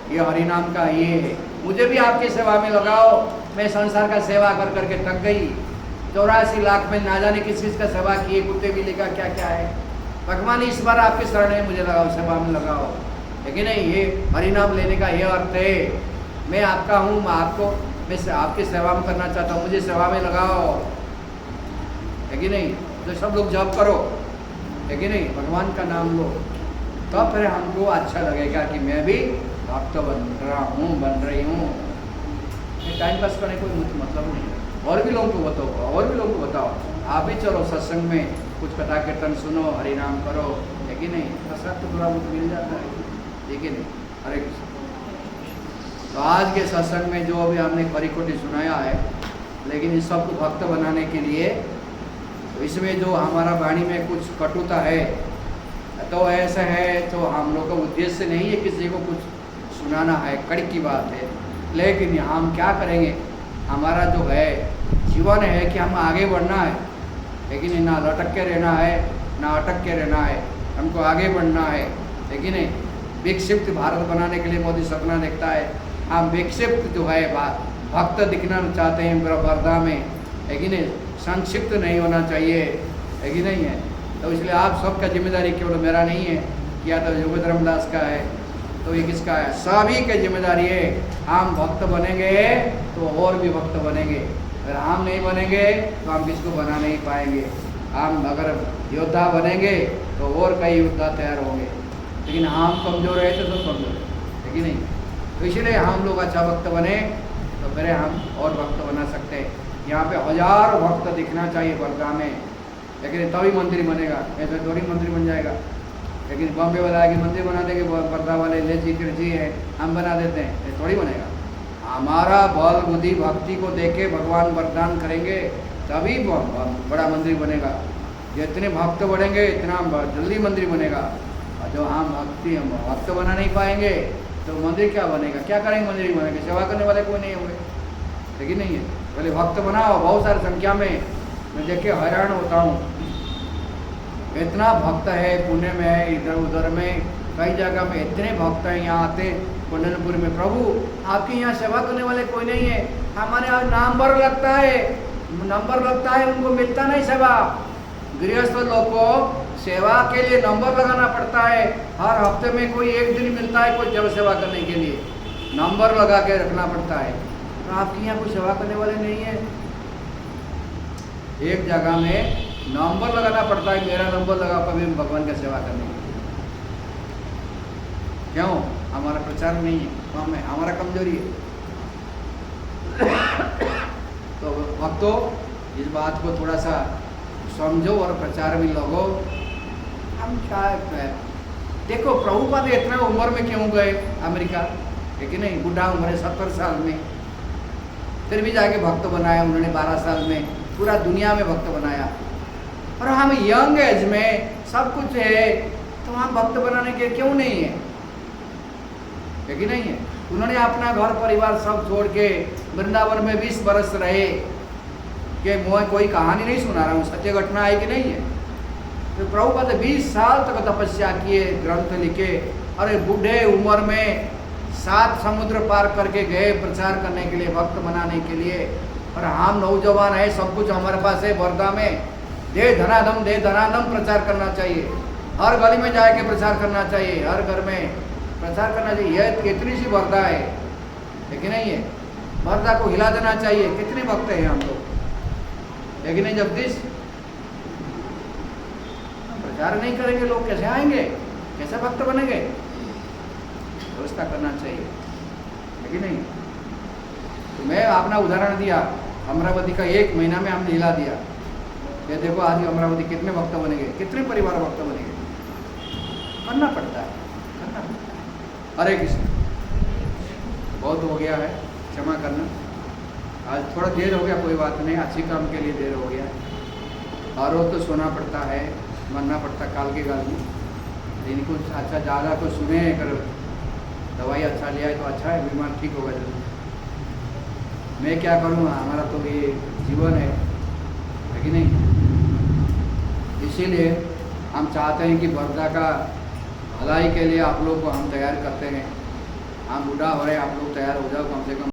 ये हरि नाम का ये है, मुझे भी आपकी सेवा में लगाओ। मैं संसार का सेवा कर करके थक गई, 84 लाख में ना जाने किस चीज़ का सेवा किए, कुत्ते बिल्ली का क्या क्या है। भगवान इस बार आपके शरण में मुझे लगाओ, सेवा में लगाओ, है कि नहीं? ये हरि नाम लेने का ये अर्थ है, मैं आपका हूँ, मैं आपकी सेवा में करना चाहता हूँ, मुझे सेवा में लगाओ, है कि नहीं? तो सब लोग जप करो, है कि नहीं? भगवान का नाम लो, तो फिर हमको अच्छा लगेगा कि मैं भी भक्त बन रहा हूँ, बन रही हूँ। टाइम पास करने कोई मतलब नहीं है। और भी लोगों को बताओ, और भी लोगों को बताओ, आप भी चलो सत्संग में, कुछ कथा कीर्तन सुनो, हरि नाम करो, है कि नहीं? प्रसाद तो थोड़ा बहुत मिल जाता है, है कि नहीं? हरे कृष्ण। तो आज के सत्संग में जो अभी हमने खरी खोटी सुनाया है, लेकिन इस सबको भक्त बनाने के लिए, तो इसमें जो हमारा वाणी में कुछ कटुता है, तो ऐसा है, तो हम लोग का उद्देश्य नहीं है किसी को कुछ सुनाना है, कड़ी की बात है। लेकिन हम क्या करेंगे, हमारा जो है जीवन है कि हम आगे बढ़ना है कि नहीं? ना लटक के रहना है, ना अटक के रहना है, हमको आगे बढ़ना है कि नहीं? विकसित भारत बनाने के लिए मोदी सपना देखता है, हम विकसित जो है भक्त दिखना चाहते हैं वर्धा में, है कि नहीं? संक्षिप्त नहीं होना चाहिए, है कि नहीं है? तो इसलिए आप सबका जिम्मेदारी केवल मेरा नहीं है, या तो योगी धर्मदास का है, तो ये किसका है? सभी की जिम्मेदारी है। हम भक्त बनेंगे तो और भी भक्त बनेंगे, अगर हम नहीं बनेंगे तो हम किसको बना नहीं पाएंगे। हम अगर योद्धा बनेंगे तो और कई योद्धा तैयार होंगे, लेकिन हम कमज़ोर है तो सब कमज़ोर है कि नहीं? तो इसलिए हम लोग अच्छा भक्त बने तो फिर हम और भक्त बना सकते हैं। यहाँ पे 1000 भक्त दिखना चाहिए वर्धा में, लेकिन तभी मंदिर बनेगा, ऐसे थोड़ी मंदिर बन जाएगा। लेकिन बॉम्बे वाला आगे मंदिर बना देंगे, वर्धा वाले ले जी है, हम बना देते हैं, ये थोड़ी बनेगा। हमारा बल बुद्धि भक्ति को देके भगवान वरदान करेंगे तभी बड़ा मंदिर बनेगा। जितने भक्त बढ़ेंगे इतना जल्दी मंदिर बनेगा। और जो हम भक्त बना नहीं पाएंगे तो मंदिर क्या बनेगा? क्या करेंगे मंदिर बनेंगे? सेवा करने वाले कोई नहीं होंगे, लेकिन नहीं है। पहले भक्त बनाओ बहुत सारी संख्या में। मैं देख के हैरान होता हूँ, इतना भक्त है, पुणे में है, इधर उधर में कई जगह में इतने भक्त हैं, यहाँ आते कुंडनपुर में, प्रभु आपके यहाँ सेवा करने वाले कोई नहीं है, हमारे यहाँ नंबर लगता है, उनको मिलता नहीं सेवा। गृहस्थ लोग को सेवा के लिए नंबर लगाना पड़ता है, हर हफ्ते में कोई एक दिन मिलता है कोई जब सेवा करने के लिए, नंबर लगा के रखना पड़ता है। तो आपके यहाँ कोई सेवा करने वाले नहीं है। एक जगह में नंबर लगाना पड़ता है, मेरा नंबर लगा कभी भगवान का सेवा करने के लिए। क्यों? हमारा प्रचार नहीं है, कम है, हमारा कमजोरी है। तो भक्तों इस बात को थोड़ा सा समझो और प्रचार में लगो। हम क्या देखो, प्रभुपाद इतना उम्र में क्यों गए अमेरिका, है कि नहीं? बुढ़ा उम्र है, 70 साल में, फिर भी जाके भक्त बनाया उन्होंने। 12 साल में पूरा दुनिया में भक्त बनाया। और हम यंग एज में सब कुछ है, तो हम भक्त बनाने के क्यों नहीं है कि नहीं है? उन्होंने अपना घर परिवार सब छोड़ के वृंदावन में 20 बरस रहे। कि मैं कोई कहानी नहीं सुना रहा हूँ, सत्य घटना है कि नहीं है? तो प्रभुपाद 20 साल तक तपस्या किए, ग्रंथ लिखे, और बूढ़े उम्र में 7 समुद्र पार करके गए प्रचार करने के लिए, भक्त बनाने के लिए। और हम नौजवान है, सब कुछ हमारे पास है वर्धा में, दे धनाधम प्रचार करना चाहिए, हर गली में जाके प्रचार करना चाहिए, हर घर में प्रचार करना चाहिए। यह कितनी सी वर्धा है कि नहीं है? वर्धा को हिला देना चाहिए। कितने भक्त हैं हम लोग, है कि नहीं जगदीश? प्रचार नहीं करेंगे लोग कैसे आएंगे, कैसे भक्त बनेंगे? व्यवस्था करना चाहिए, है कि नहीं? तो मैं अपना उदाहरण दिया, अमरावती का 1 महीना में हमने हिला दिया। ये देखो आज अमरावती कितने भक्त बनेंगे, कितने परिवार भक्त बनेंगे। करना पड़ता है, करना पड़ता है। हरे कृष्ण। बहुत हो गया है, क्षमा करना, आज थोड़ा देर हो गया, कोई बात नहीं, अच्छी काम के लिए देर हो गया। और वो तो सोना पड़ता है, मरना पड़ता काल के गाल में। इनको अच्छा ज़्यादा को सुने कर, दवाई अच्छा लिया है तो अच्छा है, बीमार ठीक होगा जरूर। मैं क्या करूँ, हमारा तो ये जीवन है कि नहीं? इसीलिए हम चाहते हैं कि वर्धा का भलाई के लिए आप लोग को हम तैयार करते हैं। हम बूढ़ा हो रहे हैं, आप लोग तैयार हो जाओ कम से कम।